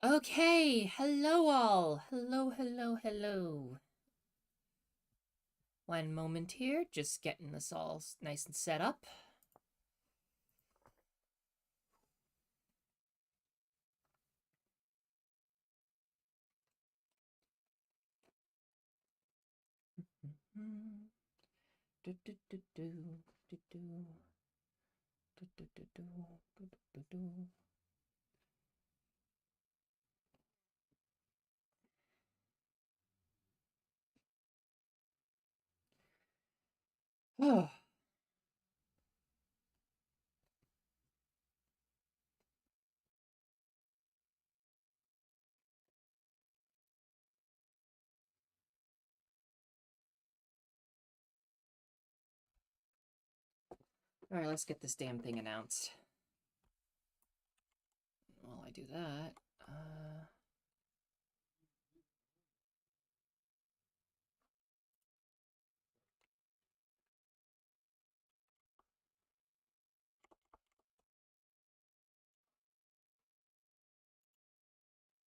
Okay, hello all. Hello. One moment here, just getting this all nice and set up. Oh. All right, let's get this damn thing announced. While I do that,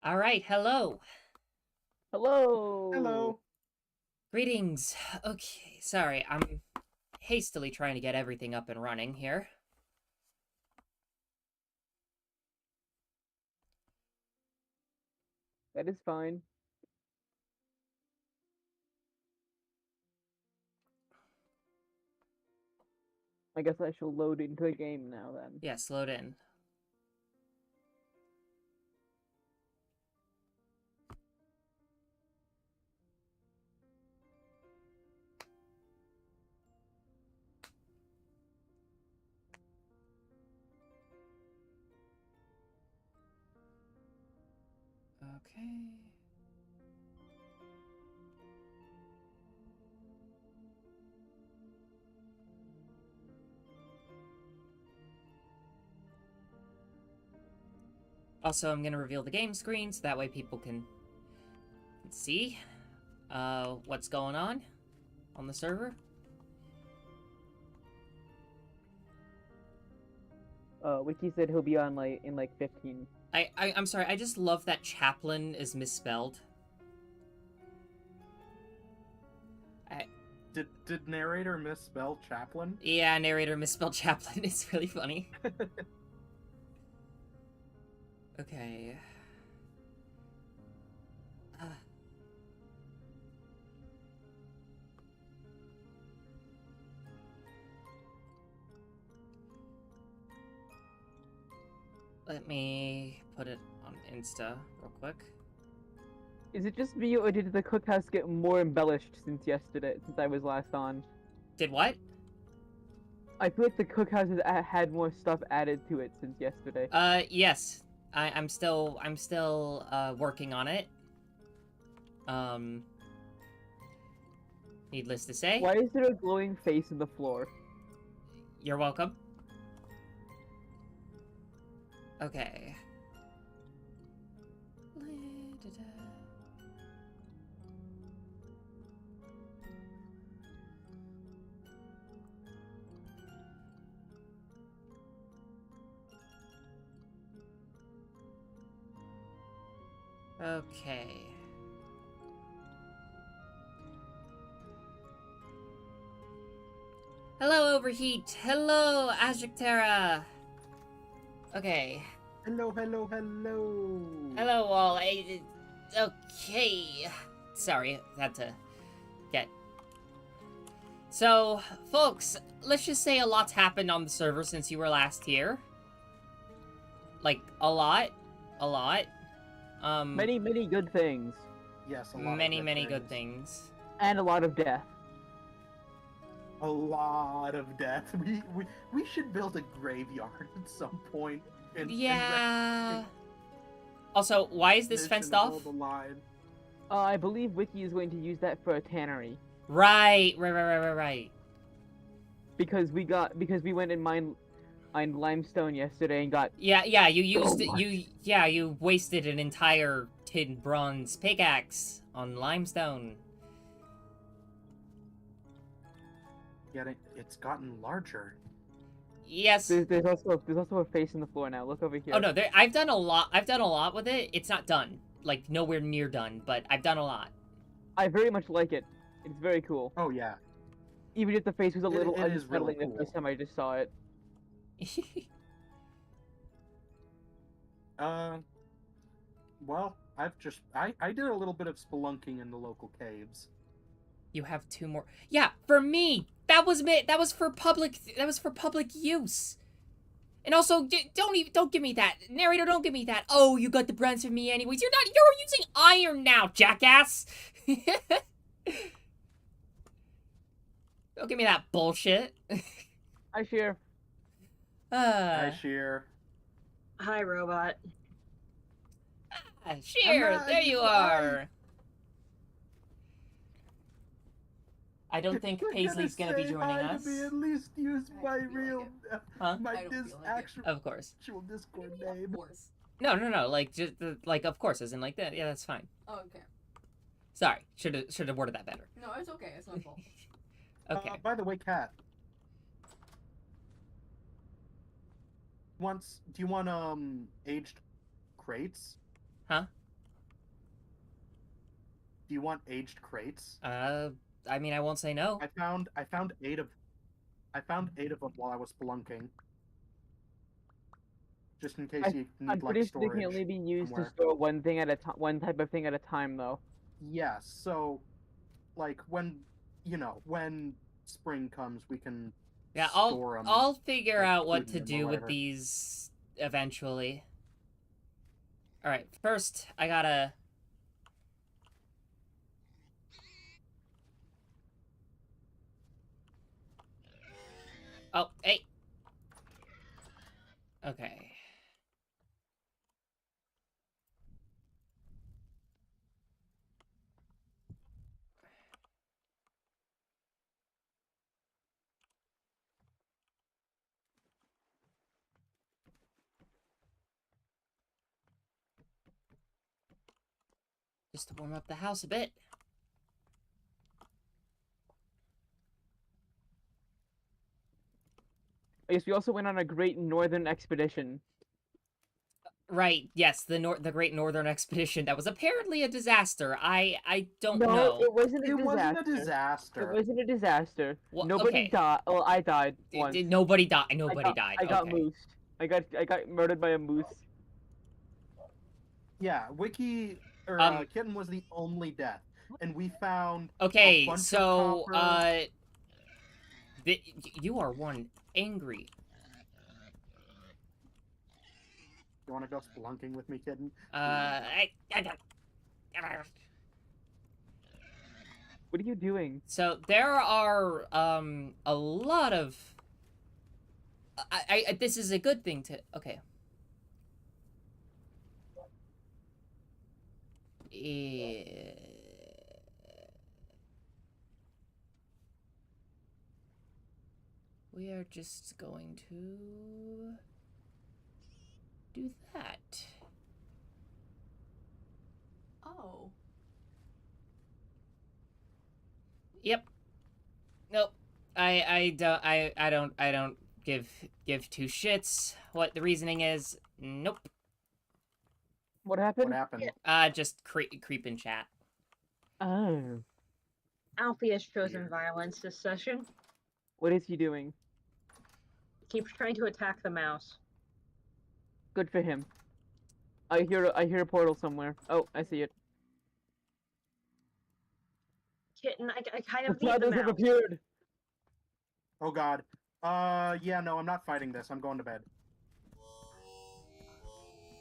all right, hello. Hello. Greetings. Okay, sorry, I'm hastily trying to get everything up and running here. That is fine. I guess I shall load into the game now then. Yes, load in. Okay. Also, I'm going to reveal the game screen so that way people can see what's going on the server. Wiki said he'll be on in 15. I'm sorry, I just love that Chaplin is misspelled. Did narrator misspell Chaplin? Yeah, narrator misspelled Chaplin. It's really funny. Okay. Let me put it on Insta real quick. Is it just me, or did the cookhouse get more embellished since I was last on? Did what? I feel like the cookhouse has had more stuff added to it since yesterday. Yes. I'm still working on it. Needless to say. Why is there a glowing face in the floor? You're welcome. Okay. Okay. Hello, Overheat. Hello, Adjectera. Okay. Hello. Hello, all. Okay. Sorry, had to get... So, folks, let's just say a lot's happened on the server since you were last here. Like, a lot. Many good things. Yes, a lot many of good things. And a lot of death. A lot of death. We should build a graveyard at some point. Yeah. Also, why is this fenced off? I believe Wiki is going to use that for a tannery. Right. Because we went and mined limestone yesterday and got... Yeah, you used you wasted an entire tin bronze pickaxe on limestone. Yet it's gotten larger. Yes. There's also a face in the floor now. Look over here. Oh no, I've done a lot. I've done a lot with it. It's not done. Like nowhere near done, but I've done a lot. I very much like it. It's very cool. Oh yeah, Even if the face was a little it is really unsettling the cool. first time I just saw it. Well, I did a little bit of spelunking in the local caves. You have 2 more. Yeah, for me. That was me. That was for public. That was for public use. And also, don't give me that, narrator. Don't give me that. Oh, you got the brands from me anyways. You're using iron now, jackass. Don't give me that bullshit. I share. Hi, Sheer. Hi, robot. Sheer, not- there you are. I don't think You're Paisley's gonna be say joining hi us. To me, at least use my real, Huh? my I don't feel like it. actual Of course. Discord Of name. course. No. Like just like of course, as in like that. Yeah, that's fine. Oh, okay. Sorry, should have worded that better. No, it's okay. It's my fault. Okay. By the way, Kat. Do you want aged crates? Huh? Do you want aged crates? I mean, I won't say no. I found 8 of them while I was spelunking. Just in case you I'm need pretty like sure they storage. can only be used somewhere. to store one thing at a time, one type of thing at a time, though. Yes, so like when spring comes, we can Yeah, store 'em, I'll figure like, out what food to in them or do with whatever. these eventually. All right, first I gotta. Oh, hey. Okay. Just to warm up the house a bit. I guess we also went on a great northern expedition. Right, yes, the Great Northern Expedition. That was apparently a disaster. I don't No, know. it wasn't a It disaster. wasn't a disaster. It wasn't a disaster. Well, Nobody okay. died. Well, I died once. Nobody died. Nobody I died. got Okay. moosed. I got murdered by a moose. Yeah, Wiki or Um, Kitten was the only death, and we found Okay, bunch of so copper. you are one angry. You want to go spelunking with me, Kitten? What are you doing? So there are a lot of. This is a good thing to. Okay. We are just going to do that. Oh. Yep. Nope. I don't give 2 shits what the reasoning is. Nope. What happened? What happened? Just creep in chat. Oh. Alfie has chosen Weird. violence this session. What is he doing? Keeps trying to attack the mouse. Good for him. I hear a portal somewhere. Oh, I see it. Kitten, I kind The of need the shadows have mouse. appeared. Oh God. Yeah, no, I'm not fighting this. I'm going to bed.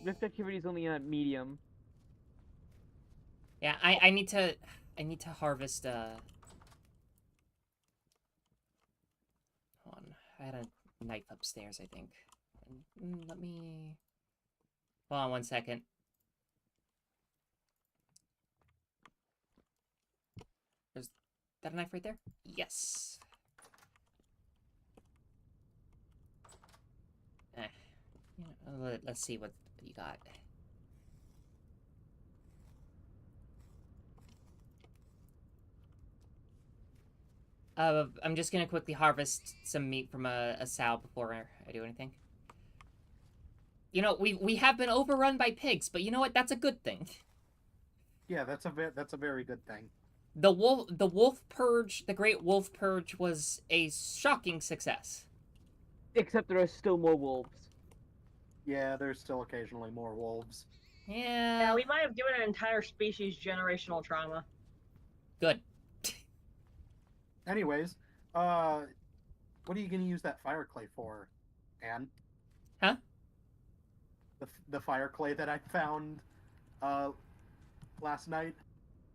Rift activity is only a medium. Yeah, I need to harvest hold on. I had a knife upstairs, I think. Let me hold on 1 second. There's that a knife right there? Yes. Let's see what you got. I'm just gonna quickly harvest some meat from a sow before I do anything. You know, we have been overrun by pigs, but you know what? That's a good thing. Yeah, that's a very good thing. The wolf purge, the Great Wolf Purge was a shocking success. Except there are still more wolves. Yeah, there's still occasionally more wolves. Yeah. Yeah, we might have given an entire species generational trauma. Good. Anyways, what are you gonna use that fire clay for, Anne? Huh? The fire clay that I found, last night.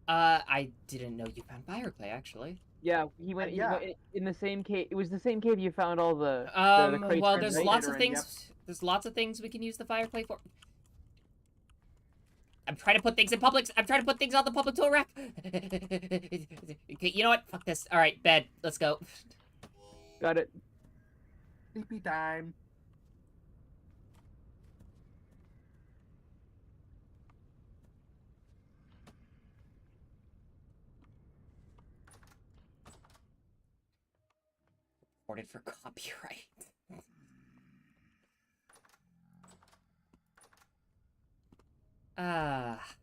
I didn't know you found fire clay, actually. Yeah, he went. Yeah. He went in the same cave. It was the same cave you found all the crates Well, in, there's right? lots of Catering, things. There's lots of things we can use the fire clay for. I'm trying to put things in public. I'm trying to put things on the public tool rack. Okay, you know what? Fuck this. All right, bed. Let's go. Got it. Sleepy time. Reported for copyright. Ah.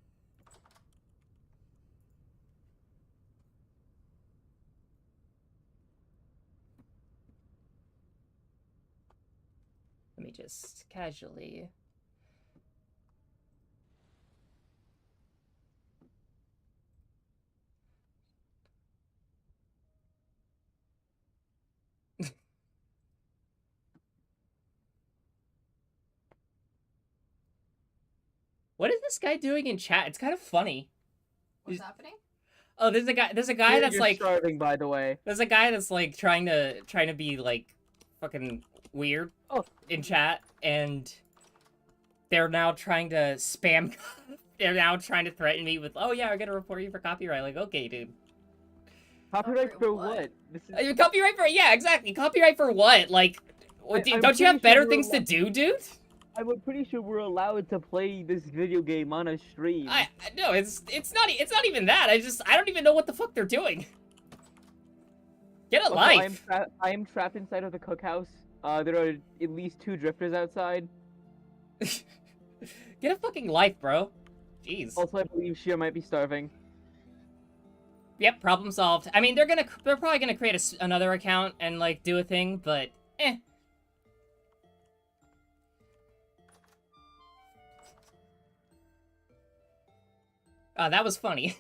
Let me just casually. What is this guy doing in chat? It's kind of funny. What's happening? Oh, there's a guy. There's a guy that's You're like. starving, by the way. There's a guy that's like trying to be like fucking weird Oh. in chat, and they're now trying to spam. They're now trying to threaten me with, "Oh yeah, we're gonna report you for copyright." Like, okay, dude. Copyright Copyright for what? what? This is Copyright for exactly. Copyright for what? Like, I'm don't you have pretty better sure things to do, dude? I'm pretty sure we're allowed to play this video game on a stream. No, it's not even that. I don't even know what the fuck they're doing. Get a Also, life. I am trapped inside of the cookhouse. There are at least 2 drifters outside. Get a fucking life, bro. Jeez. Also, I believe Shia might be starving. Yep, problem solved. I mean, they're probably gonna create another account and like do a thing, but eh. That was funny.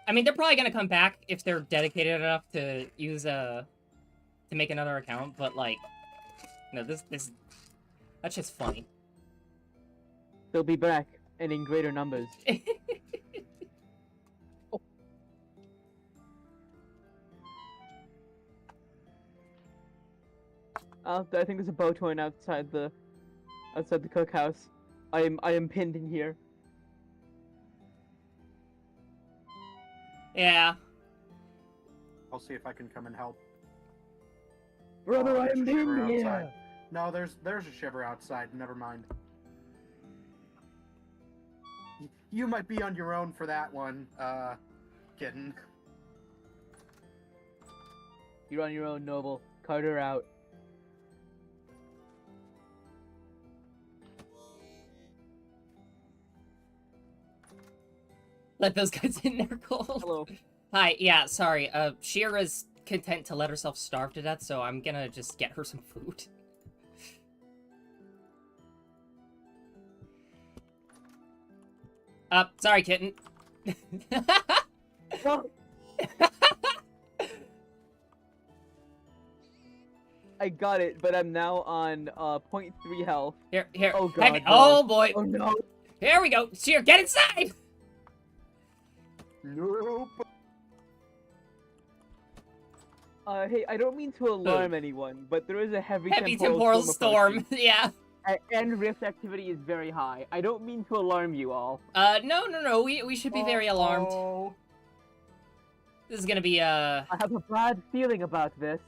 I mean, they're probably gonna come back if they're dedicated enough to use to make another account, but like, no, this that's just funny. They'll be back, and in greater numbers. I think there's a bow torn outside the cookhouse. I am pinned in here. Yeah. I'll see if I can come and help. Brother, Oh, I there's am a shiver pinned here. outside. No, there's a shiver outside. Never mind. You might be on your own for that one, kitten. You're on your own, Noble. Carter out. Let those guys in there, cold. Hello. Hi, yeah, sorry. Shira's content to let herself starve to death, so I'm gonna just get her some food. Sorry, kitten. Well, I got it, but I'm now on 0.3 health. Here. Oh, Hey, God, oh boy. Oh no. Here we go. Shira, get inside. Nope. Hey, I don't mean to alarm anyone, but there is a heavy temporal storm. approaching, Yeah. and rift activity is very high. I don't mean to alarm you all. No. We should be very alarmed. Oh, This is gonna be I have a bad feeling about this.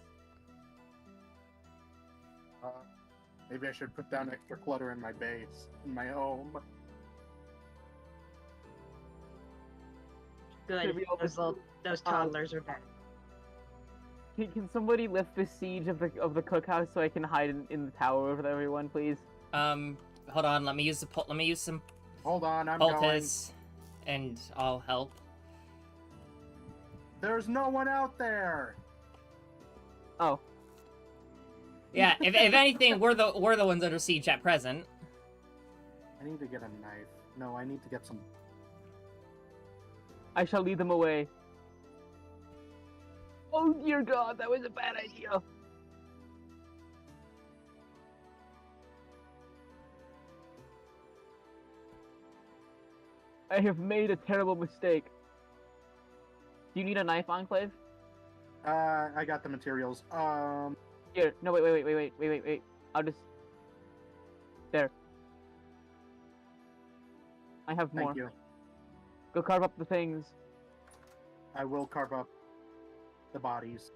maybe I should put down extra clutter in my base, in my home. Good. Should we all- Those toddlers are dead. Can somebody lift the siege of the cookhouse so I can hide in the tower with everyone, please? Hold on. Let me use some Hold on, I'm going. poultice, and I'll help. There's no one out there. Oh, Yeah. If anything, we're the ones under siege at present. I need to get a knife. No, I need to get some. I shall lead them away. Oh dear God, that was a bad idea. I have made a terrible mistake. Do you need a knife, Enclave? I got the materials. Here, no, wait. I'll just... There. I have more. Thank you. Go carve up the things. I will carve up the bodies.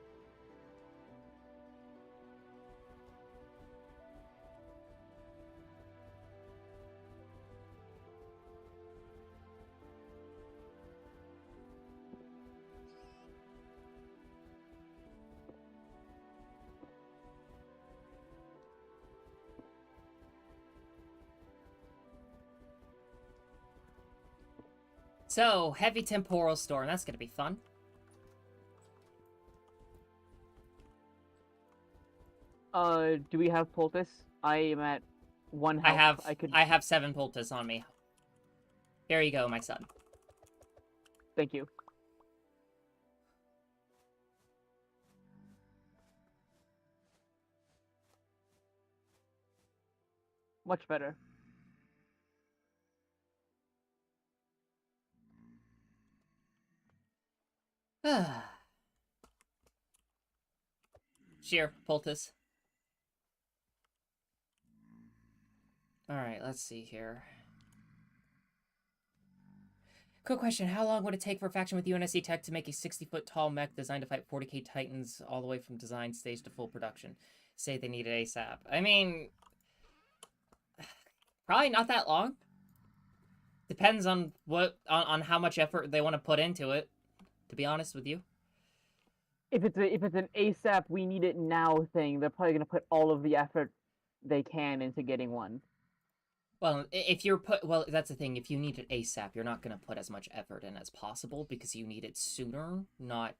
So, heavy temporal storm. That's gonna be fun. Do we have poultice? I am at 1 health. I have 7 poultice on me. Here you go, my son. Thank you. Much better. Sheer poultice. Alright, let's see here. Quick question, how long would it take for a faction with UNSC tech to make a 60-foot tall mech designed to fight 40k titans all the way from design stage to full production? Say they need it ASAP. I mean... probably not that long. Depends on on how much effort they want to put into it, to be honest with you. If it's an ASAP, we need it now thing, they're probably gonna put all of the effort they can into getting one. Well, that's the thing. If you need it ASAP, you're not going to put as much effort in as possible because you need it sooner, not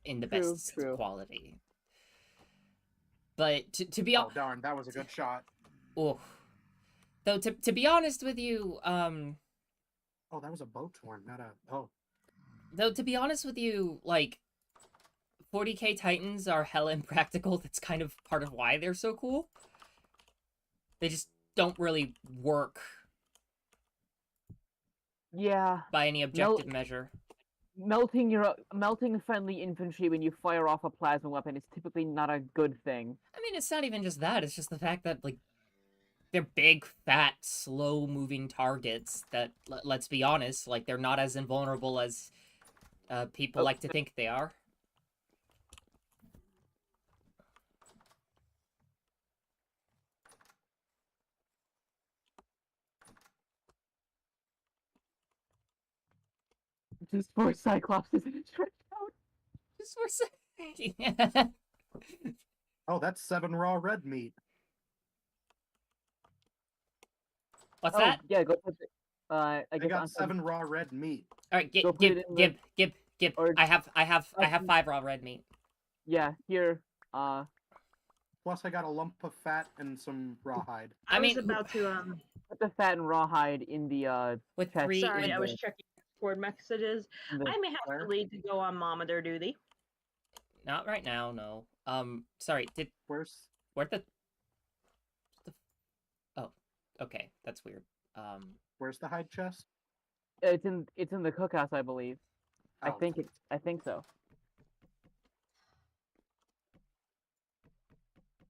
in the best quality. But to be honest... Oh, darn, that was a good shot. Oh. Though, to be honest with you, Oh, that was a bow torn, not a... Oh. Though, to be honest with you, like, 40k Titans are hella impractical. That's kind of part of why they're so cool. They just don't really work. Yeah. By any objective measure. Melting friendly infantry when you fire off a plasma weapon is typically not a good thing. I mean, it's not even just that. It's just the fact that, like, they're big, fat, slow-moving targets that, let's be honest, like, they're not as invulnerable as people like to think they are. Just for Cyclops isn't stretched out. Just for Oh, that's 7 raw red meat. What's that? Yeah, go put it. I got 7 raw red meat. All right, give. I have 5 raw red meat. Yeah, here. Plus, I got a lump of fat and some rawhide. I was about to put the fat and rawhide in the with chest. 3. Sorry, I was checking Discord messages. I may have to leave to go on monitor duty. Not right now, no. Sorry, where's the... Oh, okay, that's weird. Where's the hide chest? It's in the cookhouse, I believe. Oh. I think so.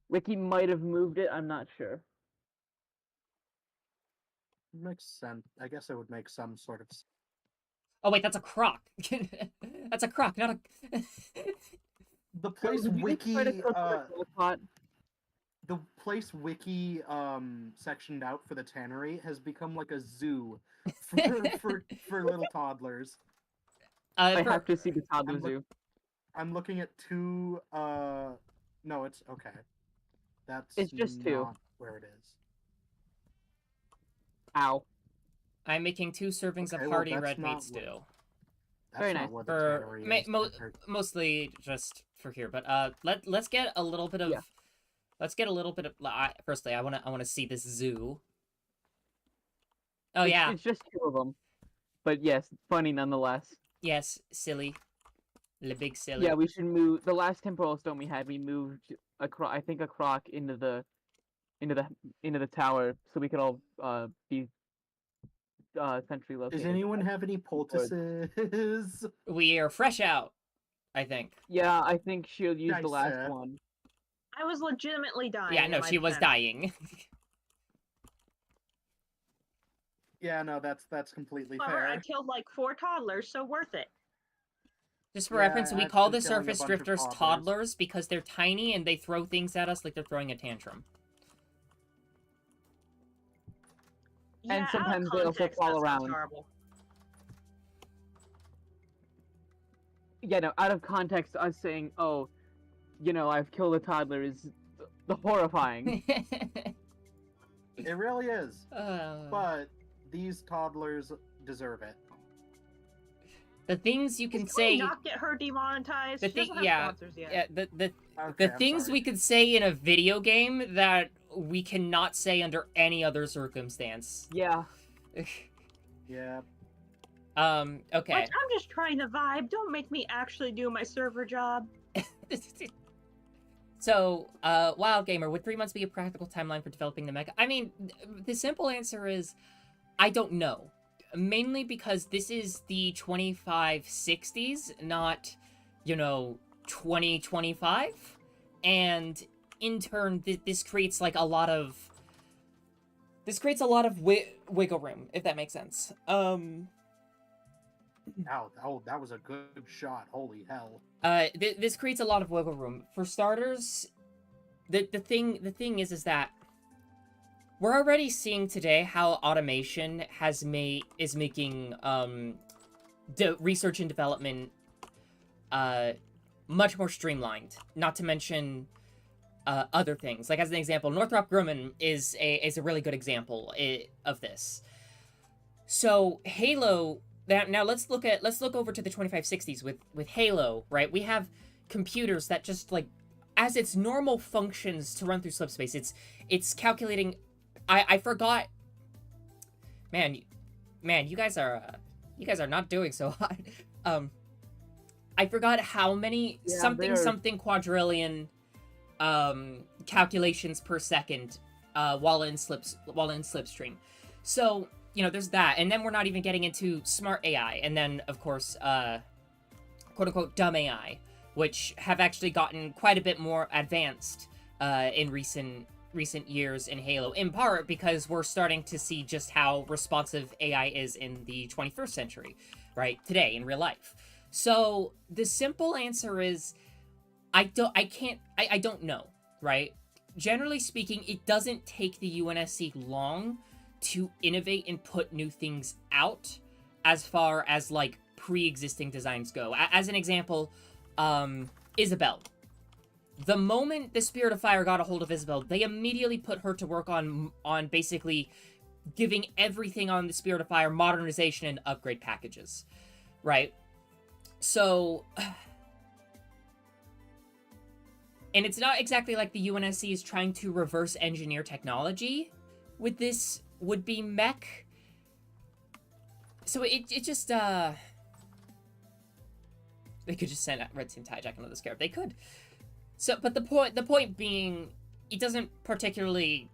Wiki might have moved it, I'm not sure. Makes sense. I guess it would make some sort of... Oh wait, that's a croc. That's a croc, not a... The place wiki sectioned out for the tannery has become like a zoo for little toddlers. I have to see the toddler zoo. I'm looking at two. No, it's okay. That's It's just two. not where it is. Ow. I'm making 2 servings Okay, of well, hearty that's red meat not stew. That's Very not nice. where the For tannery is. mostly just for here, but let's get a little bit of Yeah. let's get a little bit of firstly I wanna see this zoo. Oh It's, yeah, It's just two of them. But yes, funny nonetheless. yes, silly, the big silly. Yeah, we should move. The last temporal stone we had, we moved I think a croc into the tower, so we could all be centrally located. Does anyone have any poultices? We are fresh out, I think. Yeah, I think she'll use the Nice, last one. I was legitimately dying. Yeah, in no, my she was defense. dying. Yeah, no, that's completely However, I fair. killed like 4 toddlers, so worth it. Just for Yeah, reference, we I've call been the killing a surface bunch of drifters toddlers. toddlers because they're tiny and they throw things at us like they're throwing a tantrum. Yeah, And out of sometimes they also context, fall that sounds around. horrible. Yeah, no, out of context, us saying, "Oh, I've killed a toddler," is the horrifying. It really is. Uh, But these toddlers deserve it. the things you can Can we say, not get her demonetized? the She thing, doesn't have yeah, sponsors yet. yeah, the Okay, I'm things sorry. we could say in a video game that we cannot say under any other circumstance. Yeah. Yeah. Okay. Like, I'm just trying to vibe. Don't make me actually do my server job. So, Wild Gamer, would 3 months be a practical timeline for developing the mecha? I mean, the simple answer is, I don't know. Mainly because this is the 2560s, not, 2025. And in turn, this creates like a lot of... This creates a lot of wiggle room, if that makes sense. Ow, that was a good shot. Holy hell. This creates a lot of wiggle room. For starters, the thing is that we're already seeing today how automation is making research and development much more streamlined. Not to mention other things. Like as an example, Northrop Grumman is a really good example of this. So Halo. Now let's look over to the 2560s with Halo, right? We have computers that just like as its normal functions to run through subspace. It's calculating. I forgot. Man, you guys are not doing so hot. I forgot how many something quadrillion calculations per second while in slipstream. So there's that, and then we're not even getting into smart AI, and then of course quote unquote dumb AI, which have actually gotten quite a bit more advanced in recent years in Halo, in part because we're starting to see just how responsive AI is in the 21st century, right? Today in real life. So the simple answer is I don't know, right? Generally speaking, it doesn't take the UNSC long to innovate and put new things out as far as like pre-existing designs go. As an example, Isabel. The moment the Spirit of Fire got a hold of Isabel, they immediately put her to work on basically giving everything on the Spirit of Fire modernization and upgrade packages, right? So, and it's not exactly like the UNSC is trying to reverse engineer technology with this would-be mech. So it just, they could just send Red Team Hijack another Scarab. They could. So, but the point being, it doesn't particularly...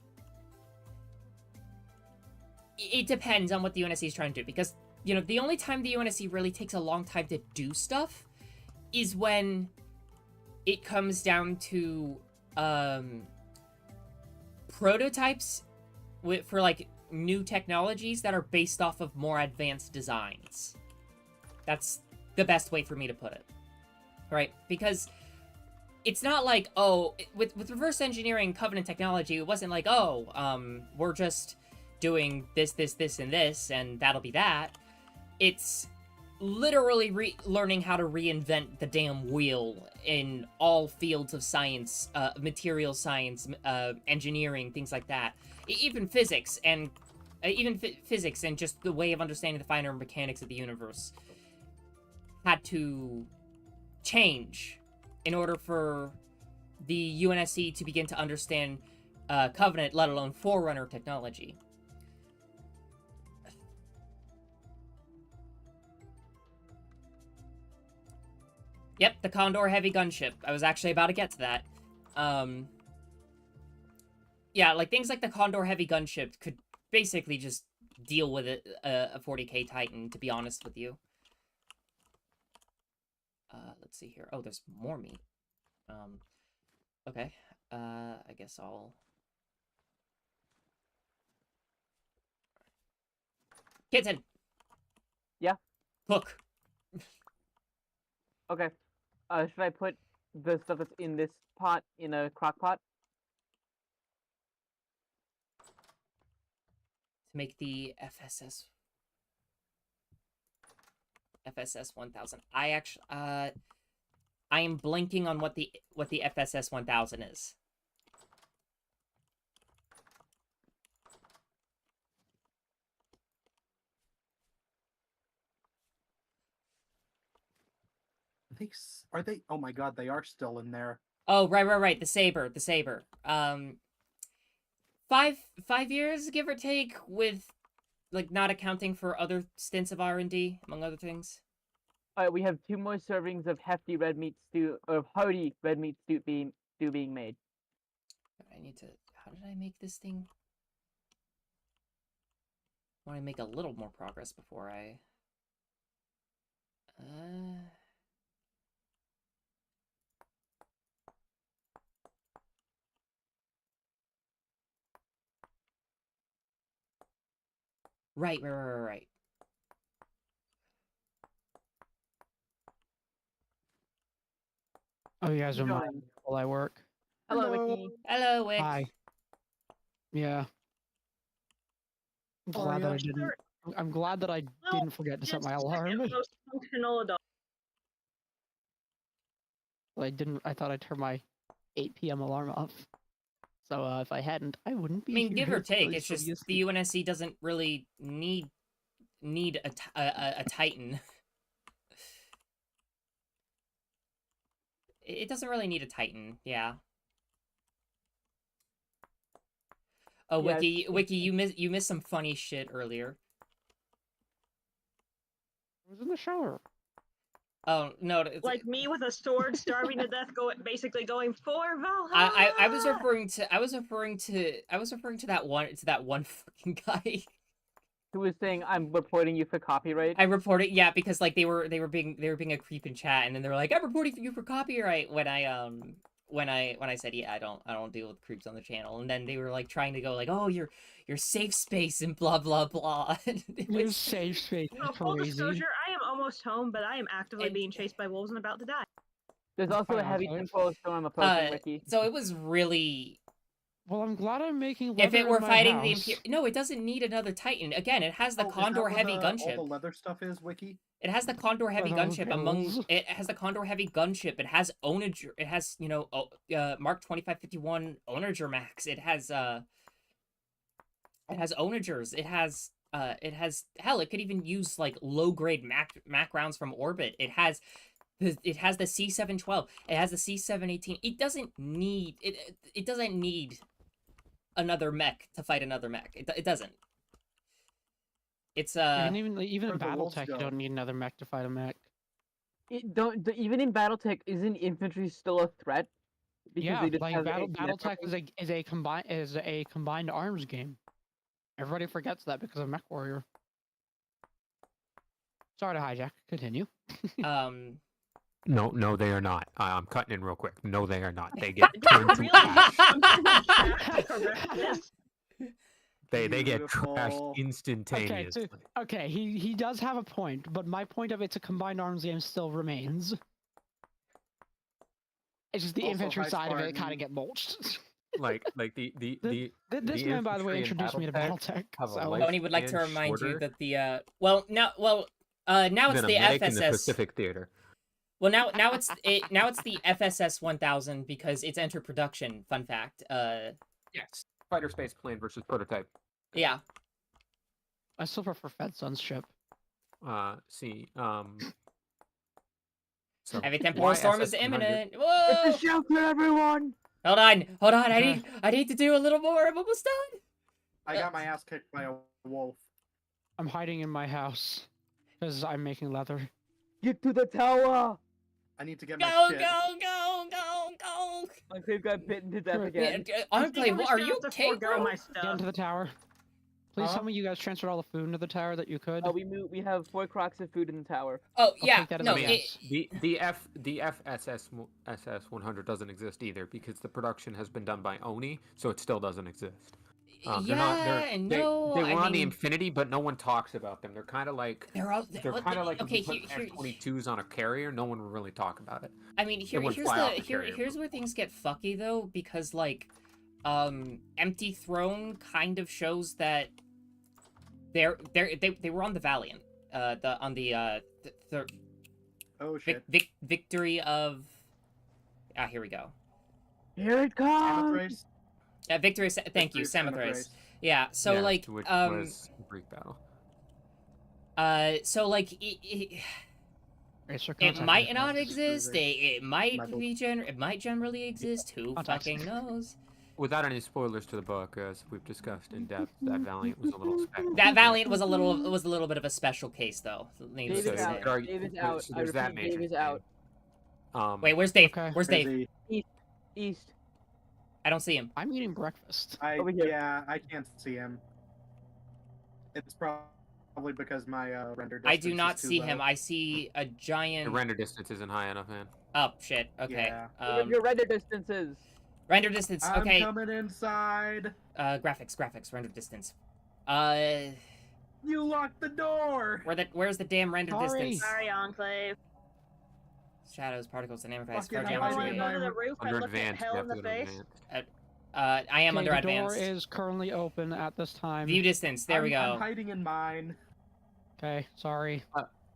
It depends on what the UNSC is trying to do, because, the only time the UNSC really takes a long time to do stuff is when it comes down to, prototypes for, like, new technologies that are based off of more advanced designs. That's the best way for me to put it. Right? Because it's not like, with reverse engineering Covenant technology, it wasn't like, we're just doing this, and this, and that'll be that. It's literally learning how to reinvent the damn wheel in all fields of science, material science, engineering, things like that. Even physics and physics and just the way of understanding the finer mechanics of the universe had to change in order for the UNSC to begin to understand Covenant, let alone Forerunner technology. Yep, the Condor heavy gunship. I was actually about to get to that. Yeah, like things like the Condor heavy gunship could basically just deal with a 40k Titan, to be honest with you. Let's see here. Oh, there's more meat. Okay. I guess I'll... Kitten! Yeah? Cook. Okay. Should I put the stuff that's in this pot in a crock pot? To make the FSS 1000. I actually I am blanking on what the FSS 1000 is. Are they? Oh my god, they are still in there. Oh, right. The saber. 5 years, give or take, with like not accounting for other stints of R&D, among other things. We have 2 more servings of hefty red meat stew, of hearty red meat stew being made. I need to... How did I make this thing? I want to make a little more progress before I... Right. Oh, you guys are Join. mine while I work. Hello, Hello. Wiki. Hello, Wick. Hi. Yeah. I'm Oh, glad that yeah. I didn't. I'm glad that I didn't forget to set my alarm. Most functional adult. I didn't. I thought I'd turn my 8 p.m. alarm off. So if I hadn't, I wouldn't be I mean, here. give or take, Really it's just silly. the UNSC doesn't really need a Titan. It doesn't really need a Titan, yeah. Oh, Yes. Wiki, you missed some funny shit earlier. I was in the shower. Oh no, it's, Like me with a sword, starving to death, basically going for Valhalla. I was referring to that one fucking guy. Who was saying I'm reporting you for copyright? I reported, yeah, because like they were being a creep in chat, and then they were like, I'm reporting you for copyright when I said, yeah, I don't deal with creeps on the channel, and then they were like trying to go like, oh, your safe space and blah blah blah. Your safe space is Full crazy. disclosure, I am almost home, but I am actively And- being chased by wolves and about to die. There's also a Fine, heavy fine. temporal storm approaching, Wiki. So it was really... Well, I'm glad I'm making leather If it were in my fighting the house. no, it doesn't need another Titan. Again, it has the Oh, is that Condor where heavy all gunship. the leather stuff is, Wiki? It has the Condor heavy Well, gunship pills. it has the Condor heavy gunship. It has Onager. It has, you know, Mark 2551 Onager Max. It has Onagers. It has hell, it could even use like low grade Mac rounds from orbit. It has the C712. It has the C718. It doesn't need it doesn't need another mech to fight another mech. It doesn't. It's And even in Where'd the wolves BattleTech, you go? don't need another mech to fight a mech. Even in BattleTech, isn't infantry still a threat? Yeah, they just like have BattleTech is a combined arms game. Everybody forgets that because of Mech Warrior. Sorry to hijack. Continue. No, they are not. I'm cutting in real quick. No, they are not. They get turned to Really? ash. Horrendous. They get Beautiful. trashed instantaneously. Okay, he does have a point, but my point of it's a combined arms game still remains. It's just the Also, infantry High side of it kind Spartan- of get mulched. Like the This man, by the way, infantry in introduced me to BattleTech BattleTech. have a So life Tony would like to span remind you shorter. that the Now it's Then a the medic in the FSS. Pacific Theater. Well, now it's the FSS 1000 because it's entered production. Fun fact. Yes. Fighter space plane versus prototype. Yeah. I still prefer Fedsun's ship. See. So Heavy temporal why storm is SS-100? imminent. Whoa! It's a shelter, everyone. Hold on. Okay. I need to do a little more. I'm almost done. I got my ass kicked by a wolf. I'm hiding in my house because I'm making leather. Get to the tower. I need to get my Go, shit. go. Enclave got bitten to death Sure. again. Enclave, I'm are just you gonna have to okay, forego bro? my Get stuff. into the tower. Please Huh? tell me you guys transferred all the food into the tower that you could. Oh, we have 4 crocks of food in the tower. Oh, I'll yeah. take that as No, a it, yes. The FSS 100 doesn't exist either because the production has been done by Oni, so it still doesn't exist. They're not, yeah they're, and they, no. they were I on the mean, Infinity, but no one talks about them. They're kind of like they're kind of like okay. if you put Here, F-22s on a carrier, no one will really talk about it. I mean, wouldn't here's fly off the the carrier, here's but- where things get fucky though, because like, Empty Throne kind of shows that they were on the Valiant, the Oh shit. victory of. Ah, here we go. Here it comes. Samothrace? Victory. Thank you, Samothrace. Yeah. So Yeah, like, which was a Greek battle. so like Racer it contact might with not us. exist. It might My be it might generally exist. Who Contacts. fucking knows? Without any spoilers to the book, as we've discussed in depth, that Valiant was a little spectacular. That Valiant was a little bit of a special case though. Needless Dave to is So say. out. there are- Dave is so out. I there's that repeat, major Dave is thing. out. Wait, where's Dave? Okay. Where's Dave? Busy. East. I don't see him. I'm eating breakfast. Over here. Yeah, I can't see him. It's probably because my render distance I do not is too see low. him. I see a The giant. render distance isn't high enough, man. Oh shit. Okay. Yeah. Your render distances. Render distance. I'm Okay. coming inside. Graphics. Render distance. You locked the door. Where's the damn render Sorry. distance? Sorry, Enclave. Shadows, particles, dynamic effects, Fucking card hell, I geometry. want to go to the roof Under and look at advanced, hell you in have the to go to face. advanced. I am under the advanced. door is currently open at this time. View distance. There we I'm go. hiding in mine. Okay, sorry.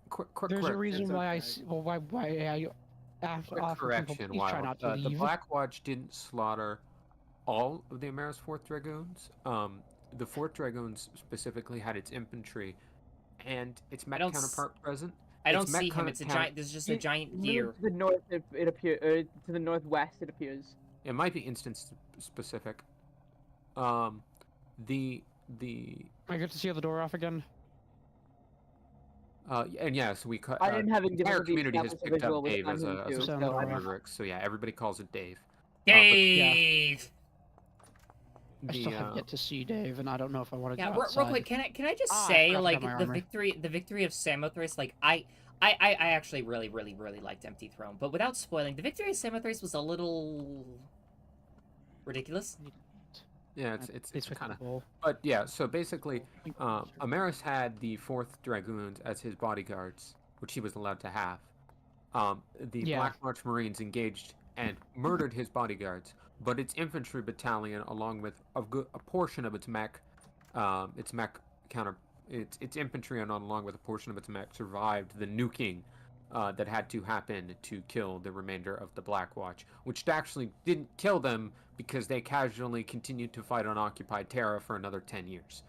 Quick There's a correction. reason It's why okay. why I after Quick often correction, people please try Wild. not to The leave. Black Watch didn't slaughter all of the Amaris 4th Dragoons. The 4th Dragoons specifically had its infantry and its mech don't s- counterpart present. I don't It's mech see him. It's a counter- giant. There's just a giant Move gear. To the north, it appears. To the northwest, it appears. It might be instance specific. The I get to see the door off again. and yes, we cut. I didn't have a the entire difficulty community has establishing picked visual up with Dave as Simon a too, so so I I don't- Rurik, so yeah, everybody calls it Dave. Dave. I still The, have yet to see Dave, and I don't know if I want to Yeah, go real outside. quick. Can I just Ah, I say forgot like my the armor. victory of Samothrace? Like I actually really liked Empty Throne, but without spoiling, the victory of Samothrace was a little ridiculous. yeah, Please it's pick kind up of. the bowl. But yeah, so basically, Amaris had the 4th Dragoons as his bodyguards, which he was allowed to have. The Yeah. Black March Marines engaged and murdered his bodyguards, but its infantry battalion, along with a portion of its mech, its infantry, and along with a portion of its mech, survived the nuking that had to happen to kill the remainder of the Black Watch, which actually didn't kill them because they casually continued to fight on occupied Terra for another 10 years.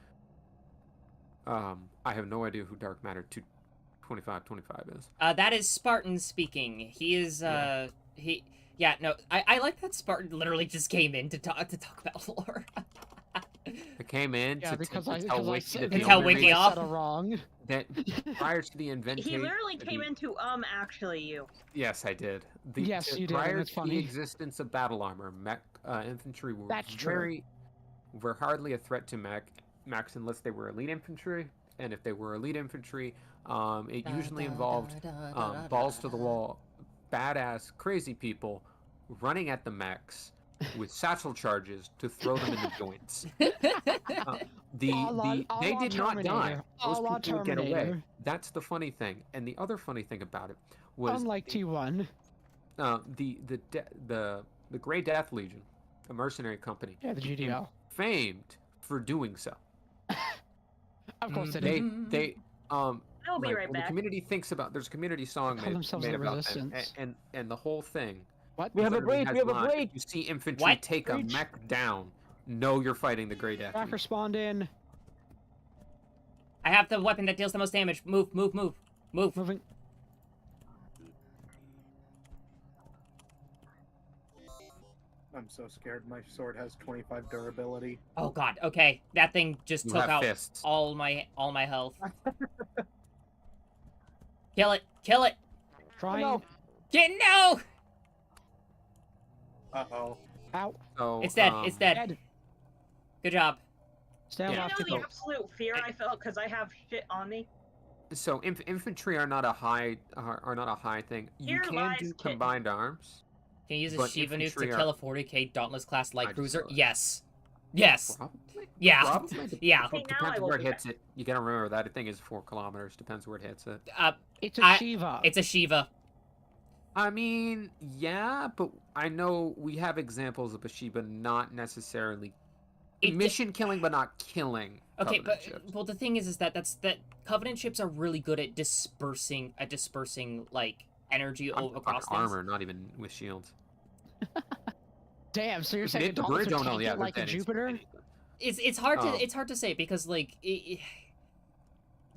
I have no idea who Dark Matter 2525 is. That is Spartan speaking. He is Yeah, no, I like that Spartan literally just came in to talk about lore. I came in Yeah, to because tell I Wiki said that To the tell only Wiki reason off. said it wrong. that prior to the invention. He literally came into actually you. Yes, I did. Yes, you did, and Prior it's to the funny. existence of battle armor, mech infantry were That's true. were hardly a threat to mechs unless they were elite infantry, and if they were elite infantry, it usually involved balls to the wall, badass, crazy people running at the mechs with satchel charges to throw them in the joints. They did not die. Those people would get away. That's the funny thing. And the other funny thing about it was Unlike T1. the Grey Death Legion, a mercenary company, Yeah, the GDL. famed for doing so. Of course it They is. they I I'll be like, right when the back. community thinks about, there's a community song Call themselves made the about them, Resistance. and the whole thing What? We have a literally breach. has We have a lines. If breach. you see infantry What? take Breach. a mech down, know you're fighting the Grey Death. Tracker spawned in. I have the weapon that deals the most damage. Move, move, move. Move. Moving. I'm so scared. My sword has 25 durability. Oh god, okay. That thing just You took have out fists. all my health. Kill it! Kill it! Trying. no. Get no! Uh-oh. Ow. So, It's dead. It's dead. Dead. Good job. Stand Yeah. You know optical. the absolute fear I felt because I have shit on me? So infantry are not a high thing. You Here can lies do kitten. combined arms. Can you use a But Shiva nuke to infantry kill are- a 40k Dauntless class light I just cruiser? saw it. Yes. Yes. Probably. Yeah. Probably. Yeah. Okay, now I Depends will where it be hits it. You gotta remember that thing is 4 kilometers. Depends where it hits it. It's a I- Shiva. It's a Shiva. I mean, yeah, but I know we have examples of Bashiba not necessarily mission killing, but not killing. Okay, Covenant but ships. well, the thing is that Covenant ships are really good at dispersing like energy I'm across talking things. armor, not even with shields. Damn, so you're If it saying hit the Dauntless bridge, would oh no, take yeah, it like a then it's- Jupiter? It's hard to Oh. it's hard to say because like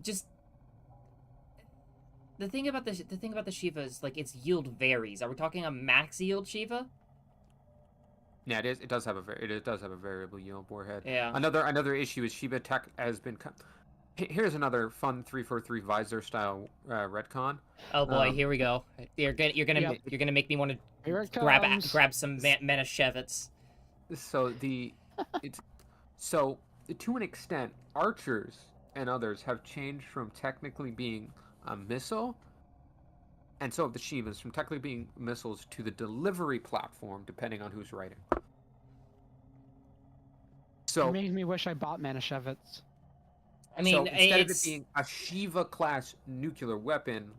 just the thing about the Shiva is like its yield varies. Are we talking a max yield Shiva? Yeah, it is. It does have a variable yield warhead. Yeah. Another issue is Shiba Tech has been. Here's another fun 343 visor style retcon. Oh boy, Um, here we go. You're gonna Yep. you're gonna make me want to Here it grab comes. some Menashevitz. So so to an extent, archers and others have changed from technically being a missile, and so have the Shivas, from technically being missiles to the delivery platform, depending on who's writing. It So makes me wish I bought Manischewitz. I mean, so instead of it it's being a Shiva class nuclear weapon,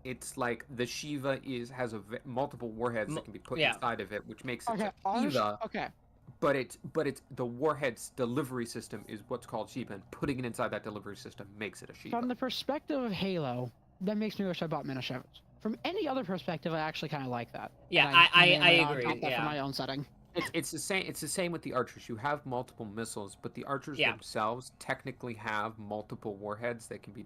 it's like the Shiva has multiple warheads that can be put yeah. inside of it, which makes it Okay, a Shiva. okay. But it's the warhead's delivery system is what's called Shiva, and putting it inside that delivery system makes it a Shiva. From the perspective of Halo, that makes me wish I bought Manischewitz. From any other perspective, I actually kind of like that. Yeah, And I may or may not agree, adopt that yeah. for my own setting. It's the same. It's the same with the archers. You have multiple missiles, but the archers Yeah. themselves technically have multiple warheads that can be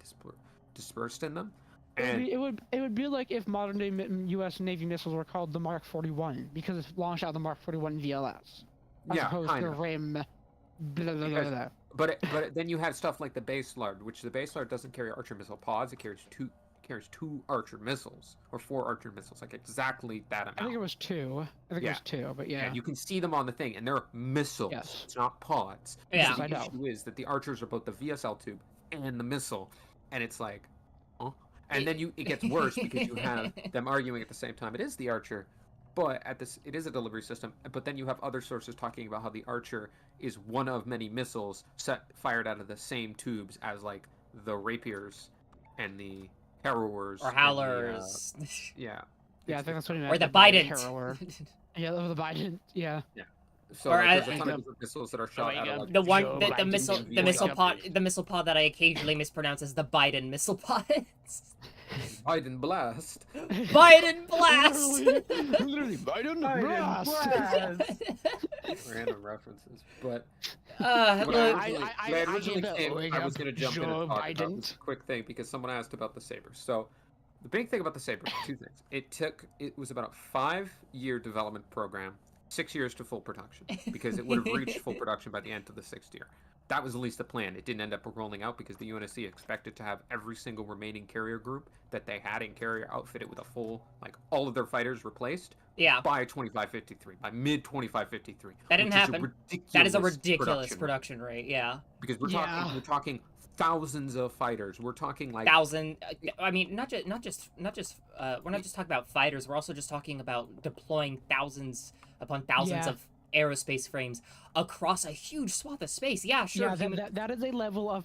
dispersed in them. And It would be like if modern day U.S. Navy missiles were called the Mark 41 because it's launched out of the Mark 41 VLS, as yeah, opposed kind to of. RIM. Blah, blah, blah, Because- blah. But then you have stuff like the base lard, which the base lard doesn't carry archer missile pods. It carries two archer missiles or 4 archer missiles, like exactly that amount. I think it was 2. I think it Yeah. was 2, but yeah. Yeah, you can see them on the thing, and they're missiles. Yes. It's not pods. Yeah. So I the know. issue is that the archers are both the VSL tube and the missile, and it's like, huh? And then it gets worse because you have them arguing at the same time. It is the archer, but it is a delivery system. But then you have other sources talking about how the archer is one of many missiles fired out of the same tubes as like the rapiers and the harrowers or and howlers. yeah. Yeah, I think that's what he meant. Or the the Biden. Harrower. Yeah, the Biden. Yeah. So Or like, there's a as- ton of different missiles that are shot out of like the one Joe the Biden missile can the be missile like pod the missile pod that I occasionally mispronounce as the Biden missile pod. Biden blast. Biden blast. Literally, Biden blast. Random references, but Uh, what look, I originally give it came, way I was up going to jump in Joe and talk about Biden. this quick thing because someone asked about the Saber. So, the big thing about the Saber, 2 things. It was about a 5-year development program, 6 years to full production, because it would have reached full production by the end of the 6th year. That was at least the plan. It didn't end up rolling out because the UNSC expected to have every single remaining carrier group that they had in carrier outfitted with a full, like all of their fighters replaced yeah, by 2553, by mid 2553. That didn't which happen. That is a ridiculous rate. production rate. Yeah, Because we're Yeah. talking thousands of fighters. We're talking like thousand. I mean, not just. We're not just talking about fighters. We're also just talking about deploying thousands upon thousands Yeah. of aerospace frames across a huge swath of space. Yeah, sure. Yeah, that is a level of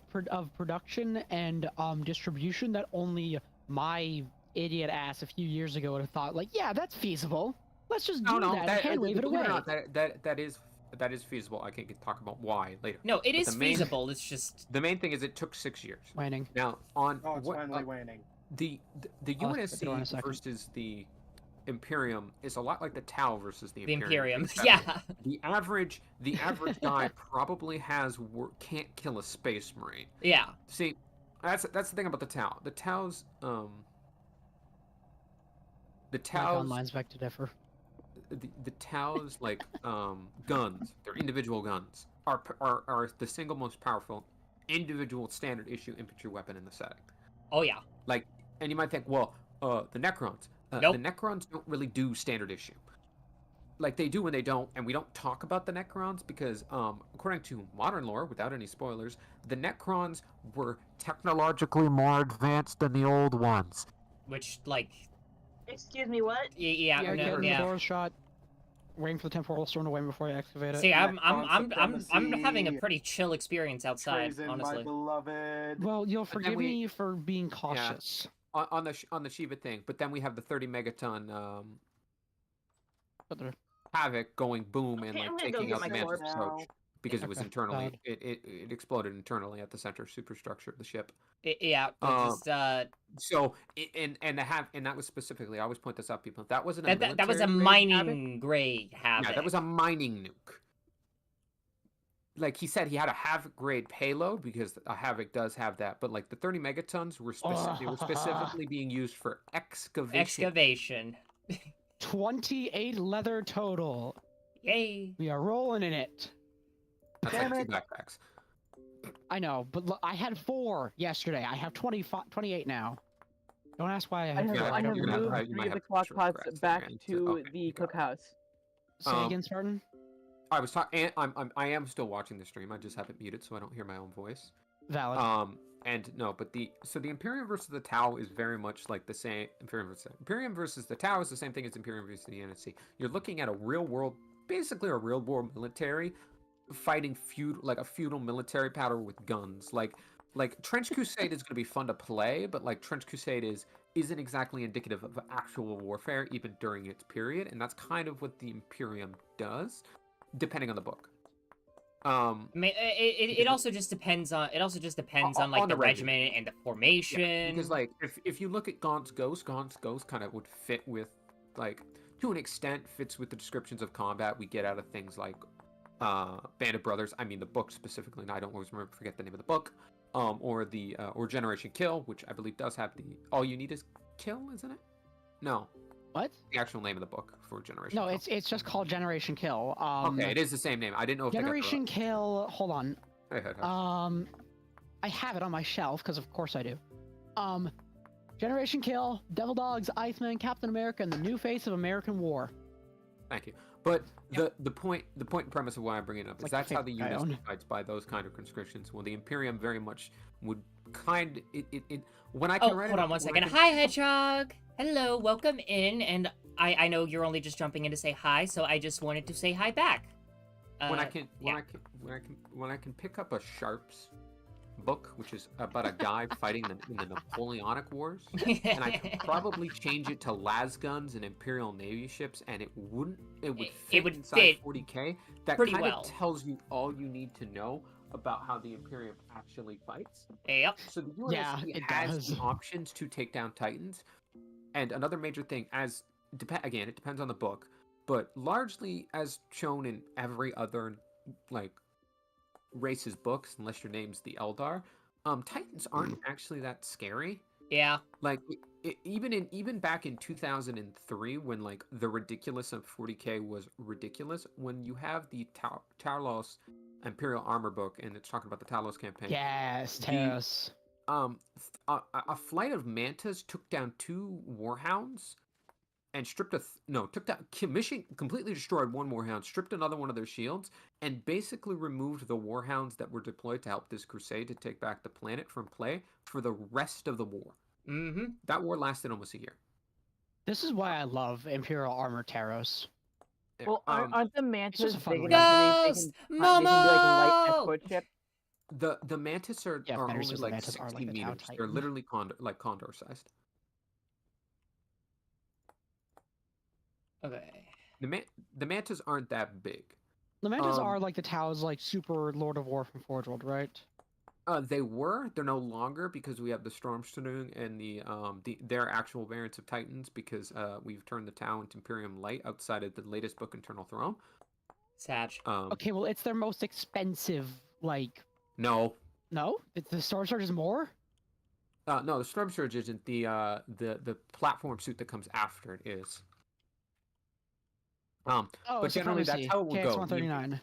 production and distribution that only my idiot ass a few years ago would have thought like, yeah, that's feasible. Let's just do that and hand wave it believe away. or not, that is that is feasible. I can talk about why later. No, it But is the main- feasible. It's just The main thing is it took 6 years. Waning. Now on Oh, it's what finally waning. the I'll have to throw in a UNSC second. versus the Imperium is a lot like the Tau versus the the Imperium. except Yeah. The average guy probably can't kill a space marine. Yeah. See, that's the thing about the Tau. The Tau's My lines back to differ. the Tau's like guns, their individual guns are the single most powerful individual standard issue infantry weapon in the setting. Oh yeah. Like, and you might think, well, the Necrons. Nope. The Necrons don't really do standard issue. Like they do when they don't, and we don't talk about the Necrons because, according to modern lore, without any spoilers, the Necrons were technologically more advanced than the old ones. Which like Excuse me, what? yeah Yeah, no, getting the yeah. doors shot. Waiting for the temporal storm to wane before I excavate it. See, I'm Supremacy. having a pretty chill experience outside, Treason, honestly. my beloved. Well, you'll But then forgive me for being cautious. On the Shiva thing, but then we have the 30 megaton But they're- Havoc going boom and Okay, like I'm gonna go taking get out the my Mantis corpse. approach because it was Okay, internally God. it exploded internally at the center superstructure of the ship. Yeah, but just So and that was specifically, I always point this out, people. That wasn't that was a military-grade Havoc. mining grade Havoc. Yeah, that was a mining nuke. Like he said, he had a Havoc grade payload because a Havoc does have that, but like the 30 megatons were they were specifically being used for excavation. excavation. 28 leather total. Yay! We are rolling in it. That's Damn like 2 it. backpacks. I know, but look, I had 4 yesterday. I have 28 now. Don't ask why I I have have, Yeah, 4. I have you're gonna have- moved you might 3 of the have clock short pots cracks back there, and to okay, the you got it. cookhouse. Say again, Spartan? I was talking. I am still watching the stream. I just have it muted so I don't hear my own voice. Valid. And no, but the Imperium versus the Tau is very much like the same. Imperium versus the Tau is the same thing as Imperium versus the NSC. You're looking at a real world, basically a real world military fighting a feudal military power with guns. Like Trench Crusade is going to be fun to play, but like Trench Crusade isn't exactly indicative of actual warfare even during its period, and that's kind of what the Imperium does, depending on the book. It also just depends on on like On the the regiment. regiment and the formation. Yeah, because like if you look at Gaunt's Ghost kind of would fit with, like, to an extent fits with the descriptions of combat we get out of things like Band of Brothers. I mean the book specifically, and I don't always forget the name of the book. Or Generation Kill, which I believe does have the all you need is kill, isn't it? No, What? the actual name of the book for Generation No, Kill. it's just called Generation Kill. Okay, it is the same name. I didn't know if Generation Kill. Hold on. they got the I have it on my shelf because of course I do. Generation Kill, Devil Dogs, Iceman, Captain America, and the new face of American War. Thank you. But the point and premise of why I'm bringing it up is Like that's the how the fake guy UNSC on. fights, by those kind of conscriptions. Well, the Imperium very much would when I Oh, can write hold it on one when I second. can- Hi, Hedgehog. Hello, welcome in. And I know you're only just jumping in to say hi, so I just wanted to say hi back. when I yeah. can pick up a Sharps book, which is about a guy fighting in the Napoleonic Wars, and I could probably change it to las guns and Imperial Navy ships, and it would It fit would inside fit 40k. That pretty kind well. of tells you all you need to know about how the Imperium actually fights. Yep. So the Yeah, UNSC it has does. the options to take down Titans, and another major thing, again, it depends on the book, but largely as shown in every other like race's books, unless your name's the Eldar, Titans aren't actually that scary. Yeah. Like even back in 2003, when like the ridiculous of 40k was ridiculous, when you have the Talos Imperial Armor book and it's talking about the Talos campaign. Yes, Terrace. A flight of mantas took down 2 warhounds and completely destroyed 1 warhound, stripped another one of their shields, and basically removed the warhounds that were deployed to help this crusade to take back the planet from play for the rest of the war. Mm-hmm. That war lasted almost a year. This is why I love Imperial Armor Terros. Yeah, Well, aren't the mantas just a fun big read. enough that Ghost! they can be like light Momo! escort ship? the mantis are Yeah, only Fenris says the like mantis 60 are like the Tau meters. They're Titan. literally condor sized. Okay. The mantas aren't that big. Lamentas are like the Tao's like super Lord of War from Forge World, right? They were. They're no longer because we have the Stormstonung and their actual variants of Titans because we've turned the Tau into Imperium Light outside of the latest book, Eternal Throne. Sag. Okay, well, it's their most expensive. Like, No. no, the Storm Surge is more. No, the Storm Surge isn't. The platform suit that comes after it is. Oh, But generally that's Supremacy. how it will go. KX-139.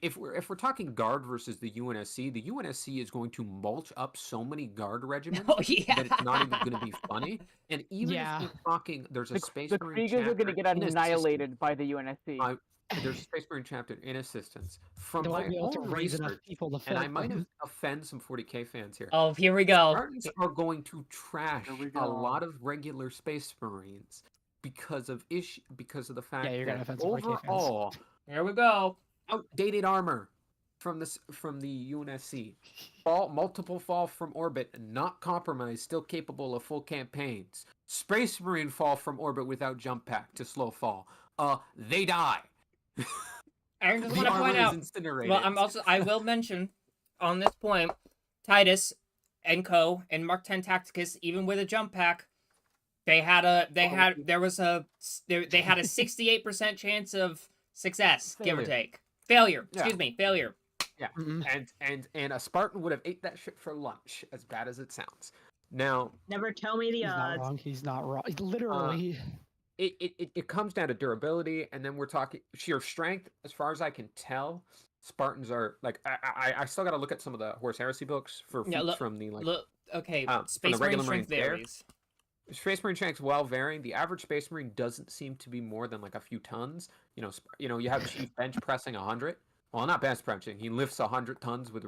If we're talking guard versus the UNSC is going to mulch up so many guard regiments Oh yeah. that it's not even going to be funny. And even Yeah. if we're talking, there's a Space The Marine Kriegers are going to chapter get in annihilated by the UNSC. there's a Space Marine chapter in assistance. From They won't my be able to own raise enough research, people to and fill I might them. offend some 40k fans here. Oh, here we go. Spartans are going to trash Here we a go. lot of regular Space Marines because of the fact you're gonna that offend some 40K fans. overall Here we go. outdated armor from the UNSC, multiple fall from orbit, not compromised, still capable of full campaigns. Space Marine fall from orbit without jump pack to slow fall. They die. I just The want to armor point is out. incinerated. Well, I will mention on this point, Titus and Co. and Mark 10 Tacticus, even with a jump pack, they had a 68% chance of success, give or Failure. take. Failure. Yeah. Excuse me, failure. Yeah, Mm-mm. and a Spartan would have ate that shit for lunch, as bad as it sounds. Now, Never tell me the He's not odds. wrong. He's not wrong. Literally. it comes down to durability, and then we're talking sheer strength. As far as I can tell, Spartans are like I still got to look at some of the Horse Heresy books for Yeah, feats from the okay, from the Space Marine regular strength Marines there. varies. Space Marine strength's well varying. The average Space Marine doesn't seem to be more than like a few tons. You have Chief bench pressing 100. Well, not bench pressing. He lifts 100 tons with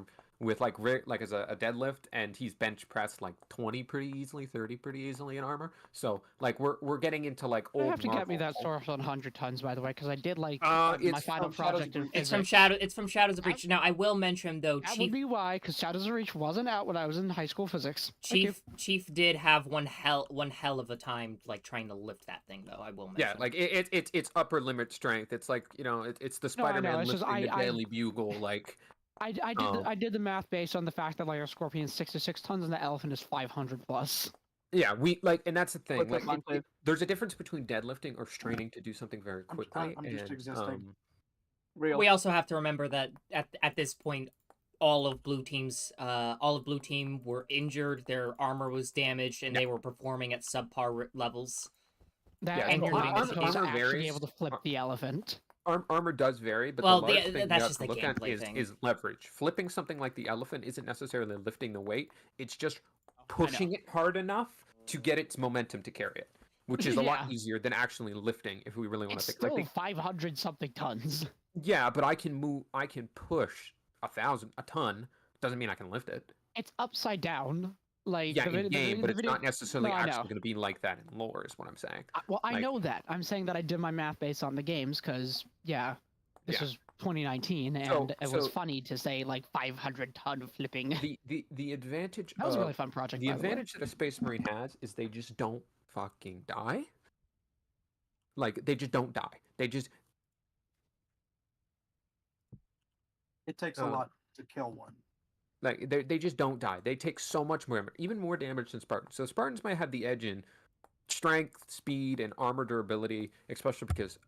like as a deadlift, and he's bench pressed like 20 pretty easily, 30 pretty easily in armor. So like we're getting into like You old. have to get me Marvel. that source on 100 tons, by the way, because I did like Uh, my it's final from Shadows project of in Breach. physics. It's from Shadows of Breach. Now I will mention though, That Chief would be why, because Shadows of Reach wasn't out when I was in high school physics. Thank you. Chief did have one hell of a time like trying to lift that thing though. I will mention. Yeah, like it's upper limit strength. It's like it's the No, I know, Spider-Man it's just lifting the I- Daily Bugle. Like I did the math based on the fact that like a Scorpion's 66 tons and the Elephant is 500 plus. yeah, and that's the thing. What's up, Like, Enclave? there's a difference between deadlifting or straining to do something very quickly. I'm just and, existing. Real. We also have to remember that at this point, all of Blue Team were injured. Their armor was damaged, and they were performing at subpar levels. That Yeah, and so you're armor- supposed to armor actually be varies. able to flip the Elephant. Armor does vary, but Well, the large the- thing that's you just have the to look at gameplay thing. is leverage. Flipping something like the Elephant isn't necessarily lifting the weight; it's just pushing it hard enough to get its momentum to carry it, which is a lot Yeah. easier than actually lifting. If we really want It's to think, still like, 500 something tons. yeah, but I can push a ton. Doesn't mean I can lift it. It's upside down. Like Yeah, the in vid- game, the but it's video- not necessarily No, I know. actually going to be like that in lore. Is what I'm saying. Well, I like- know that. I'm saying that I did my math based on the games because, yeah, this Yeah. was 2019 and So- it was so- funny to say like 500 ton flipping. The advantage That was a of really fun project. the by the way. advantage that a Space Marine has is they just don't fucking die. Like they just don't die. They just It takes a lot to kill one. like they just don't die. They take so much more, even more damage than Spartans. So Spartans might have the edge in strength, speed, and armor durability, especially because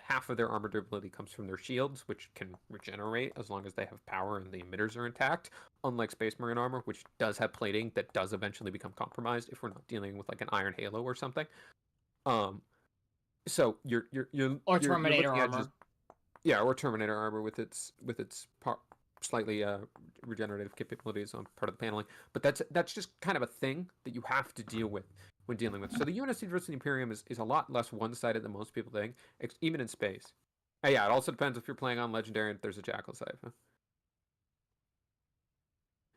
half of their armor durability comes from their shields, which can regenerate as long as they have power and the emitters are intact. Unlike Space Marine armor, which does have plating that does eventually become compromised if we're not dealing with like an iron halo or something. So Or Terminator looking at armor. yeah, or Terminator armor with its slightly regenerative capabilities on part of the paneling. But that's just kind of a thing that you have to deal with when dealing with. So the UNSC versus the Imperium is a lot less one-sided than most people think, even in space. Yeah, it also depends if you're playing on Legendary and if there's a Jackal side. Huh?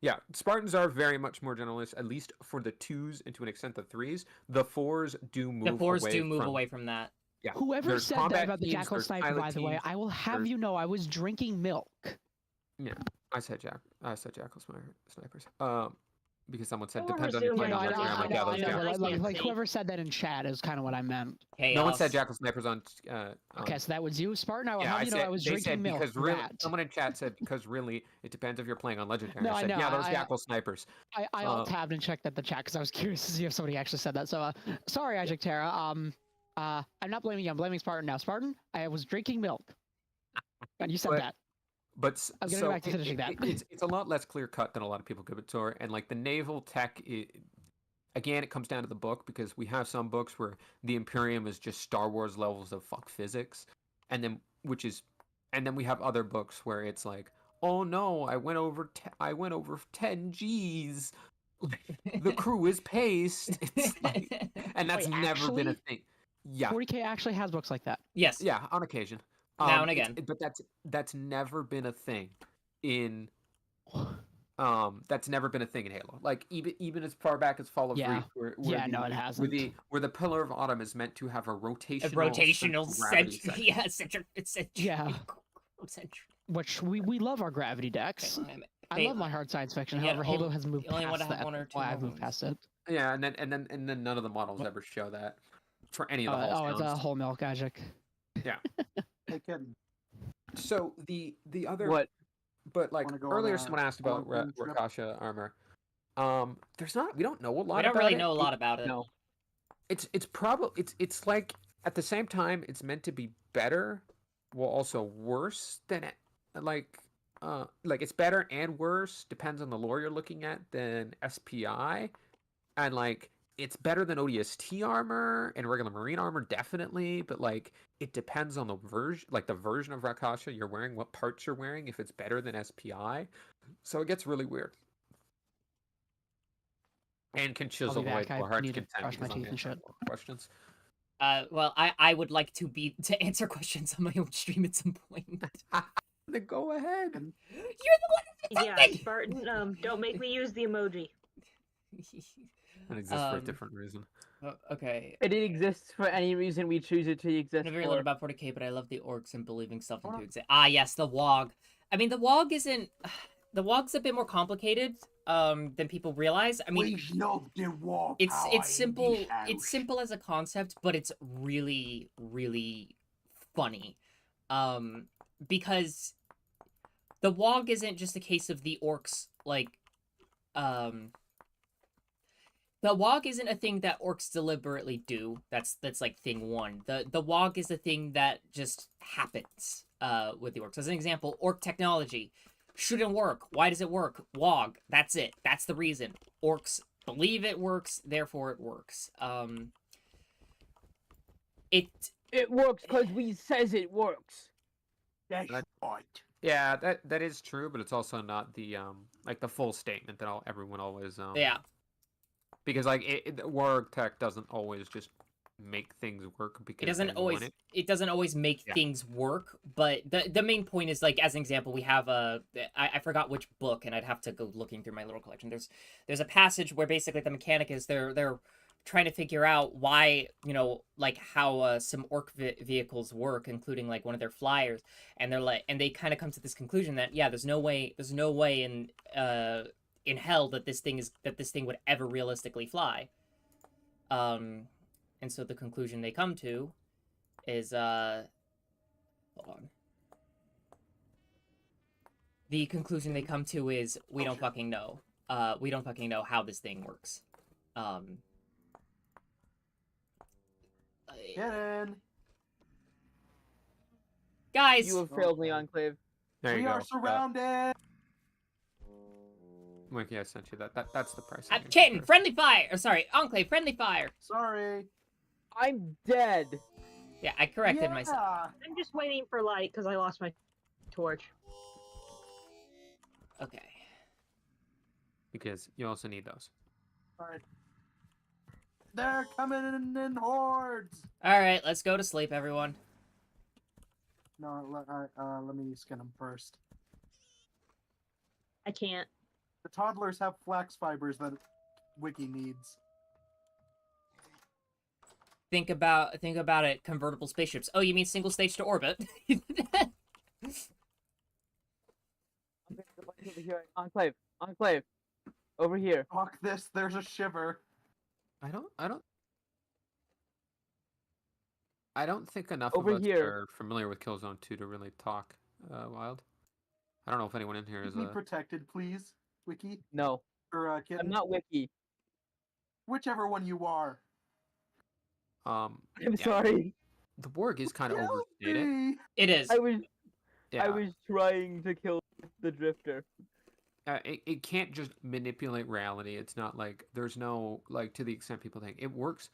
Yeah, Spartans are very much more generalist, at least for the 2s and to an extent the 3s. The 4s do move The 4s away do move from, away from that. Yeah, Whoever there's said that combat about the teams, Jackal there's Sniper, pilot by the way, teams, I will have there's- you know I was drinking milk. I said Jackal snipers. because someone said Well, we're depends on your assuming playing on I Legendary. I'm know, like, yeah, those I know, jackal. I can't like see. whoever said that in chat is kind of what I meant. Chaos. No one said jackal snipers on. Okay, so that was you, Spartan. I will Yeah, have I you know said I was they drinking said milk. because really. Rat. Someone in chat said because really it depends if you're playing on Legendary. No, I I said know, yeah, those I- jackal snipers. I alt tabbed and checked at the chat because I was curious to see if somebody actually said that. So sorry, Isaac Terra. I'm not blaming you. I'm blaming Spartan now. Spartan, I was drinking milk, and you said But- that. But I'm gonna so go back to finishing that. it's a lot less clear cut than a lot of people give it to, and like the naval tech. Again, it comes down to the book because we have some books where the Imperium is just Star Wars levels of fuck physics, and then we have other books where it's like, oh no, I went over 10 G's. The crew is paced. It's like, and that's Wait, never been a actually? thing. Yeah, 40K actually has books like that. Yes. yeah, on occasion. Now and It's- again. but that's never been a thing in that's never been a thing in Halo. Like even as far back as Fall of Yeah. Reach, Yeah, no, it hasn't. Where the Pillar of Autumn is meant to have a rotational, A rotational central gravity century. Yeah, century. Yeah. Century. Which we love our gravity decks. Okay, I love my hard science fiction. Yeah, However, Halo has moved you only past wanna have that. one or That's two why more I've moved ones. past it. Yeah, and then none of the models ever show that for any of the Oh, it's a Hallstones. whole milk, Isaac. Hey, kid. So the other What? But like Wanna go on earlier, a someone asked about long trip? Rakasha armor. We don't know a lot. We don't about really it. know a lot about it. No. It's probably it's like at the same time it's meant to be better, while also worse than it. Like it's better and worse depends on the lore you're looking at than SPI, and like it's better than ODST armor and regular Marine armor definitely, but like it depends on the version, like the version of Rakasha you're wearing, what parts you're wearing, if it's better than SPI. So it gets really weird. And can chisel away back. I to a heart's need to content brush my because I'm teeth and answering shit. more questions. Well, I would like to answer questions on my own stream at some point. Then go ahead. You're the one Yeah, that Spartan, don't make me use the emoji. That exists for a Um, different reason. Okay. It exists for any reason we choose it to exist I know very for. little about 40K, but I love the orcs and believing stuff into exist. Ah, yes, the WOG. I mean, the WOG isn't. The WOG's a bit more complicated than people realize. I mean, it's simple. It's simple as a concept, but it's really, really funny. Because the WOG isn't just a case of the orcs like the WOG isn't a thing that orcs deliberately do. That's like thing one. The WOG is a thing that just happens with the orcs. As an example, orc technology shouldn't work. Why does it work? WOG. That's it. That's the reason. Orcs believe it works, therefore it works. It works because we says it works. That's That- right. Yeah, that is true, but it's also not the like the full statement that everyone always Yeah. because like Warg tech doesn't always just make things work because It doesn't they always want it doesn't always make Yeah. things work, but the main point is, like, as an example, we have I forgot which book, and I'd have to go looking through my little collection. There's a passage where basically the mechanic is they're trying to figure out why, you know, like how some orc vehicles work, including like one of their flyers, and they're like, and they kind of come to this conclusion that yeah, there's no way in hell that this thing would ever realistically fly. And so the conclusion they come to is hold on. The conclusion they come to is we don't fucking know. We don't fucking know how this thing works. Get in. Guys, You have failed me, Enclave. There you We go. are surrounded. Wiki, I sent you that's the price. I'm Kitten, friendly fire. Or sorry, Enclave, friendly fire. Sorry. I'm dead. Yeah, I corrected myself. I'm just waiting for light because I lost my torch. Okay. Because you also need those. Alright. They're coming in hordes. All right, let's go to sleep, everyone. No, let me skin them first. I can't. The toddlers have flax fibers that Wiki needs. Think about it. Convertible spaceships. Oh, you mean single stage to orbit? I'm gonna go back over here. Enclave. Over here. Fuck this, there's a shiver. I don't think enough Over of us here. are familiar with Killzone 2 to really talk Wild. I don't know if anyone in here is Keep me protected, please, Wiki. No, Or Kitten. I'm not Wiki. Whichever one you are. I'm yeah, sorry. the Borg is kind of Help overstated. me! It is. I was Yeah. trying to kill the Drifter. It can't just manipulate reality. It's not like there's no like to the extent people think it works.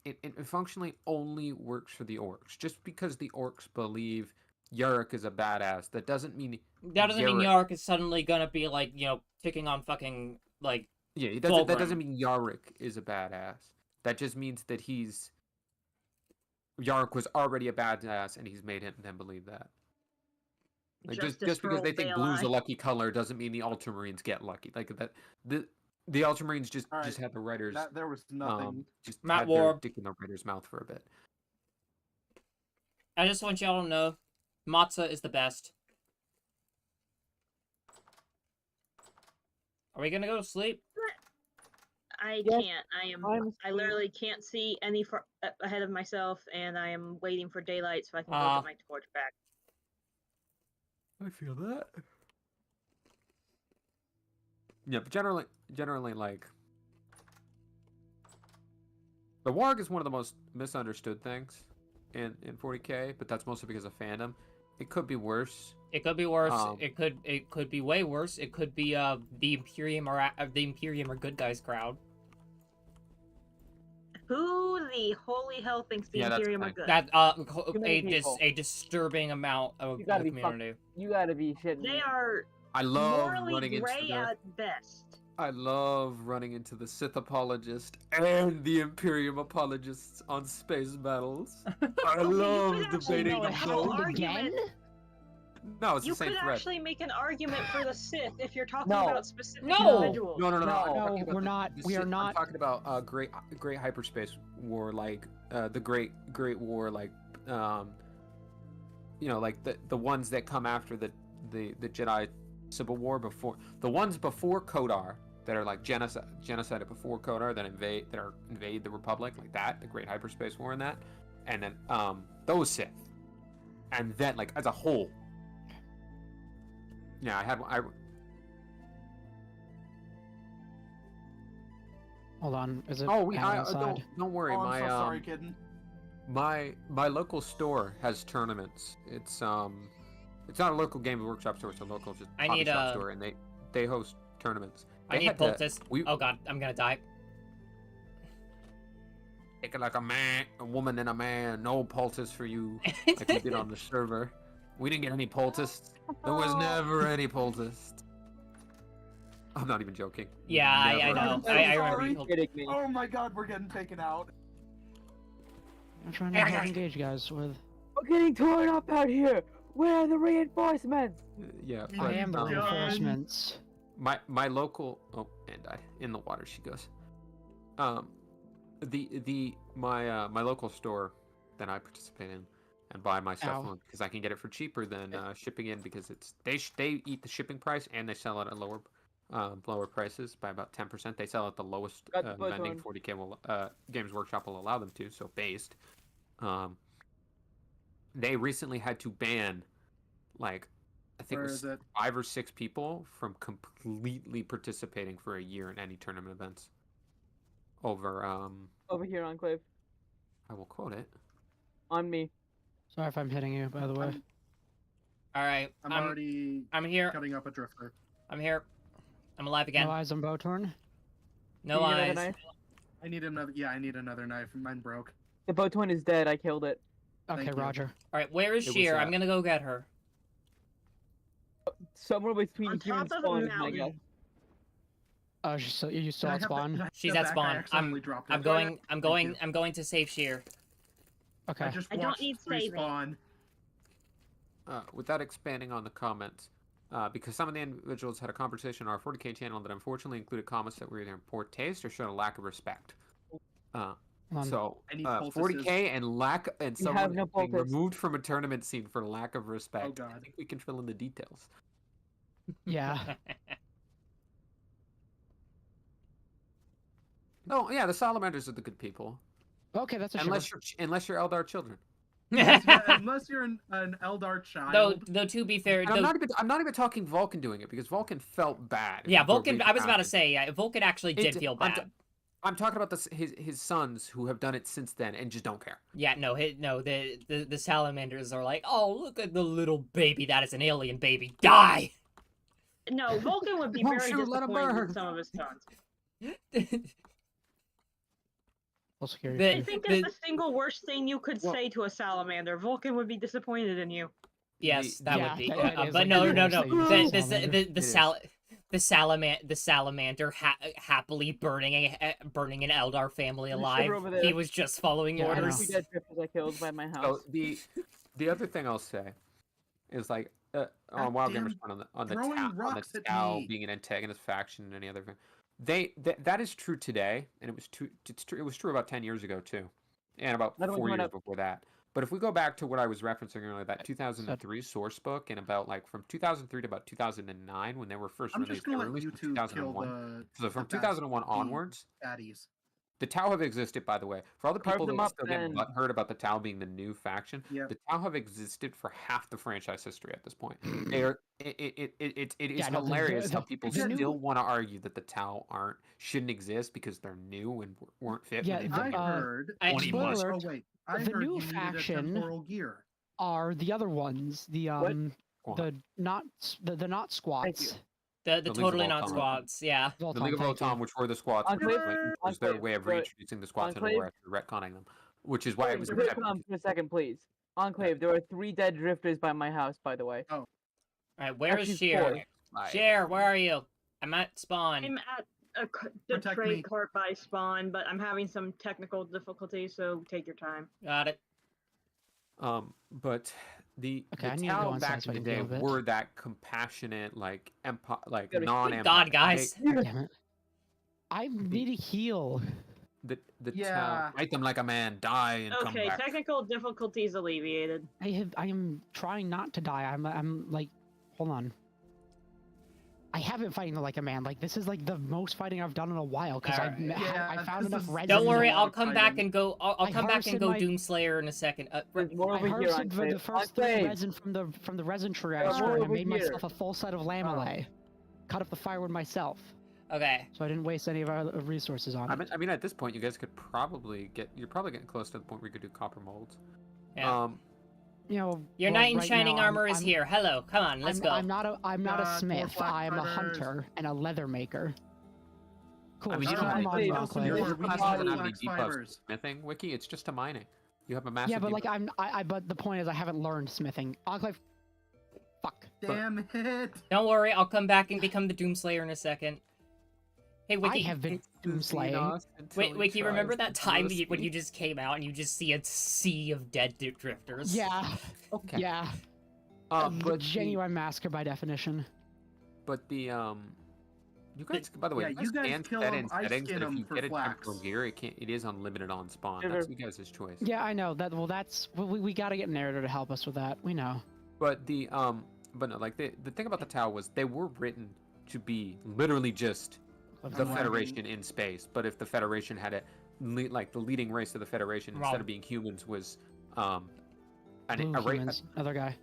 It functionally only works for the orcs. Just because the orcs believe Yarick is a badass, that doesn't mean Yarrick is suddenly gonna be like, you know, kicking on fucking like. Yeah, that doesn't Fulgrim. mean Yarick is a badass. That just means that Yarick was already a badass, and he's made him them believe that. Like just because they think blue's a lucky color doesn't mean the Ultramarines get lucky. Like that the Ultramarines just had the writers There was nothing. just Matt had their Warb. dick in the writer's mouth for a bit. I just want y'all to know, Matza is the best. Are we gonna go to sleep? I Yes, can't. I literally can't see any ahead of myself, and I am waiting for daylight so I can go get my torch back. I feel that. Yeah, but generally, like the Warg is one of the most misunderstood things in 40K, but that's mostly because of fandom. It could be worse. It could be worse. It could be way worse. It could be the Imperium or Good Guys crowd. Who the holy hell thinks the Yeah, that's Imperium are fine. good? That many people. a disturbing amount of You the gotta be community. You gotta be shitting me. They are I love morally running gray into the. at best. I love running into the Sith apologist and the Imperium apologists on space battles. I love could actually debating make them a both. argument. No, it's You the same could thread. actually make an argument for the Sith if you're talking No. about specific No. individuals. No. I'm No, talking about we're not- the we are Sith- not- I'm talking about great hyperspace war, like the great war, like you know, like the ones that come after the Jedi Civil War, before the ones before Kodar that are like genocided before Kodar that invade the Republic, like that, the Great Hyperspace War, and that, and then those Sith, and then like as a whole. Yeah, Hold on, is it? Oh, outside? don't worry. Oh, I'm my so sorry, Kitten. my local store has tournaments. It's not a local Games Workshop store. It's a local just I hobby need, shop store, and they host tournaments. I They need had to- poultice. we- Oh god, I'm gonna die. Take it like a man, a woman, and a man. No poultice for you, like we did on the server. We didn't get any poultice. There was never any poultice. I'm not even joking. Yeah, I Never. know. I'm so I remember sorry. you told- Kidding me. Oh my god, we're getting taken out. I'm trying to help engage guys with. We're getting torn up out here. Where are the reinforcements? Yeah, I but, I am the done. reinforcements. my local and died in the water. She goes. My local store that I participate in and buy my stuff Ow. on because I can get it for cheaper than shipping in because it's they eat the shipping price and they sell it at lower prices by about 10%. They sell at the lowest Got the vending button. 40K will Games Workshop will allow them to. So based, they recently had to ban like I think Where it is was it? 5 or 6 people from completely participating for a year in any tournament events. Over Over here, Enclave. I will quote it. On me. Sorry if I'm hitting you, by the way. Alright, I'm already I'm here. cutting up a drifter. I'm here. I'm alive again. No eyes on Botorn. No Do you need another eyes. knife? I need another. Yeah, I need another knife. Mine broke. The Botoin is dead. I killed it. Okay, Thank you. Roger. Alright, where is It was, Sheer? I'm gonna go get her. Somewhere between On human top of spawn a and I guess. mountain. Oh, you still Can I at have spawn? can I have She's that at back? I spawn. accidentally dropped it. I'm going to save Sheer. Okay. I just I don't watched need saving. respawn. Without expanding on the comments, because some of the individuals had a conversation on our 40K channel that unfortunately included comments that were either in poor taste or showed a lack of respect. So I need 40K and You have someone no being poultice. removed from a tournament scene for lack of respect. Oh, God. I think we can fill in the details. Yeah. Oh yeah, the salamanders are the good people. Okay, that's a Unless shiver. unless you're Eldar children. Yeah, unless you're an Eldar child. Though to be fair, And I'm not even talking Vulcan doing it because Vulcan felt bad. if yeah, you go Vulcan. read the I was about to passage. say, yeah, Vulcan actually did feel I'm, bad. I'm talking about his sons who have done it since then and just don't care. Yeah, no, the salamanders are like, oh, look at the little baby. That is an alien baby. Die. No, Vulcan would be Oh, very shoot, let him disappointed in burn. some of his sons. Full security. The- I think the- that's the single worst thing you could say to a salamander. Vulcan would be disappointed in you. Yes, that Yeah, would be. that is But like no, the no, worst no. thing you can say The to the salamander. the salamander happily burning an Eldar family There's a alive. shiver over there. He was just following Yeah, I One or know. orders. two dead drifters I killed by my So house. the other thing I'll say is like on God Wild damn, Gamers on the throwing on the rocks at Tau me. being an antagonist faction and any other thing. That is true today, and it was true. It was true about 10 years ago too, and about Another one 4 coming years up. before that. But if we go back to what I was referencing earlier, that 2003 source book, and about like from 2003 to about 2009 when they were first I'm released, just they gonna were let released you in two kill 2001. the So from the 2001 the onwards, baddies. the Tau have existed, by the way. For all the Carve people them that up still get then. butthurt about the Tau being the new faction, Yep. the Tau have existed for half the franchise history at this point. They are. It is Yeah, no, hilarious how the people new- still want to argue that the Tau shouldn't exist because they're new and weren't fit. Yeah, when the- they I came out. heard. I- Twenty spoiler months. alert, Oh wait, I the heard new you needed a faction- temporal gear. Are the other ones the What? the not squats? The Leagues of totally not Ultron. squads. Yeah. The Voltan, League of thank you. Ultron, which were the squats, Enclave- was their Enclave, way of but- reintroducing the squats into Enclave- war after retconning them, which is why it was. Wait, come for a second, please. Enclave, there are 3 dead drifters by my house, by the way. All right, where's Actually, Sheer? 4. Sheer, where are you? I'm at spawn. I'm at the Protect trade me. cart by spawn, but I'm having some technical difficulties, so take your time. Got it. But the Okay, I the need to go Tau inside back so I in the can day deal with it. were that compassionate, like Good non-empire. God, guys. God damn it. I need a heal. The Yeah. Tau fight them like a man, die and come Okay, back. technical difficulties alleviated. I am trying not to die. I'm like, hold on. I haven't fighting like a man. Like this is like the most fighting I've done in a while because Alright. Yeah, I found this enough is- resin. Don't worry, a lot I'll of come back fighting. and go. I'll I come back and harvested go my- Doomslayer in a second. There's more I over here, harvested the Enclave. first 3 Enclave! resin from the resin tree I There's saw, more and I over made here. myself a full set of lamellae. Cut up the firewood myself, Okay. so I didn't waste any of our resources on it. I mean, at this point, you guys could probably you're probably getting close to the point where you could do copper molds. Yeah. You know, Your well, knight in right shining now, I'm- armor is I'm- here. Hello, come on, let's go. I'm not a More smith. black I'm a fighters. hunter and a leather maker. Cool. I mean, you so don't I'm have on any Enclave, Enclave. there's your some class more doesn't have any black debuffs fibers. to smithing, Wiki. It's just to mining. You have a massive. Yeah, but like debuff. but the point is I haven't learned smithing. Enclave. Fuck. Damn it! Don't worry, I'll come back and become the Doomslayer in a second. Hey, Wiki. I have been Doomslaying slaying. us until Wait, he Wiki, remember tries that to time kill us. when you just came out and you just see a sea of dead drifters? Yeah. Okay. Yeah. Uh, A but genuine massacre by definition. the you guys, by the way, Yeah, you you guys guys can kill set 'em, in I settings skin that if 'em you for get a flax. temporal gear, it is unlimited on spawn. Sure. That's you guys' choice. Yeah, I know that. Well, we got to get an editor to help us with that. We know. But but no, like the thing about the Tau was they were written to be literally just the Wow. Federation in space. But if the Federation had like the leading race of the Federation instead Wow. of being humans was Blue humans. Other guy.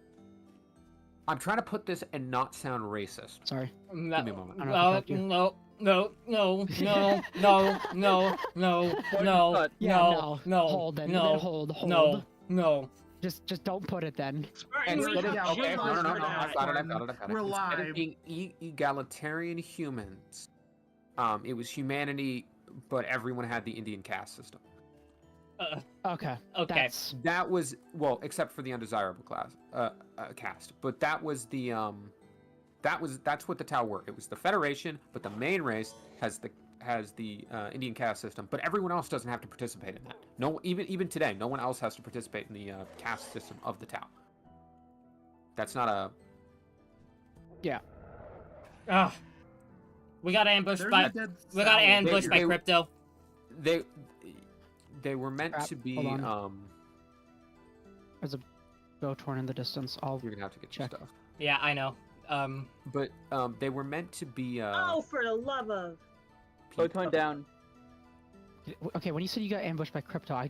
I'm trying to put this and not sound racist. Sorry. No, Give me a moment. I don't know if I no, no, no, no, no, no, no, no, Cut. Yeah, no, no, Hold then. no, Hold. no, no. Just don't put it then. Spartan, Instead we of, have okay, shit no, on no, no, for no, that. I've got it. We're Instead live. of being egalitarian humans, it was humanity, but everyone had the Indian caste system. Okay. Okay. That's That was except for the undesirable caste. But that was the that's what the Tau were. It was the Federation, but the main race has the Indian caste system. But everyone else doesn't have to participate in that. No, even today, no one else has to participate in the caste system of the Tau. That's not a. Ugh. We got ambushed There's by a dead we got salad. ambushed by they- crypto. They were meant Crap, to be. hold there's a bow torn in the distance. You're gonna have to get your Check. stuff. Yeah, I know. But they were meant to be. Oh, for the love of! Photon down. Okay, when you said you got ambushed by crypto, I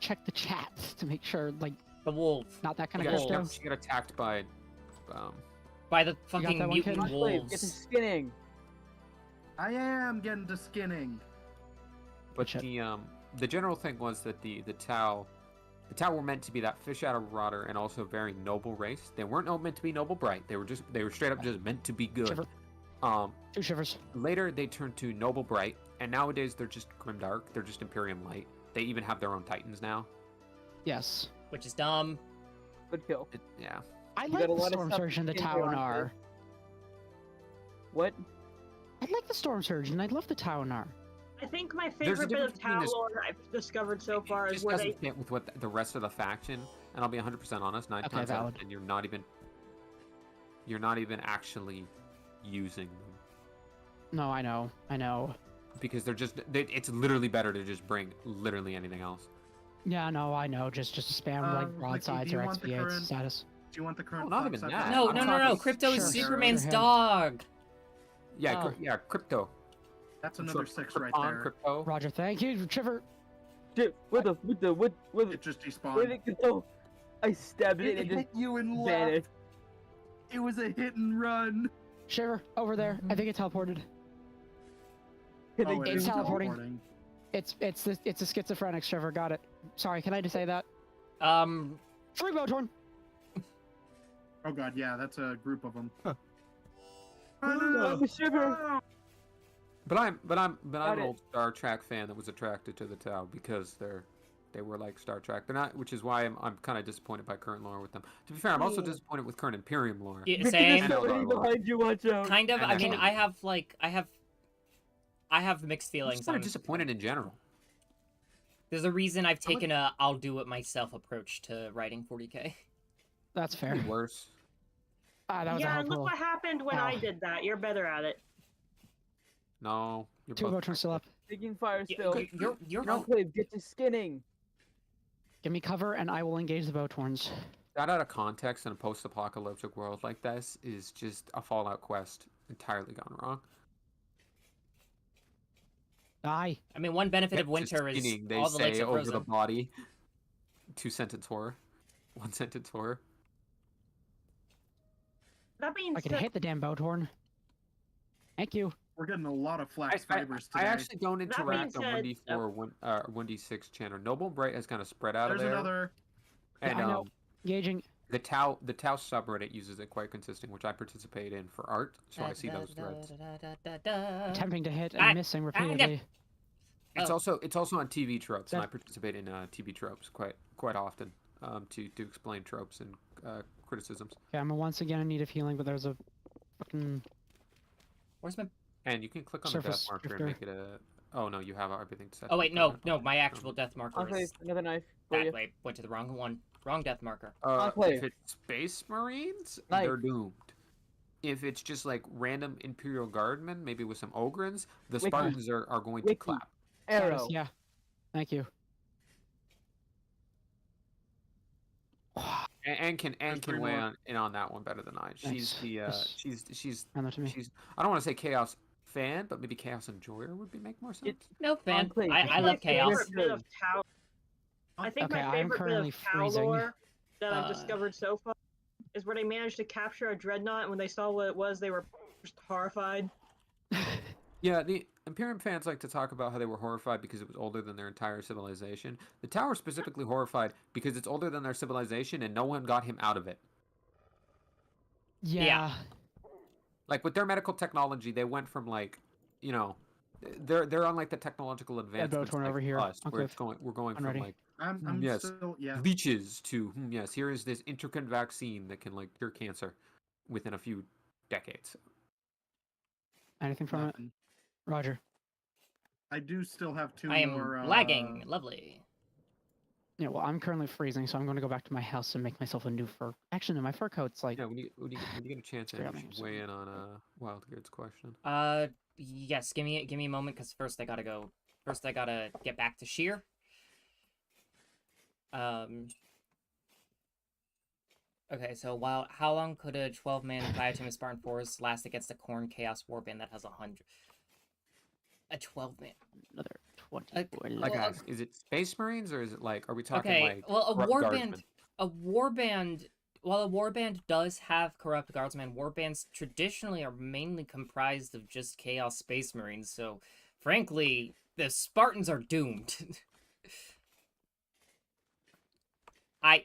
checked the chat to make sure, like, The wolf. not that kind Yeah, of she crypto. she got attacked by. By the that fucking one, mutant kid? Enclave, get to wolves. skinning. I am getting to skinning. But Shit. the general thing was that the Tau were meant to be that fish out of water and also a very noble race. They weren't meant to be noble bright. They were straight up just meant to be good. Shiver. 2 shivers. Later they turned to noble bright, and nowadays they're just grimdark. They're just Imperium light. They even have their own titans now. Yes. Which is dumb. Good kill. Yeah. I You like got a the lot of Storm stuff Surge and the in here, Taunar. What? I like the Storm Surge and I love the Taunar. I think my There's a favorite bit of difference between Tau this- lore I've discovered so far It is just where they. doesn't fit with what the rest of the faction. And I'll be 100% honest. 9 Okay, times out of valid. 10, you're not even actually using them. No, I know. Because it's literally better to just bring literally anything else. Yeah, no, I know. Just spam like Mickey, broadsides do you or want the XP8 current- status. Do you want the current? not Fox even episode? that. No, I'm no, no, no. talking- Crypto is Sure, Superman's sure. dog. Yeah, Oh. yeah, crypto. That's another 6 right Krypton, there. Crypto. Roger, thank you, Chiver. Shit, what the, It just where despawned. did it go? I stabbed it It and it hit you and just left. vanished. It was a hit and run. Shiver, over there. I think it teleported. Can Oh, they it It's is do- teleporting. It's a schizophrenic Shiver. Got it. Sorry, can I just say that? Free Botorn. Oh god, yeah, that's a group of them. Oh, Shiver. But I'm Got an it. old Star Trek fan that was attracted to the Tau because they were like Star Trek. They're not, which is why I'm kind of disappointed by current lore with them. To be fair, I'm also Yeah. disappointed with current Imperium lore. Yeah, Victor, same. there's somebody behind you, watch out. Kind of. And I mean, that's- I have mixed I'm feelings just kind on. of disappointed in general. There's a reason I've taken a I'll do it myself approach to writing 40k. That's fair. Maybe worse. That was a Yeah, helpful. look what happened when I Ow. did that. You're better at it. No, you're 2 both. Botorn still up. Taking fire Y- still. You're Enclave, get to skinning. Give me cover and I will engage the Botorns. That out of context in a post-apocalyptic world like this is just a Fallout quest entirely gone wrong. Die. I mean, one benefit of Just winter is skinning, they all the lakes say are over frozen. the body. 2-sentence horror. 1-sentence horror. That means I can that- hit the damn Botorn. Thank you. We're getting a lot of flax I fibers today. actually don't being interact on said- 1d4 1d6 channel. Noble Bright has kind of spread out There's of there. another. Yeah, And I know. Engaging. the Tau subreddit uses it quite consistent, which I participate in for art, so I see those threads. Attempting to hit Ah, and missing repeatedly. It's Oh. also on TV tropes, and I That- participate in TV tropes quite often to explain tropes and criticisms. Okay, I'm once again in need of healing, but there's a fucking Where's my? And you can click on the death Surface marker and drifter. make it a. Oh no, you have everything set. Oh to wait, be no, permanent. no, my actual death marker Enclave, is another knife for that you. way. Went to the wrong one. Wrong death marker. Enclave. If it's Space Marines, Knife. they're doomed. If it's just like random Imperial Guardmen, maybe with some Ogrins, the Wiki. Spartans are going to Wiki. clap. Arrow. Yeah. Thank you. And can There's three weigh more. in on that one better than I. She's Thanks. the Yes. she's Hand that to me. I don't want to say Chaos fan, but maybe Chaos enjoyer would make more sense. No fan. Enclave. I my love chaos. favorite bit of Tau. I think Okay, my I'm favorite bit currently of Tau freezing. lore that I've Uh, discovered so far is where they managed to capture a dreadnought, and when they saw what it was, they were just horrified. Yeah, the Imperium fans like to talk about how they were horrified because it was older than their entire civilization. The Tower specifically horrified because it's older than their civilization and no one got him out of it. Yeah. Like with their medical technology, they went from like, you know, they're on like the technological advancements Botorn like over here. us, where Okay. it's we're going I'm from ready. like I'm Yes. still, yeah. leeches to yes, here is this intricate vaccine that can like cure cancer within a few decades. Anything from it? Nothing. Roger. I do still have two I am more. lagging. Lovely. Yeah, well, I'm currently freezing, so I'm going to go back to my house and make myself a new fur. Actually, no, my fur coat's like... Yeah, when you get a chance, Straight Andrew, up you should weigh in on Wildgeard's question. Yes. Give me a moment, because first I gotta go. First I gotta get back to Sheer. Okay, so how long could a 12-man Bioteam of Spartan Force last against a Khorne Chaos Warband that has 100? A 12-man. Another 24 Like, Well, left. is it Space Marines or is it like? Are we talking Okay, like well, corrupt guardsmen? while a warband does have corrupt guardsmen, warbands traditionally are mainly comprised of just Chaos Space Marines, so frankly, the Spartans are doomed.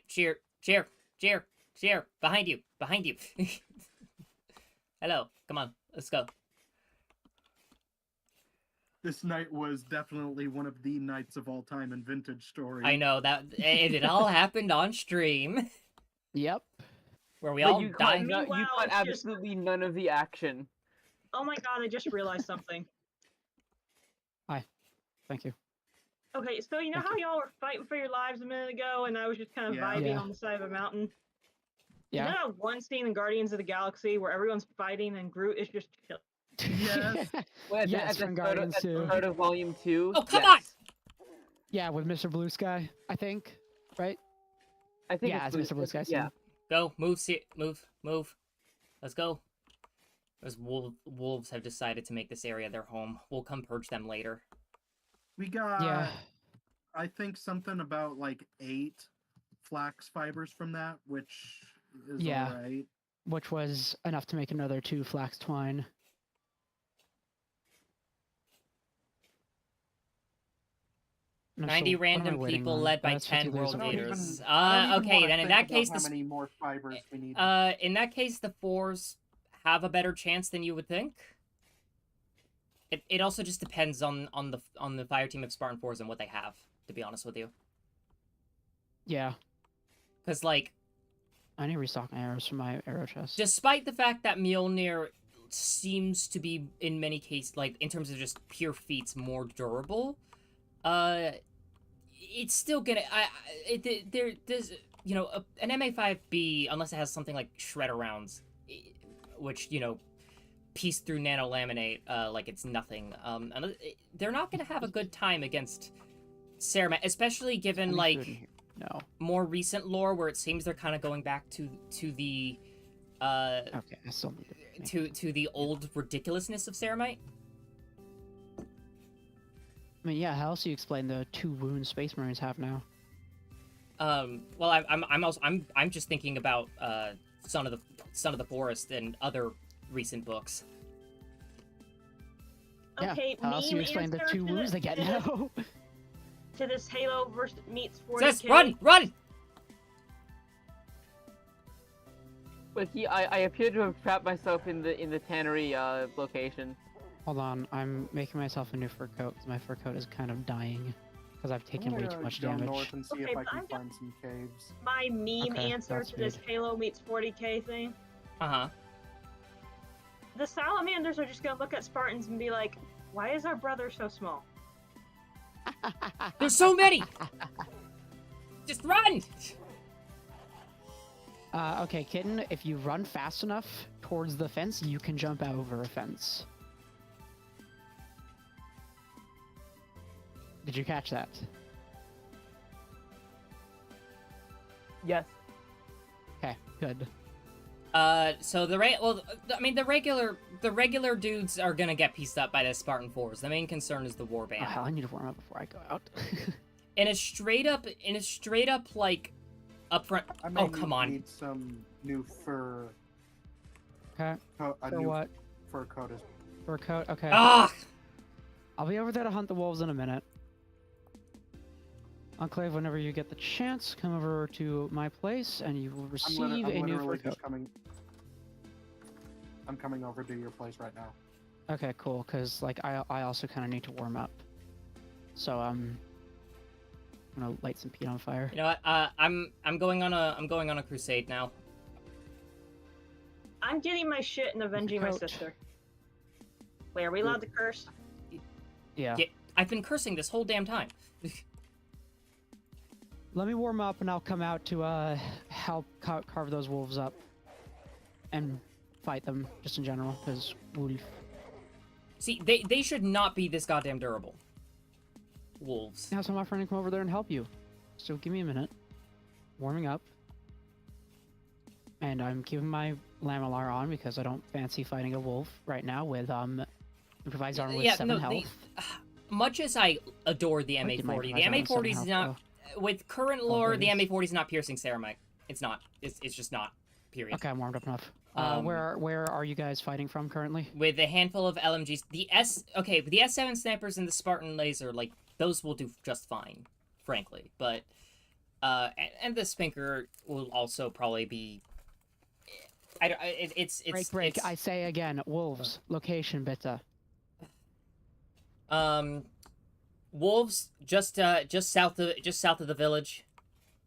Cheer, behind you, Hello, come on, let's go. This night was definitely one of the nights of all time in vintage story. I know that it all happened on stream, Yep. where we But all you caught, died. you Meanwhile, caught it's just- absolutely none of the action. Oh my god, I just realized something. Thank you. Okay, so you know Thank how y'all were fighting for your lives a minute ago, and I was just kind of Yeah. vibing Yeah. on the side of a mountain? Yeah. You know that one scene in Guardians of the Galaxy where everyone's fighting and Groot is just chill? Yes. Well, Yes, from Guardians at the 2. start of Volume 2. Oh, come yes. Yeah, with Mr. Blue Sky, I think. Right? I think Yeah, it's it's Mr. Blue Sky. Yeah. Go, move. Let's go. Those wolves have decided to make this area their home. We'll come purge them later. We got, Yeah. I think, something about like 8 flax fibers from that, which is Yeah. alright. Which was enough to make another 2 flax twine. And I'm 90 still- what am I random waiting people on? led by That's 10 50 world losers. I don't leaders. even- I don't even Okay, wanna then in think that about case, how many more fibers we need. in that case, the 4s have a better chance than you would think. It also just depends on the fire team of Spartan 4s and what they have, to be honest with you. Yeah. Because, like, I need to restock my arrows from my arrow chest. despite the fact that Mjolnir seems to be, in many cases, like, in terms of just pure feats, more durable, it's still gonna, there's, you know, an MA5B, unless it has something like shredder rounds, which, you know, piece through nanolaminate, like it's nothing, they're not gonna have a good time against Ceremat, especially given, Any like, food in here? No. more recent lore where it seems they're kind of going back to the Okay, I still need it. to the old ridiculousness of Ceramite. I mean, yeah. How else do you explain the 2 wounds Space Marines have now? Well, I'm just thinking about Son of the Forest and other recent books. Okay, Yeah. How else do you meme explain the answer 2 to wounds they get to now? to this Halo versus meets 40K. Sis, run! But I appear to have trapped myself in the tannery location. Hold on, I'm making myself a new fur coat because my fur coat is kind of dying because I've taken I'm way gonna too much go damage. north and see Okay, if I but can I'm find some caves. My meme Okay, answer that's to this good. Halo meets 40K thing. Uh-huh. The salamanders are just gonna look at Spartans and be like, "Why is our brother so small?" There's so many! Just run! Okay, Kitten, if you run fast enough towards the fence, you can jump over a fence. Did you catch that? Yes. Okay, good. So the regular dudes are gonna get pieced up by the Spartan 4s. The main concern is the Oh, warband. hell, I need to warm up before I go out. In a straight up, like, upfront. I may Oh, come on. need some new fur. Okay, A for new what? fur coat is. Fur coat? Okay. Ah! I'll be over there to hunt the wolves in a minute. Enclave, whenever you get the chance, come over to my place and you will I'm receive I'm a new fur literally coat. just coming. I'm coming over to your place right now. Okay, cool. Cause like I also kind of need to warm up. So I'm gonna light some peat on fire. You know what? I'm going on a crusade now. I'm getting my shit and avenging my coat. sister. Wait, are we allowed to curse? Yeah. Yeah, I've been cursing this whole damn time. Let me warm up and I'll come out to help carve those wolves up and fight them just in general. Cause wolf. See, they should not be this goddamn durable. Wolves. Now, so my friend can come over there and help you. So give me a minute. Warming up. And I'm keeping my Lamilar on because I don't fancy fighting a wolf right now with improvised armor with 7 health. much as I adore the I did my MA40, the advisor on MA40 is somehow, not with current lore. The there it is. MA40 is not piercing ceramic. It's not. It's just not. Period. Okay, I'm warmed up enough. Um, Where are you guys fighting from currently? With a handful of LMGs, the S7 snipers and the Spartan laser, like those will do just fine, frankly. But and the Spinker will also probably be. It's Break. it's- I say again, wolves. Location, bitte. Wolves just south of the village.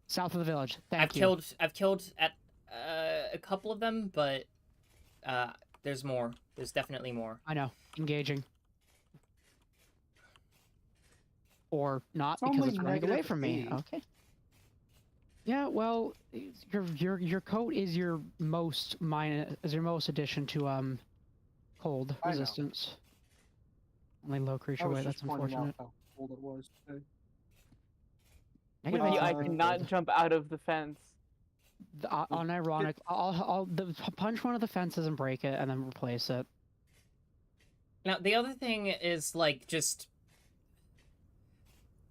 South of the village. Thank I've you. killed at a couple of them, but there's more. There's definitely more. I know. Engaging. Or not, It's because only it's running away from me. -8. Okay. Yeah, well, your coat is your most addition to cold I know. resistance. Only low I creature was weight. just That's pointing out unfortunate. how cold it was today. Negative Wiki, 18 I is pretty cannot good. jump out of the fence. Unironic. I'll punch one of the fences and break it, and then replace it. Now the other thing is like just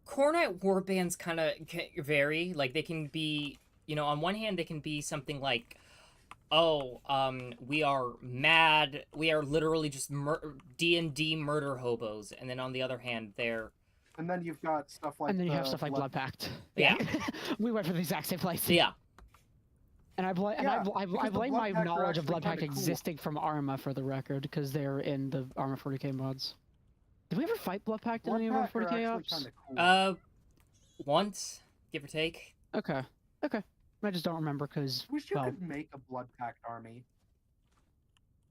Cornet warbands kind of vary. Like they can be, on one hand they can be something like, oh, we are mad. We are literally just D&D murder hobos, and then on the other hand they're And then you've got stuff like And then you have the stuff like Blood Pact. Yeah. We went for the exact same place. yeah. And I blame Yeah, I because the blame Blood my Pact are knowledge of actually Blood Pact kinda cool. existing from Arma for the record, because they're in the Arma 40k mods. Did we ever fight Blood Pact in Blood any of our Pact are 40k actually ops? kinda cool. Once, give or take. Okay. I just don't remember because, Wish you well, could make a Blood Pact army.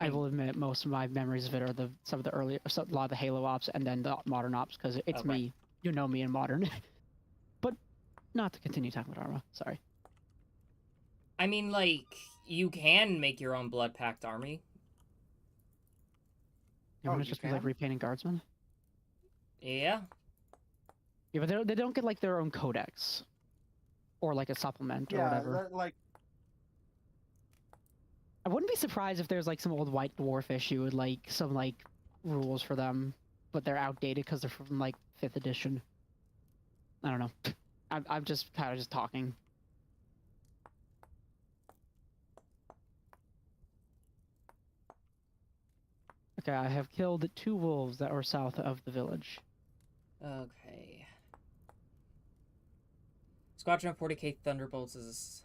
I will admit most of my memories of it are a lot of the Halo ops and then the modern ops, because it's Okay. me. You know me in modern. But not to continue talking about Arma. Sorry. I mean, like, you can make your own Blood Pact army. You Oh, want to you just be like can? repainting guardsmen? Yeah. Yeah, but they don't get like their own codex. Or like a supplement or Yeah, whatever. like I wouldn't be surprised if there's like some old White Dwarf issue with like some like rules for them, but they're outdated because they're from like 5th edition. I don't know. I'm just kind of just talking. Okay, I have killed 2 wolves that were south of the village. Okay. Squadron of 40k Thunderbolts is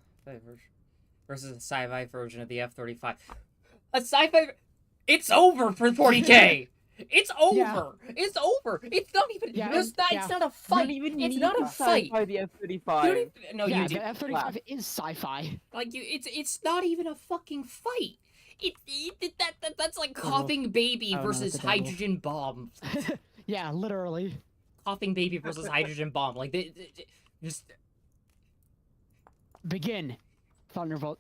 versus a sci-fi version of the F-35. A sci-fi. It's over for 40k. It's over. Yeah. It's over. It's not even. Yeah, It's not. yeah. It's not a You fight. don't even It's need not a to fight. sci-fi the You F-35. don't even, no, yeah, you do. the F-35 is sci-fi. Like you, it's not even a fucking fight. That's like coughing baby Oh, no, versus it's a devil. hydrogen bomb. Yeah, literally. Coughing baby versus hydrogen bomb. Like they just. Begin. Thunderbolt.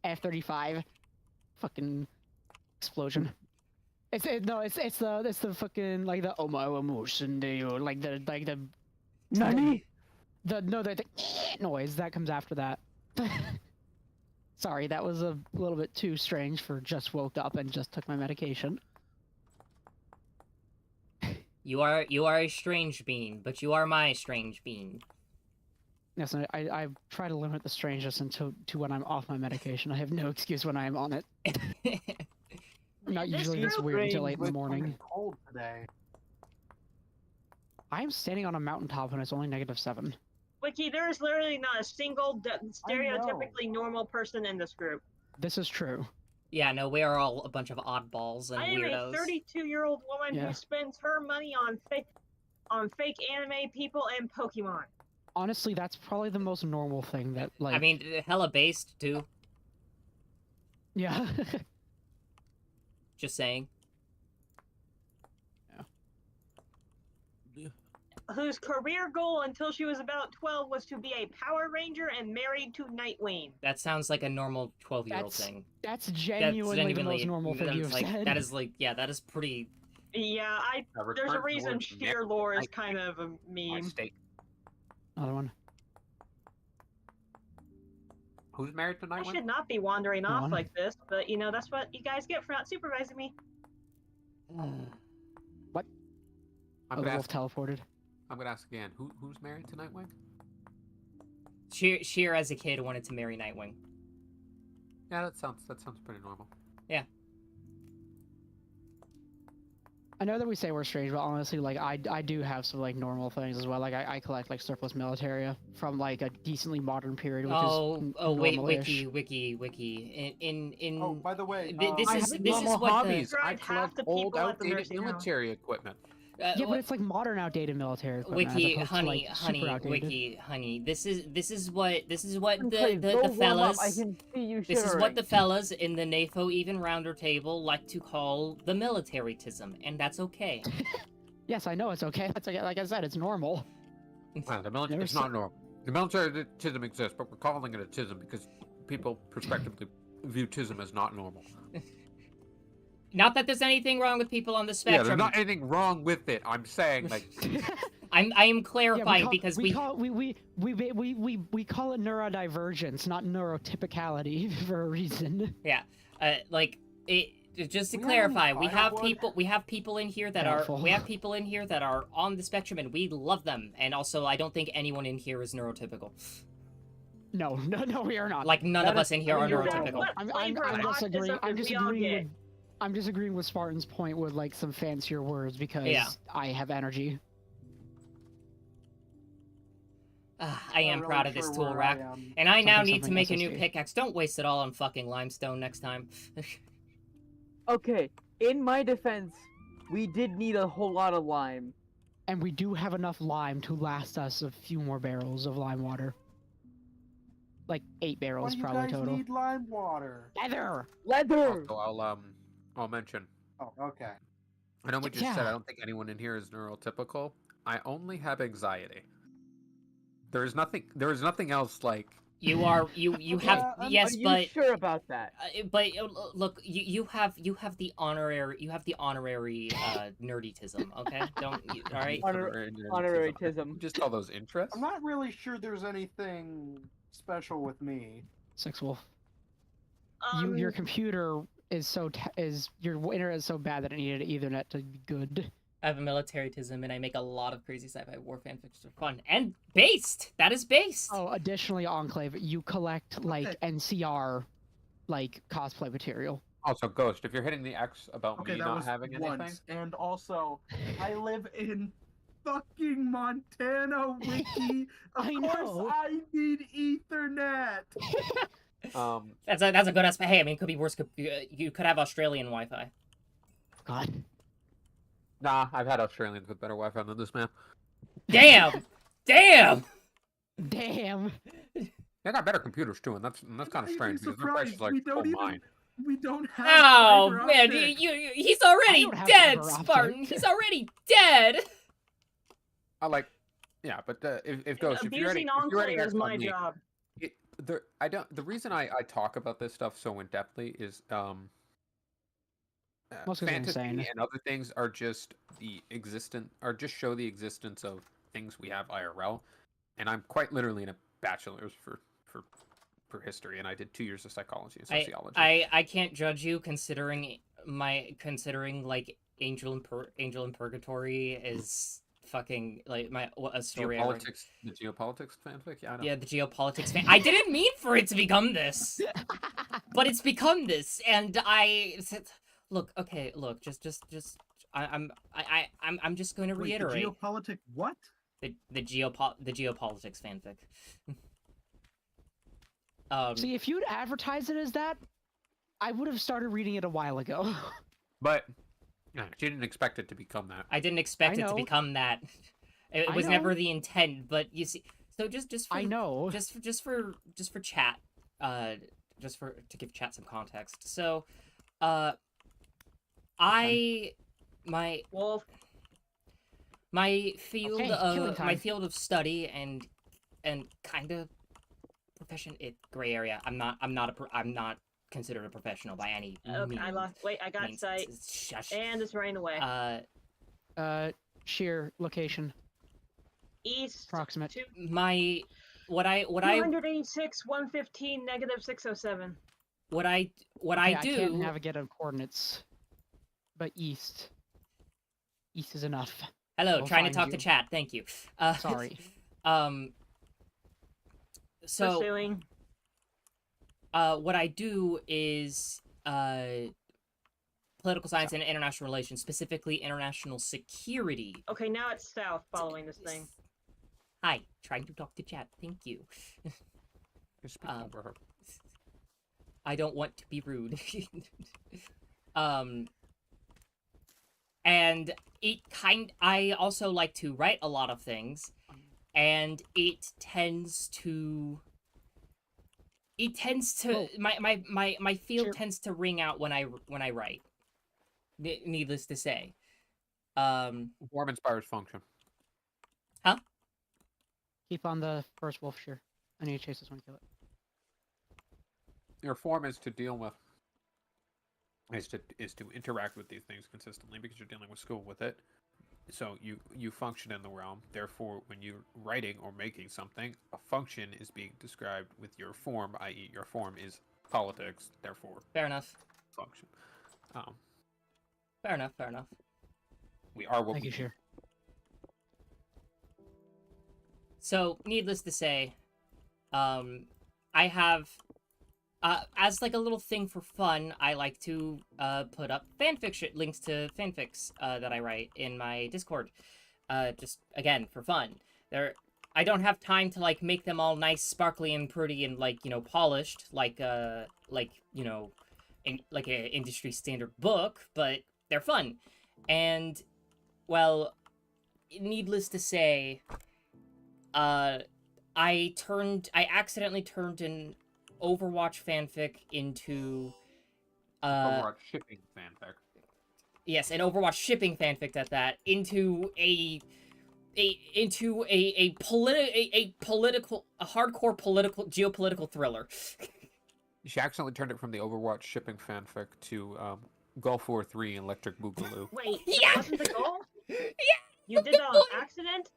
F-35. Fucking explosion. It's the fucking like the my emotion do you like the Nani? the noise that comes after that. Sorry, that was a little bit too strange for just woke up and just took my medication. You are a strange being, but you are my strange being. Yes, I try to limit the strangeness until to when I'm off my medication. I have no excuse when I am on it. I'm not This usually this group weird until It's 8 in the morning. fucking cold today. I am standing on a mountaintop and it's only -7. Wiki, there is literally not a single stereotypically normal person in this group. This is true. Yeah, no, we are all a bunch of oddballs and I am weirdos. a 32-year-old woman Yeah. who spends her money on fake anime people and Pokemon. Honestly, that's probably the most normal thing that like. I mean, hella based too. Yeah. Just saying. Whose career goal until she was about 12 was to be a Power Ranger and married to Nightwing. That sounds like a normal 12-year-old That's thing. That's That's genuinely the most normal thing that's you've like, said. That is like, yeah, that is pretty. Yeah, there's a reason sheer lore is kind of a meme. Mistake. Another one. Who's married to I Nightwing? should not be wandering Go off on. like this, but you know, that's what you guys get for not supervising me. I'm the gonna wolf ask. teleported. I'm gonna ask again. Who's married to Nightwing? Sheer as a kid wanted to marry Nightwing. Yeah, that sounds pretty normal. I know that we say we're strange, but honestly, like I do have some like normal things as well. Like I collect like surplus militaria from like a decently modern period, which is Wait, normal-ish. wiki. In Oh, by the way, this I is have this is normal what hobbies. I Drive half collect the old, people at the outdated nursing home. military equipment. Yeah, but it's like modern, outdated military equipment as Wiki, opposed to honey, like super outdated. Wiki, honey. This is what Please, the go warm up. I fellas. can see you This is what the shivering. fellas in the NAFO Even Rounder table like to call the militaritism, and that's okay. Yes, I know it's okay. That's like I said, it's normal. The military Never it's not normal. The military-tism exists, but we're calling it a tism because people prospectively view tism as not normal. Not that there's anything wrong with people on the Yeah, spectrum. there's not anything wrong with it. I'm saying like I am clarifying because we call it neurodivergence, not neurotypicality for a reason. like it. Just to We clarify, haven't we have firewood. people in here that Careful. are on the spectrum, and we love them. And also, I don't think anyone in here is neurotypical. No, we are not. Like none That of is- us in here are that is neurotypical. What I'm flavor of disagreeing. autism did we all get? I'm disagreeing with Spartan's point with like some fancier words because Yeah. I have energy. I am Not proud really of this sure tool where rack, I am. and I now Something, need to something, make a new SSD. pickaxe. Don't waste it all on fucking limestone next time. Okay, in my defense, we did need a whole lot of lime. And we do have enough lime to last us a few more barrels of lime water. Like 8 Why barrels do you probably guys total. need lime water? Leather! Leather! also I'll mention. Oh, okay. I know we just said Yeah. I don't think anyone in here is neurotypical. I only have anxiety. There is nothing else like You are you have yes, Are you but sure about that? look, you have the honorary nerdytism. Okay, don't all right. Honorary-tism. Just call those interests. I'm not really sure there's anything special with me. Six Wolf. Your computer is your internet is so bad that it needed Ethernet to be good. I have a militaritism, and I make a lot of crazy sci-fi war fanfics for fun and based. That is based. Oh, additionally, Enclave, you collect like Okay. NCR, like cosplay material. Also, Ghost, if you're hitting the X about Okay, me that not was having once. anything, And also, I live in fucking Montana, Wiki. Of I course know. I need Ethernet. That's a good aspect. Hey, I mean, it could be worse. You could have Australian Wi-Fi. God. nah, I've had Australians with better Wi-Fi than this man. Damn, damn. Damn. They got better computers too, and that's kind of Not even strange because their price is surprised. like We don't full even- mine. We don't have. Oh fiber man, optic. he's already don't have dead, fiber optic. Spartan. He's already dead. I like, yeah, but if Ghost, if you're Abusing already Enclave X is my on me, job. the reason I talk about this stuff so in depthly is Most of it's fantasy insane. and other things are just just show the existence of things we have IRL, and I'm quite literally in a bachelor's for history, and I did 2 years of psychology and sociology. I can't judge you considering like Angel in Purgatory is fucking like a story. I read. The geopolitics fanfic, yeah, I know. Yeah, the geopolitics fan. I didn't mean for it to become this, but it's become this, and look. Okay, look. Just. I'm just going to Wait, the reiterate geopolitic what? the geopolitics fanfic. See, if you'd advertised it as that, I would have started reading it a while ago. But yeah, she didn't expect it to become that. I didn't expect I it to know. become that. It I was know. never the intent, but you see, so just for, I know. just for chat, to give chat some context. So, Wolf. my field Okay, killing of time. study and kind of profession, gray area. I'm not considered a professional by any Okay, means. I lost. Wait, I got means. sight. Shush. And it's running away. Sheer location, East. approximate. What I 286, 115, negative 607. what I Okay, I do. can't navigate on coordinates, but east. East is enough. Hello, We'll trying to find talk to you. chat. Thank you. Sorry. So Pursuing. what I do is political science and international relations, specifically international security. Okay, now it's south following this thing. Hi, trying to talk to chat. Thank you. You're speaking over her. I don't want to be rude. And I also like to write a lot of things, and it tends to Whoa. my field Sure. tends to ring out when I write. Needless to say. Form inspires function. Keep on the first wolf shear. I need to chase this one, kill it. Your form is to deal with, is to interact with these things consistently because you're dealing with school with it. So you function in the realm. Therefore, when you're writing or making something, a function is being described with your form, i.e., your form is politics. Therefore, Fair enough. function. Fair enough. Fair enough. We are what Thank we you, do. Sheer. So, needless to say, I have, as like a little thing for fun, I like to put up fanfiction links to fanfics that I write in my Discord. Just again for fun. I don't have time to like make them all nice, sparkly, and pretty, and like polished, like like a industry standard book, but they're fun, and well, needless to say. I accidentally turned an Overwatch fanfic into, Overwatch shipping fanfic. yes, an Overwatch shipping fanfic at that, into a hardcore political, geopolitical thriller. She accidentally turned it from the Overwatch shipping fanfic to Gulf War 3 and Electric Boogaloo. Wait, Yeah! that wasn't the goal? Yeah! You did that on accident?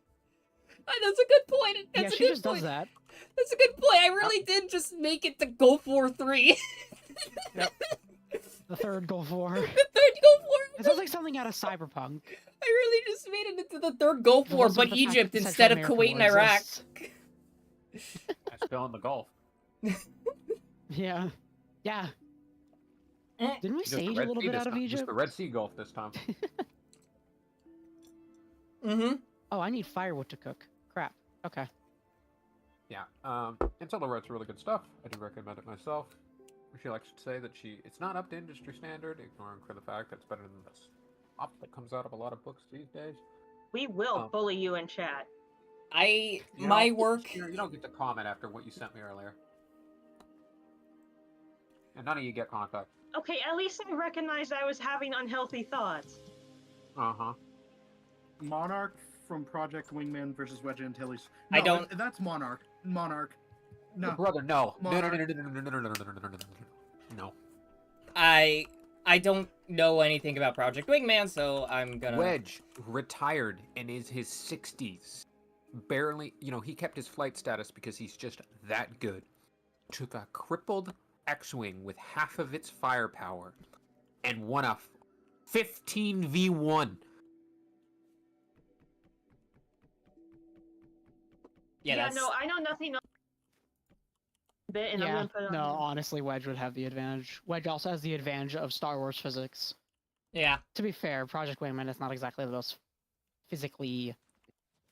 That's a good point. That's Yeah, a she good just point. does that. That's a good point. I really did just make it to Gulf War 3. The third Gulf War. The third Gulf War. It sounds like something out of Cyberpunk. I really just made it into the third Gulf If it War, wasn't but for the fact Egypt that instead of Central Kuwait and America Iraq. exists. That's still in the Gulf. Yeah. Yeah. Mm. Didn't we Just the stage a Red little Sea bit this out of time. Just Egypt? the Red Sea Gulf this time. Mm-hmm. Oh, I need firewood to cook. Crap. Okay. Yeah, Intel Red's really good stuff. I do recommend it myself. She likes to say that it's not up to industry standard, ignoring for the fact that it's better than the stuff that comes out of a lot of books these days. We will bully you in chat. My work. You don't get to comment after what you sent me earlier. And none of you get contact. Okay, at least I recognized I was having unhealthy thoughts. Uh-huh. Monarch from Project Wingman versus Wedge Antilles. I don't- That's Monarch. Monarch. No. Brother, no. No, no, Monarch. no, no, no, no, no, no, no, no, no, no, no. I don't know anything about Project Wingman, so I'm gonna. Wedge retired and is his 60s. Barely, he kept his flight status because he's just that good. Took a crippled X-Wing with half of its firepower and won a 15v1. Yeah, that's. No, I know nothing. Bit, and I'm Yeah. gonna put it on No, him. honestly, Wedge would have the advantage. Wedge also has the advantage of Star Wars physics. Yeah. To be fair, Project Wingman is not exactly the most physically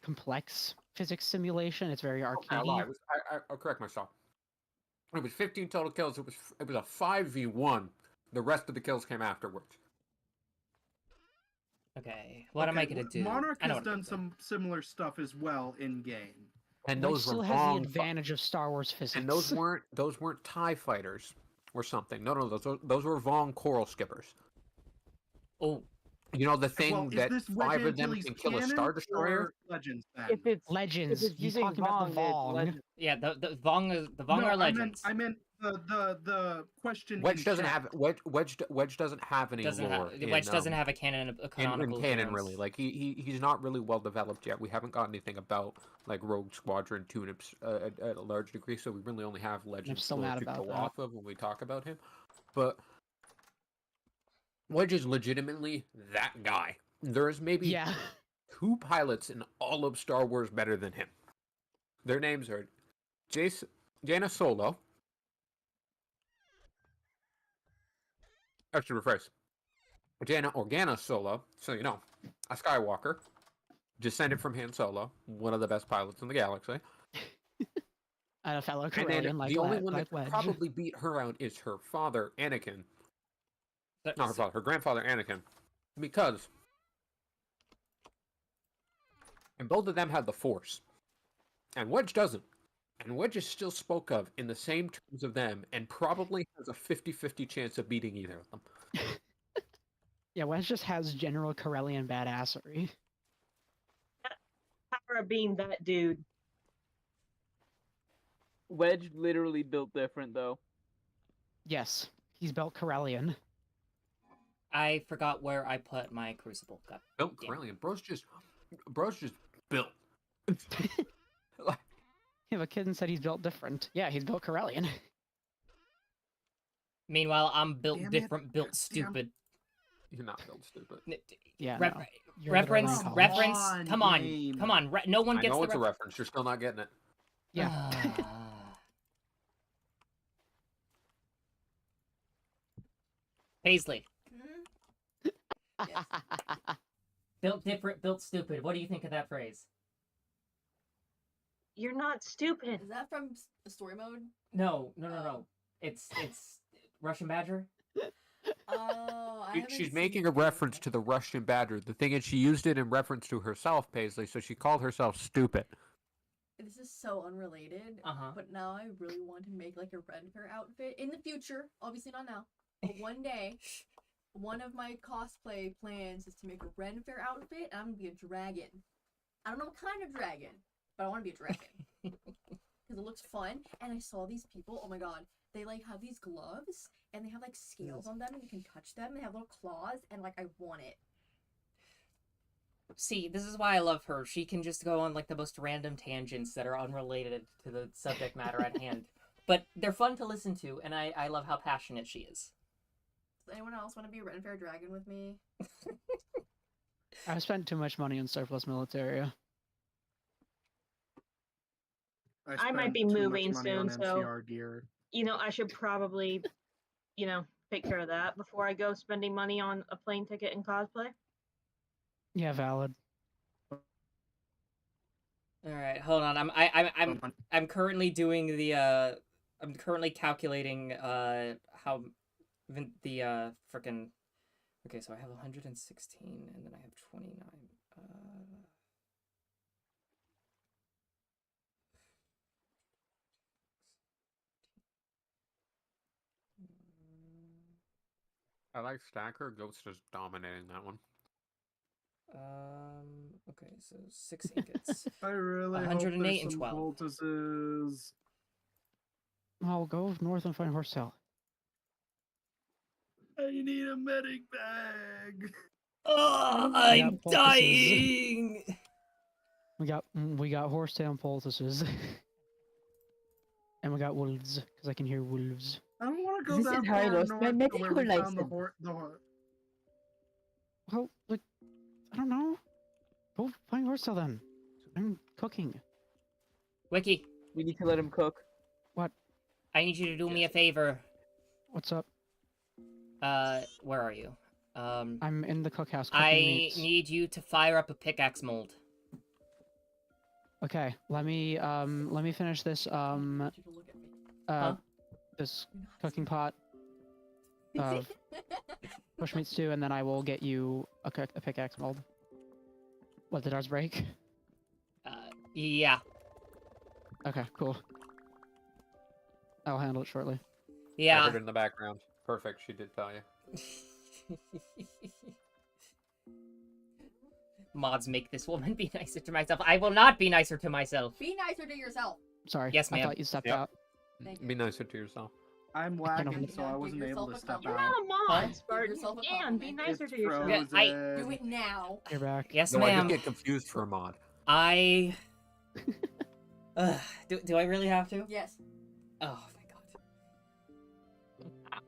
complex physics simulation. It's very Okay, I lied. arcadey. I'll correct myself. It was 15 total kills. It was a 5v1. The rest of the kills came afterwards. Okay. What am I gonna do? Monarch I know has what I'm done gonna do. some similar stuff as well in game. And Wedge those still were has wrong. the advantage of Star Wars physics. And those weren't TIE fighters or something. No, those were Vong coral skippers. Oh. You know the thing Well, is that this Wedge 5 of them Antilles can kill a canon Star Destroyer? or Legends then? If it's Legends. if it's He's using talking about the it's Vong. Legends. Yeah. The Vong No, are legends. I meant the question. Wedge in doesn't chat. have Wedge doesn't have any lore. Wedge doesn't have a canon, a canonical in canon appearance. really. Like he's not really well developed yet. We haven't got anything about like Rogue Squadron 2 at a large degree, so we really only have Legends still lore mad to about go that. off of when we talk about him. But Wedge is legitimately that guy. There's maybe Yeah. two pilots in all of Star Wars better than him. Their names are Jaina Solo. I should rephrase. Jaina Organa Solo, so you know, a Skywalker, descended from Han Solo, one of the best pilots in the galaxy. And a fellow And then Corellian like the only one like that Wedge. probably beat her out is her father, Anakin. But- Not her father, her grandfather, Anakin. Because. And both of them had the Force. And Wedge doesn't. And Wedge is still spoke of in the same terms of them and probably has a 50-50 chance of beating either of them. Yeah, Wedge just has general Corellian badassery. Power of being that dude. Wedge literally built different though. Yes, he's built Corellian. I forgot where I put my crucible. God Built damn. Corellian. Bro's just built. Like, Yeah, but Kitten said he's built different. Yeah, he's built Corellian. Meanwhile, I'm built Damn it. different, built Damn. stupid. you're not built stupid. Yeah, Ref- no. You're literally reference, in college. reference. on, Come on, game. come on. No one I gets know the it's a reference. You're still not getting it. Yeah. Paisley, Hmm? Yes. built different, built stupid. What do you think of that phrase? You're not stupid. Is that from story mode? No. It's Russian Badger. Oh, I haven't She's seen making a it. reference to the Russian Badger. The thing is, she used it in reference to herself, Paisley, so she called herself stupid. This is so unrelated. Uh-huh. But now I really want to make like a red fair outfit in the future. Obviously not now. But one day, one of my cosplay plans is to make a red fair outfit, and I'm gonna be a dragon. I don't know what kind of dragon, but I want to be a dragon because it looks fun. And I saw these people. Oh my god, they like have these gloves, and they have like scales on them, and you can touch them. They have little claws, and like I want it. See, this is why I love her. She can just go on like the most random tangents that are unrelated to the subject matter at hand. But they're fun to listen to, and I love how passionate she is. Does anyone else want to be a red fair dragon with me? I spent too much money on surplus military. I might spent be too much moving money on soon, so- MCR gear. You know, I should probably, take care of that before I go spending money on a plane ticket and cosplay. Yeah, valid. All right, hold on. I'm currently doing the I'm currently calculating how the frickin' okay, so I have 116 and then I have 29. I like Stacker. Ghost is dominating that one. Okay, so 6 ingots. I really 108 hope there's and some 12. poultices. I'll go north and find horse tail. I need a medic bag. Oh, Yeah, I'm poultices. dying. We got horsetail and poultices. And we got wolves, because I can hear wolves. I don't want to go This that is far Hylos, north my to medical where we found the license. Well, like, I don't know. Go find horsetail then. I'm cooking. Wiki, We need to let him cook. I need you to do me a favor. What's up? Where are you? I'm in the cookhouse cooking I meats. need you to fire up a pickaxe mold. Okay, let me finish this I need you to look at me. Huh? this You're not cooking pot of bushmeat stew, and then I will get you a pickaxe mold. What, did ours break? Yeah. Okay, cool. I'll handle it shortly. I Yeah. heard it in the background. Perfect. She did tell you. Mods make this woman be nicer to myself. I will not be nicer to myself. Be nicer to yourself. Sorry. Yes, I ma'am. thought you stepped Yep. out. Thank you. Be nicer to yourself. I'm can't lagging, open so I Give wasn't able to yourself a step compliment. out. Come on, Give Spartan. yourself a Dan, be compliment. nicer It's to yourself. Yeah, frozen. Do it now. You're back. Yes, No, I ma'am. did get confused for a mod. I. Do I really have to? Yes. Oh my god.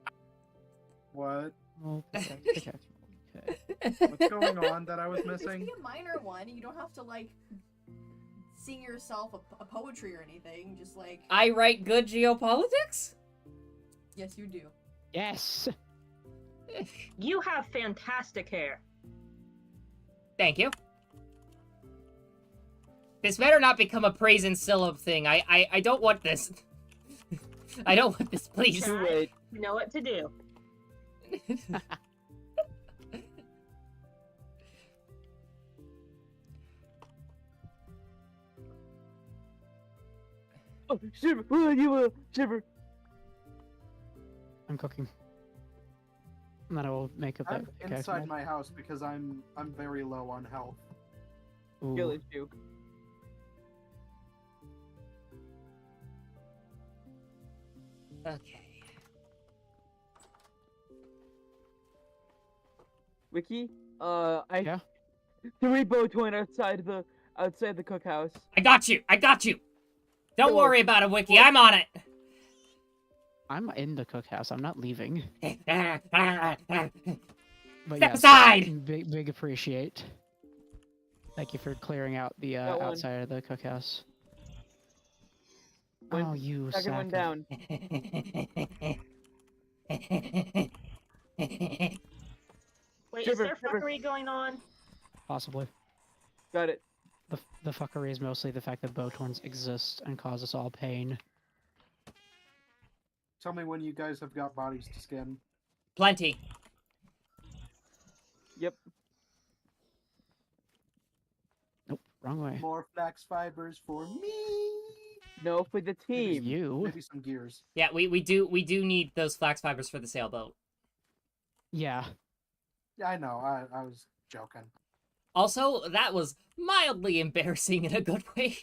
What? Oh, pickaxe mold. Okay. What's going on that I was It can missing? be a minor one. You don't have to like sing yourself a poetry or anything. Just like I write good geopolitics? yes, you do. Yes. You have fantastic hair. Thank you. This better not become a praise and syllab thing. I don't want this. I don't want this, please. Too late. You know what to do. Oh, shiver! Oh, you shiver! I'm cooking. And then I will make up that. I'm inside my house because I'm very low on health. Skill issue. Okay. Wiki, Yeah? 3 bow twin outside the cookhouse. I got you. I got you. Don't Sure. worry about it, Wiki. I'm on it. I'm in the cookhouse. I'm not leaving. Step But yes, aside. big appreciate. Thank you for clearing out the Got one. outside of the cookhouse. One- Oh, you Second sack one of- down. Wait, Shiver, is there shiver. fuckery going on? Possibly. Got it. The fuckery is mostly the fact that Bowtorns exist and cause us all pain. Tell me when you guys have got bodies to skin. Plenty. Yep. Nope, wrong way. More flax fibers for me. No, for the Maybe team. you. Maybe some gears. Yeah, we do need those flax fibers for the sailboat. Yeah. Yeah, I know. I was joking. Also, that was mildly embarrassing in a good way.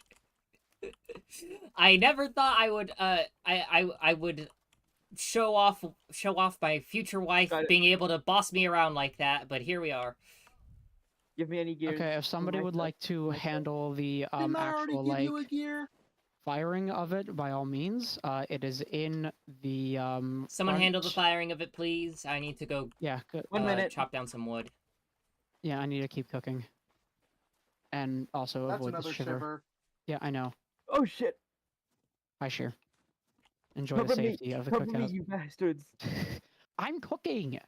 I never thought I would I would show off my future wife Got it. being able to boss me around like that, but here we are. Give me any gears. Okay, if somebody my would side. like to my side. handle the Didn't I already actual give like you a gear? firing of it, by all means. It is in the Someone handle the front- firing of it, please. I need to go Yeah, good. 1 minute. chop down some wood. Yeah, I need to keep cooking. And also That's avoid the another shiver. shiver. Yeah, I know. Oh shit! Hi, Sheer. Enjoy Cover the me! safety of the Cover me, cookout. you bastards! I'm cooking.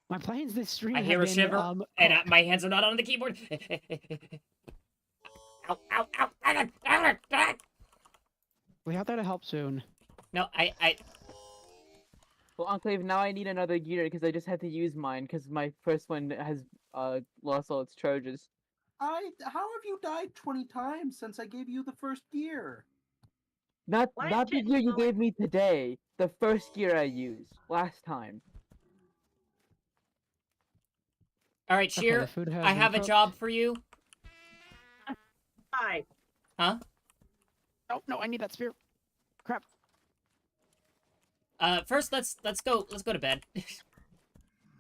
My plans this stream. I have hear a been, shiver, and cooked. my hands are not on the keyboard. Ow, ow, ow. We have that to help soon. No, I Well, Enclave, now I need another gear because I just had to use mine because my first one has lost all its charges. How have you died 20 times since I gave you the first gear? Not Why not the didn't gear you you- gave me today. The first gear I used last time. All right, Okay, Sheer. the food has I been have a cooked. job for you. Hi. Huh? Oh no, I need that spear. Crap. First let's go to bed.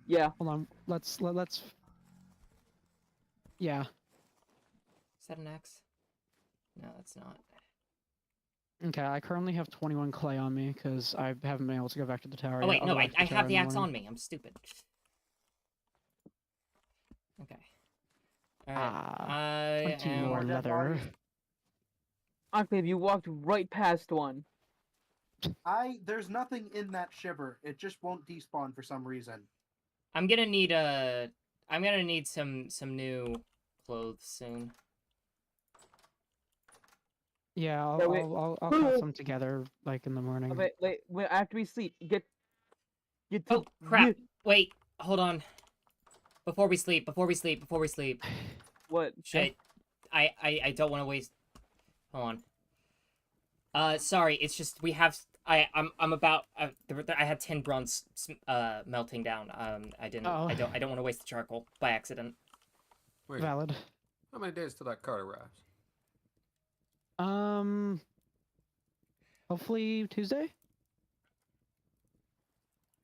Yeah. Hold on. Let's. Yeah. Is that an X? No, that's not. Okay, I currently have 21 clay on me because I haven't been able to go back to the tower. Oh wait, yet. no, I'll go I back to tower have in the axe morning. on me. I'm stupid. Okay. All right. Ah, 20 am- more dead leather. bodies. Enclave, you walked right past one. There's nothing in that shiver. It just won't despawn for some reason. I'm gonna need some new clothes soon. Yeah, Yeah, wait. I'll cut some together like in the morning. Oh, wait, after we sleep, get to. Oh crap! Wait, hold on. Before we sleep. What? Shit. I don't want to waste. Hold on. Sorry. It's just we have. I'm about. I had 10 bronze melting down. I didn't. Oh. I don't want to waste the charcoal by accident. Wait, Valid. how many days till that card arrives? Hopefully Tuesday.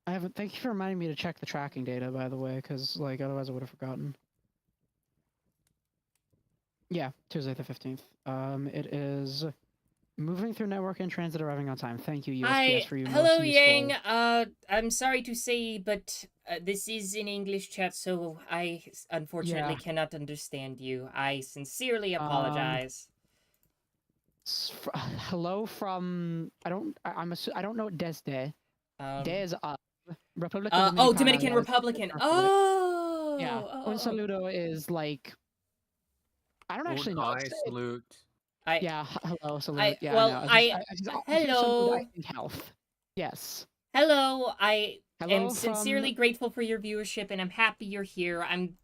I haven't. Thank you for reminding me to check the tracking data, by the way, because like otherwise I would have forgotten. Yeah, Tuesday the 15th. It is Moving through network and transit arriving on time. Thank you, Hi, USPS, for your hello, most Yang. useful... I'm sorry to say, but this is an English chat, so I unfortunately Yeah. cannot understand you. I sincerely apologize. Hello from... I don't know what Desde. Des Republic of Oh, Dominicana. Dominican Republican. Oh, Yeah. Un saludo is like... I don't actually know. High salute. Yeah, hello, salute. Yeah, well, I know. hello. I think health. Yes. Hello, I Hello am sincerely grateful for your viewership, and I'm happy you're here. I'm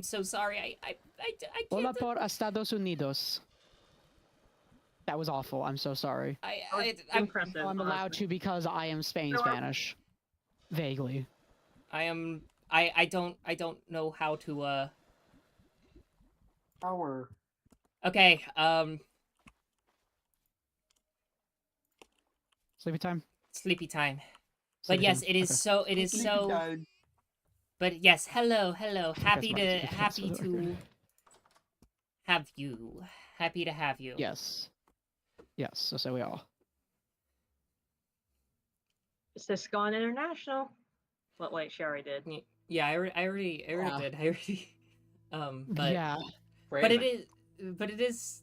so sorry. I can't. Hola por Estados Unidos. That was awful. I'm so sorry. I'm Impressive. I'm allowed to because I am Spain Spanish. Vaguely. I don't know how to Power. Okay, Sleepy time. sleepy time. But Sleepy yes, time. it is Okay. so it is Sleepy so time. but yes, hello. Happy my- to that's happy for the to record. have you. Happy to have you. Yes. Yes, so say we all. It's just gone international. Well, wait, she already did. Yeah, I already did. I already but yeah. but it is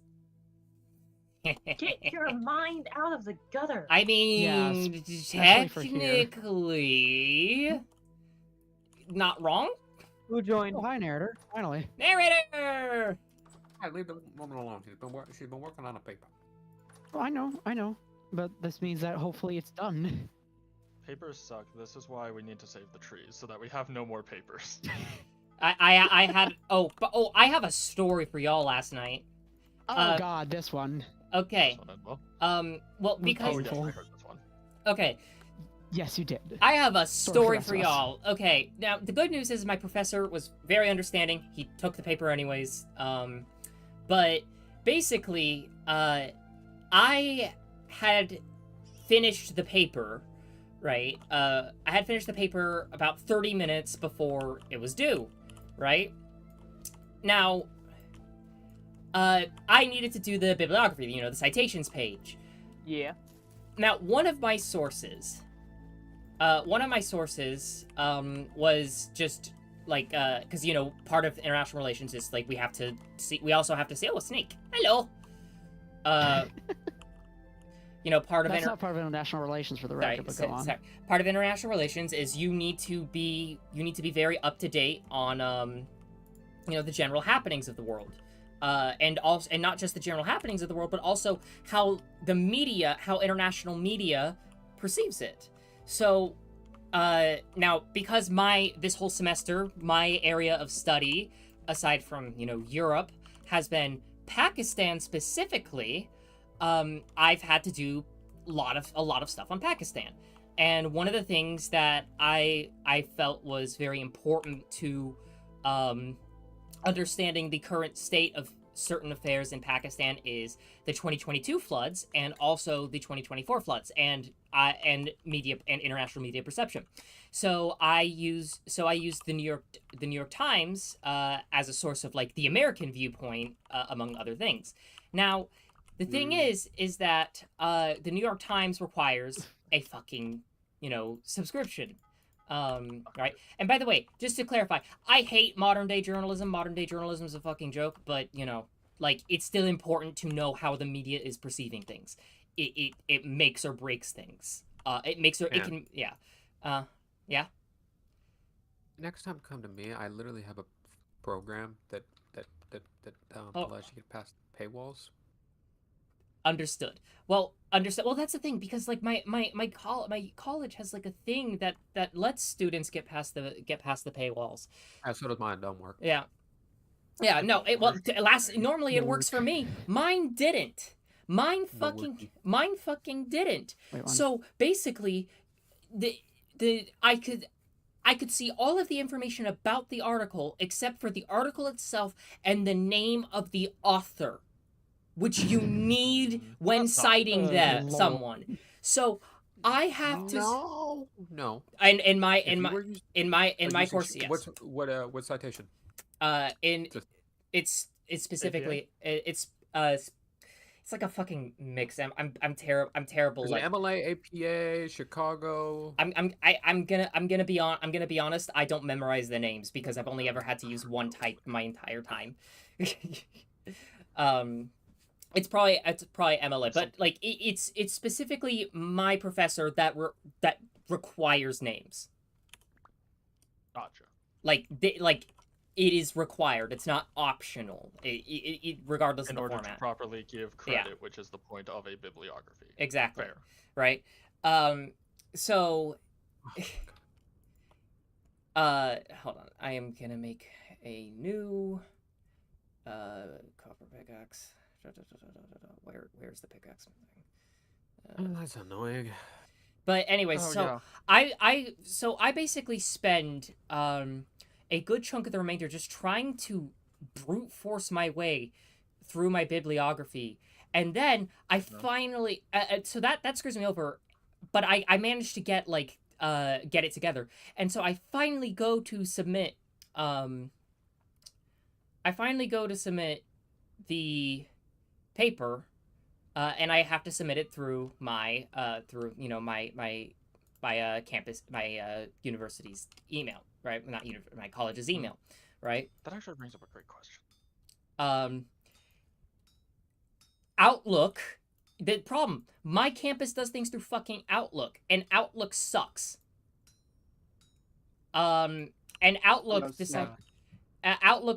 Get your mind out of the gutter. I mean, especially for here. technically not wrong. Who joined? Oh, hi, narrator. Finally. Narrator. I leave the woman alone. She's been working on a paper. Oh, I know. But this means that hopefully it's done. Papers suck. This is why we need to save the trees, so that we have no more papers. I had I have a story for y'all last night. Oh god, this one. Okay. This one, Well, because oh, yes, painful. I heard this one. okay, Yes, you did. I have a story for for y'all. Okay, now the good news is my professor was very understanding. He took the paper anyways. But basically, I had finished the paper, right? I had finished the paper about 30 minutes before it was due, right? Now, I needed to do the bibliography, the citations page. Yeah. Now, one of my sources was just like, because part of international relations is like we also have to see. Oh, a snake! Hello. Part of That's not part of international relations for the record, but go on. sorry. Part of international relations is you need to be very up to date on the general happenings of the world. And not just the general happenings of the world, but also how international media perceives it. So, now, because this whole semester, my area of study, aside from, Europe, has been Pakistan specifically, I've had to do a lot of stuff on Pakistan. And one of the things that I felt was very important to, understanding the current state of certain affairs in Pakistan is the 2022 floods and also the 2024 floods and media and international media perception. So I used the New York Times as a source of like the American viewpoint, among other things. Now, the thing is that the New York Times requires a fucking subscription. Right. And by the way, just to clarify, I hate modern day journalism. Modern day journalism is a fucking joke, but it's still important to know how the media is perceiving things. It makes or breaks things. Yeah. Next time come to me, I literally have a program that allows you to get past paywalls. Understood. Well, that's the thing, because like my college has like a thing that lets students get past the paywalls. So does mine. Don't work. Yeah. No. Normally it works for me. Mine didn't. Mine fucking didn't. Wait, So basically, I could see all of the information about the article except for the article itself and the name of the author, which you need when citing someone. So I have to. No. In my course, yes. What citation? It's specifically It's like a fucking mix. I'm terrible. There's Like an MLA, APA, Chicago. I'm gonna be honest. I don't memorize the names because I've only ever had to use one type my entire time. It's probably MLA, but like it's specifically my professor that requires names. Gotcha. Like it is required. It's not optional. Regardless In of the order format. to properly give credit, which is the point of a bibliography. Exactly. Fair. Right. So. Hold on. I am gonna make a new. Copper pickaxe. Where's the pickaxe? That's annoying. But anyway, Oh, so yeah. I basically spend a good chunk of the remainder just trying to brute force my way through my bibliography, and then I finally so that screws me over, but I managed to get get it together, and so I finally go to submit the paper, and I have to submit it through my campus, my university's email, right? Not my college's email, right? That actually brings up a great question. Outlook. The problem, my campus does things through fucking Outlook, and Outlook sucks. And Outlook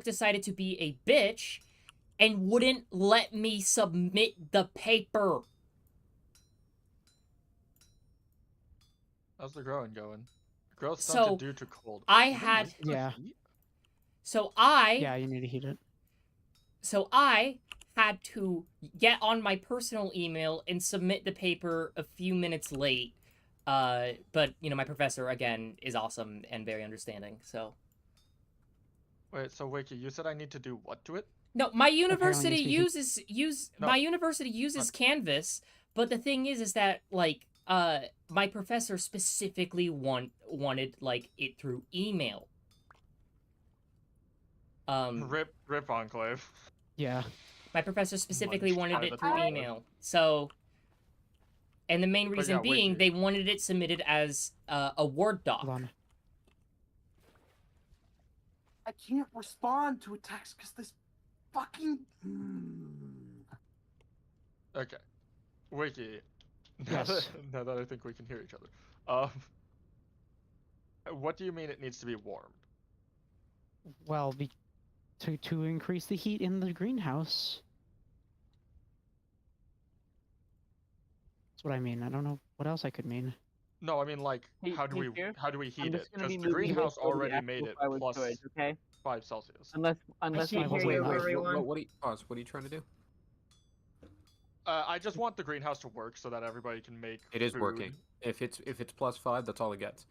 decided to be a bitch and wouldn't let me submit the paper. How's the growing going? Growth So, stunted due to cold. I You don't had- need the Yeah. heat? Yeah, you need to heat it. So I had to get on my personal email and submit the paper a few minutes late. But my professor again is awesome and very understanding. So Wait, so Wiki, you said I need to do what to it? no, my university Apparently it's No. my university uses Canvas, but the thing is that my professor specifically wanted it through email. Rip Enclave. Yeah. My professor specifically Munch wanted it private through life. email. So, and the main reason yeah, being wait. they wanted it submitted as a Word doc. Hold on. I can't respond to a text because this fucking. Okay. Wiki. Yes. Now that I think we can hear each other. What do you mean it needs to be warmed? Well, to increase the heat in the greenhouse. That's what I mean. I don't know what else I could mean. No, I mean Hey, how do hey, we Fear? heat just it? gonna be Because the moving greenhouse this over the already made actual it firewood plus storage, okay? 5 Celsius. Unless can't we hear you, wait. everyone. What are you, pause, what are you trying to do? I just want the greenhouse to work so that everybody can make It is food. working. If it's plus 5, that's all it gets.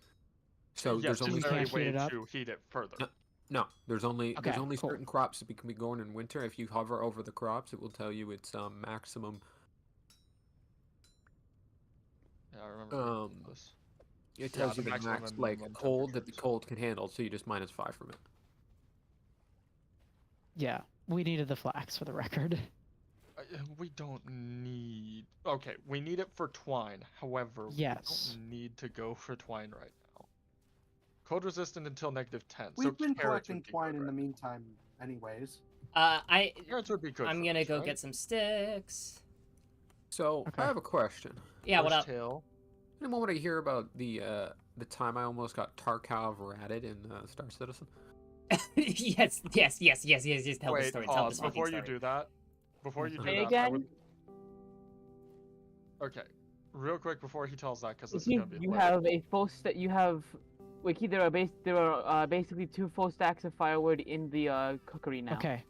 So Yes, there's just only there can't a way heat it up? to heat it further. No, there's only Okay, cool. certain crops that can be grown in winter. If you hover over the crops, it will tell you its maximum. Yeah, I remember reading this. It tells the you the maximum max and like minimum cold that the temperatures. cold can handle. So you just -5 from it. Yeah, we needed the flax for the record. We don't need. Okay, we need it for twine. However, Yes. we don't need to go for twine right now. Cold resistant until -10. We've so been carrots collecting would be twine good in the right meantime, anyways. Carrots would be good. I'm for gonna this, go right? get some sticks. So Okay. I have a question. Yeah, what up? Horsetail. Anyone want to hear about the time I almost got Tarkov ratted in Star Citizen? yes. Tell the Wait, story. Tell pause the fucking before you story. do that. Before you do Say that, I again? would... Okay, real quick before he tells that, because this is You, gonna be you hilarious. have a full you have Wiki, there are basically 2 full stacks of firewood in the cookery now. Okay.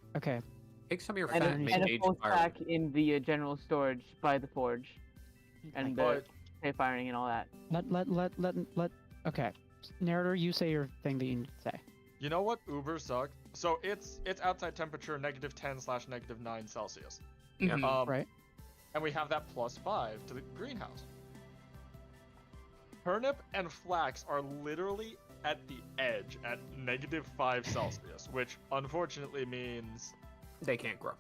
Take some of your And fat a, and make and a aged full firewood. stack in the general storage by the forge. And the But hay firing and all that. Let. Okay. Narrator, you say your thing that you need to say. you know what Uber sucked? So it's outside temperature -10/-9 Celsius. Yeah. Mhm. Right. And we have that +5 to the greenhouse. Turnip and flax are literally at the edge at -5 Celsius, which unfortunately means They can't grow.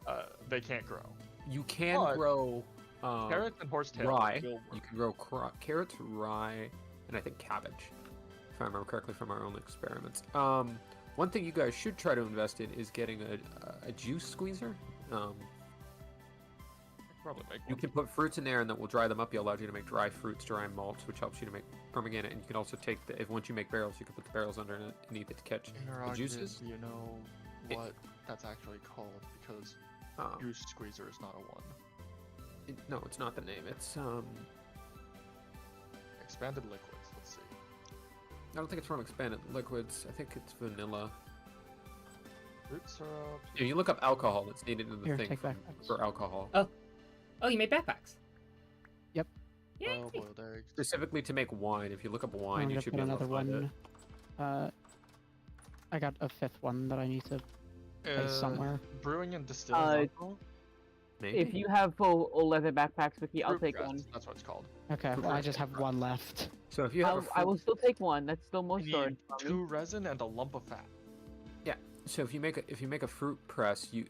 they can't grow. You can But grow Carrots and horsetail rye. will You work. can grow carrots, rye, and I think cabbage, if I remember correctly from our own experiments. One thing you guys should try to invest in is getting a juice squeezer. Probably make You one. can put fruits in there, and that will dry them up. It allows you to make dry fruits, dry malts, which helps you to make pomegranate. And you can also take if once you make barrels, you can put the barrels underneath it to catch the Interrogative, juices. do you know It- what that's actually called? Because juice squeezer is not a one. No, it's not the name. It's Expanded liquids. Let's see. I don't think it's from expanded liquids. I think it's vanilla. Fruit syrup. If you look up alcohol, it's needed in the Here, thing take backpacks. for alcohol. Oh, you made backpacks. Yep. Yeah. Boiled eggs. Specifically to make wine. If you look up wine, I'm you gonna should put be able to another find one. I got a 5th one that I need to place somewhere. Brewing and distilling alcohol. it. Maybe. If you have full 11 backpacks with you, I'll Fruit take press, one. That's what it's called. Okay, well, I just have one left. So if you have I will still take one. That's still You more storage. need for me. 2 resin and a lump of fat. so if you make a fruit press, you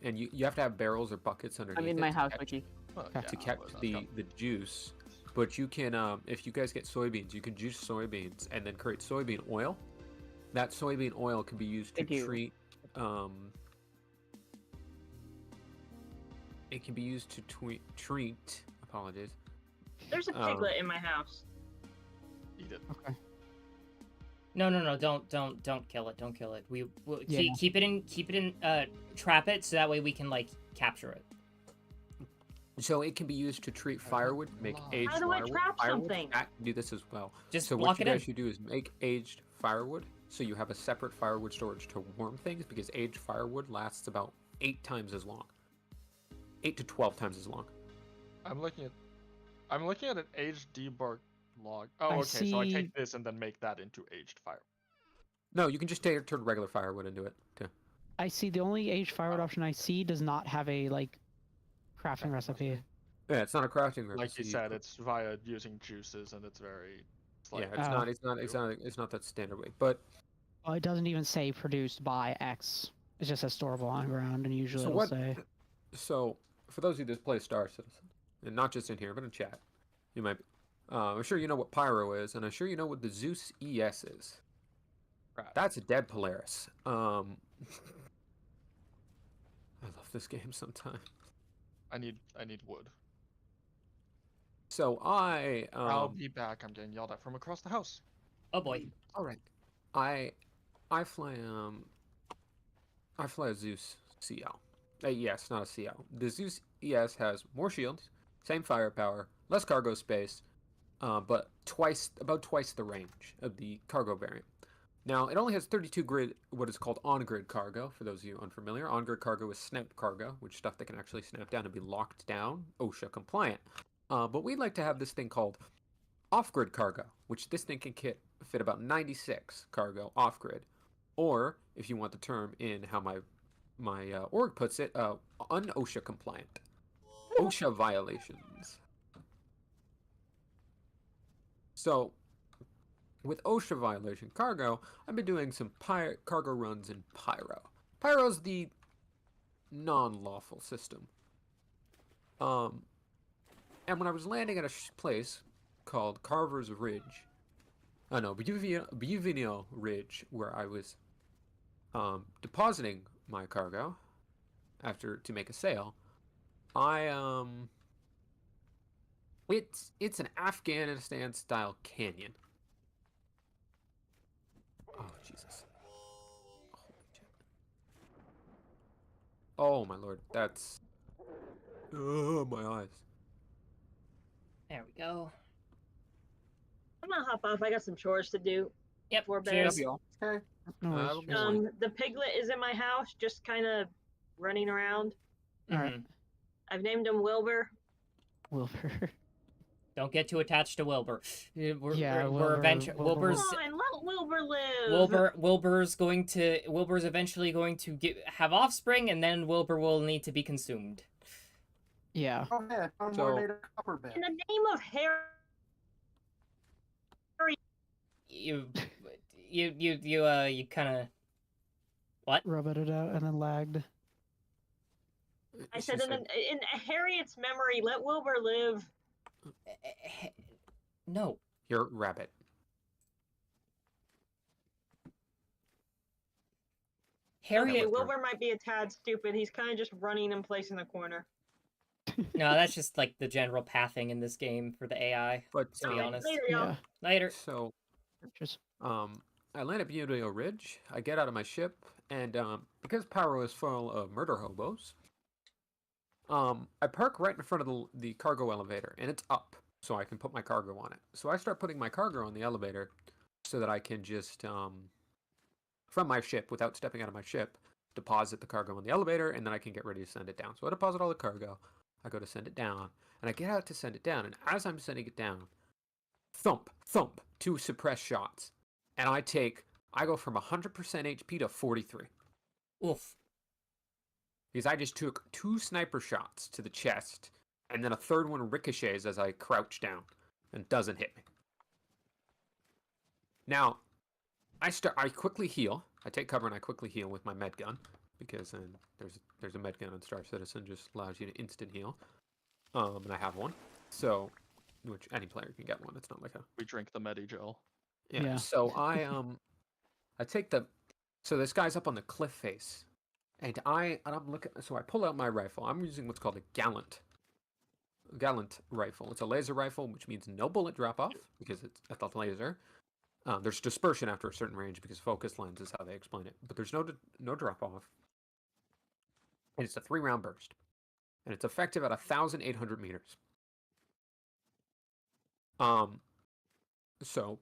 have to have barrels or buckets underneath. I'm in it my to house, catch- Mickey. Well, Okay. to yeah, catch well, that's the got- juice. But you can if you guys get soybeans, you can juice soybeans and then create soybean oil. That soybean oil can be used to Thank you. treat it can be used to treat apologies. There's a piglet in my house. Eat it. Okay. No, don't kill it. Don't kill it. We'll Yeah. keep it in. Trap it so that way we can like capture it. So it can be used to treat firewood, make How aged do I firewood. trap Firewood something? fat can do this as well. Just So block what you it in. guys should do is make aged firewood, so you have a separate firewood storage to warm things, because aged firewood lasts about 8 times as long. 8 to 12 times as long. I'm looking at an aged debark log. Oh, I okay. So I see- take this and then make that into aged fire. No, you can just turn regular firewood into it too. I see the only aged firewood option I see does not have a like crafting recipe. Yeah, it's not a crafting recipe. Like you said, it's via using juices, and it's very. It's like, yeah, it's not that standard way. But Well, it doesn't even say produced by X. It just says storable on ground, and usually So it'll what- say. so for those of you that play Star Citizen, and not just in here but in chat, you might. I'm sure you know what Pyro is, and I'm sure you know what the Zeus ES is. Right. That's a dead Polaris. I love this game sometimes. I need wood. So I'll be back. I'm getting yelled at from across the house. Oh boy. all right. I fly a Zeus CL. Yes, not a CL. The Zeus ES has more shields, same firepower, less cargo space, but about twice the range of the cargo variant. Now, it only has 32 grid, what is called on-grid cargo, for those of you unfamiliar. On-grid cargo is snap cargo, which is stuff that can actually snap down and be locked down, OSHA compliant. But we'd like to have this thing called off-grid cargo, which this thing can fit about 96 cargo off-grid. Or, if you want the term in how my org puts it, un-OSHA compliant. OSHA violations. So, with OSHA violation cargo, I've been doing some cargo runs in Pyro. Pyro's the non-lawful system. And when I was landing at a place called Carver's Ridge, Buvino Ridge, where I was depositing my cargo to make a sale, it's an Afghanistan-style canyon. Oh, Jesus. Holy shit. Oh, my lord. That's... Oh, my eyes. There we go. I'm gonna hop off. I got some chores to do. Yep. For Cheers. bed. Okay. No worries. that'll be Cheers. fine. The piglet is in my house, just kind of running around. Alright. Mhm. I've named him Wilbur. Wilbur. Don't get too attached to Wilbur. Yeah, We're Wilbur- eventually Wilbur- Wilbur's Come on, let Wilbur live. Wilbur's eventually going to have offspring, and then Wilbur will need to be consumed. Yeah. Oh yeah, found So- more native copper bed. In the name of Harry. You kind of what? Rubbered it out and then lagged. I She said in Harriet's memory, let Wilbur live. No. You're rabbit. Harriet. Okay, was wrong. Wilbur might be a tad stupid. He's kind of just running in place in the corner. No, that's just like the general pathing in this game for the AI. But To be honest. Later, y'all. Yeah. Later. so Just I land at Budio Ridge. I get out of my ship, and because Pyro is full of murder hobos, I park right in front of the cargo elevator, and it's up, so I can put my cargo on it. So I start putting my cargo on the elevator, so that I can just from my ship, without stepping out of my ship, deposit the cargo on the elevator, and then I can get ready to send it down. So I deposit all the cargo. I go to send it down, and I get out to send it down, and as I'm sending it down, thump, thump, 2 suppressed shots. And I go from 100% HP to 43. Oof. Because I just took 2 sniper shots to the chest, and then a third one ricochets as I crouch down and doesn't hit me. Now, I quickly heal. I take cover and I quickly heal with my med gun, because then there's a med gun on Star Citizen, just allows you to instant heal. And I have one. So, which any player can get one. It's not like a We drink the Medigel. Yeah. So I take so this guy's up on the cliff face, and I'm looking. So I pull out my rifle. I'm using what's called a gallant rifle. It's a laser rifle, which means no bullet drop off because it's at the laser. There's dispersion after a certain range because focus lens is how they explain it, but there's no drop off. And it's a 3-round burst, and it's effective at 1,800 meters. So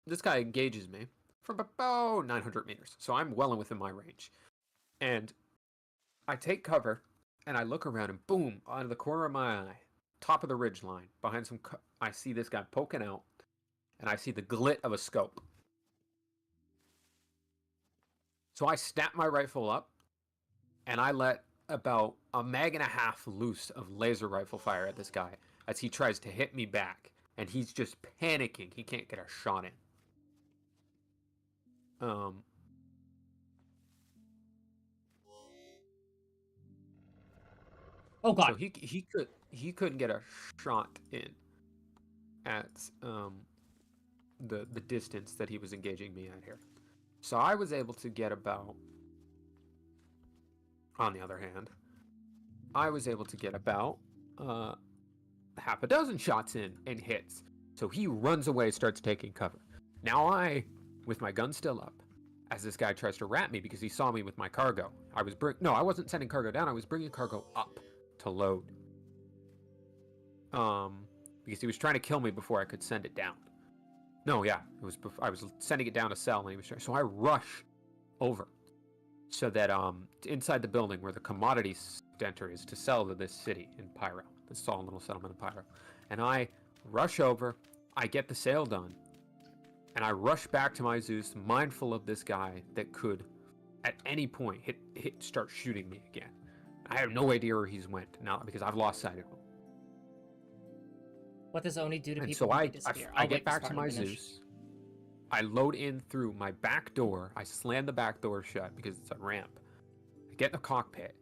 this guy engages me from about 900 meters, so I'm well within my range. And I take cover, and I look around, and boom, out of the corner of my eye, top of the ridge line, behind I see this guy poking out, and I see the glit of a scope. So I snap my rifle up, and I let about 1.5 mag loose of laser rifle fire at this guy as he tries to hit me back, and he's just panicking. He can't get a shot in. Oh god. So he couldn't get a shot in at the distance that he was engaging me at here. So I was able to get about, on the other hand, I was able to get about half a dozen shots in and hits. So he runs away, starts taking cover. Now I, with my gun still up, as this guy tries to rat me because he saw me with my cargo. I wasn't sending cargo down. I was bringing cargo up to load. Because he was trying to kill me before I could send it down. No, yeah, I was sending it down to sell, and he was trying. So I rush over, so that inside the building where the commodity center is to sell to this city in Pyro, this small little settlement in Pyro, and I rush over. I get the sale done, and I rush back to my Zeus, mindful of this guy that could, at any point, start shooting me again. I have no idea where he's went now because I've lost sight of him. What does Oni do to And people so when I they disappear? I I'll get wait for back to Spartan my finish. Zeus. I load in through my back door. I slam the back door shut because it's a ramp. I get in the cockpit,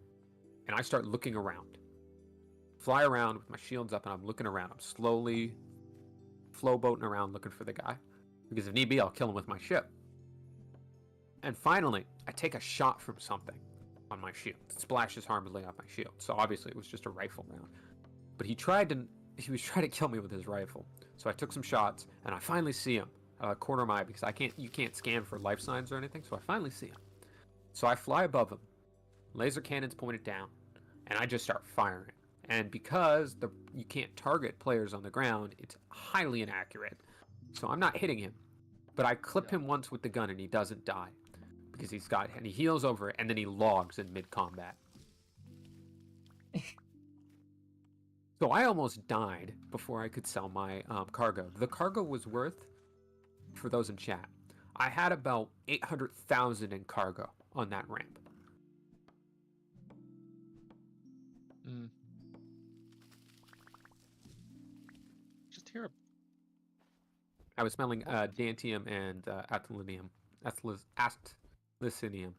and I start looking around. Fly around with my shields up, and I'm looking around. I'm slowly flow boating around looking for the guy. Because if need be, I'll kill him with my ship. And finally, I take a shot from something on my shield. It splashes harmlessly off my shield. So obviously it was just a rifle round. But he was trying to kill me with his rifle. So I took some shots, and I finally see him. Corner of my eye, because you can't scan for life signs or anything. So I finally see him. So I fly above him. Laser cannons pointed down, and I just start firing. And because you can't target players on the ground, it's highly inaccurate. So I'm not hitting him, but I clip him once with the gun, and he doesn't die because and he heals over it, and then he logs in mid-combat. So I almost died before I could sell my cargo. The cargo was worth, for those in chat, I had about 800,000 in cargo on that ramp. Just hear I was smelling Dantium and Athlinium. Athlysinium.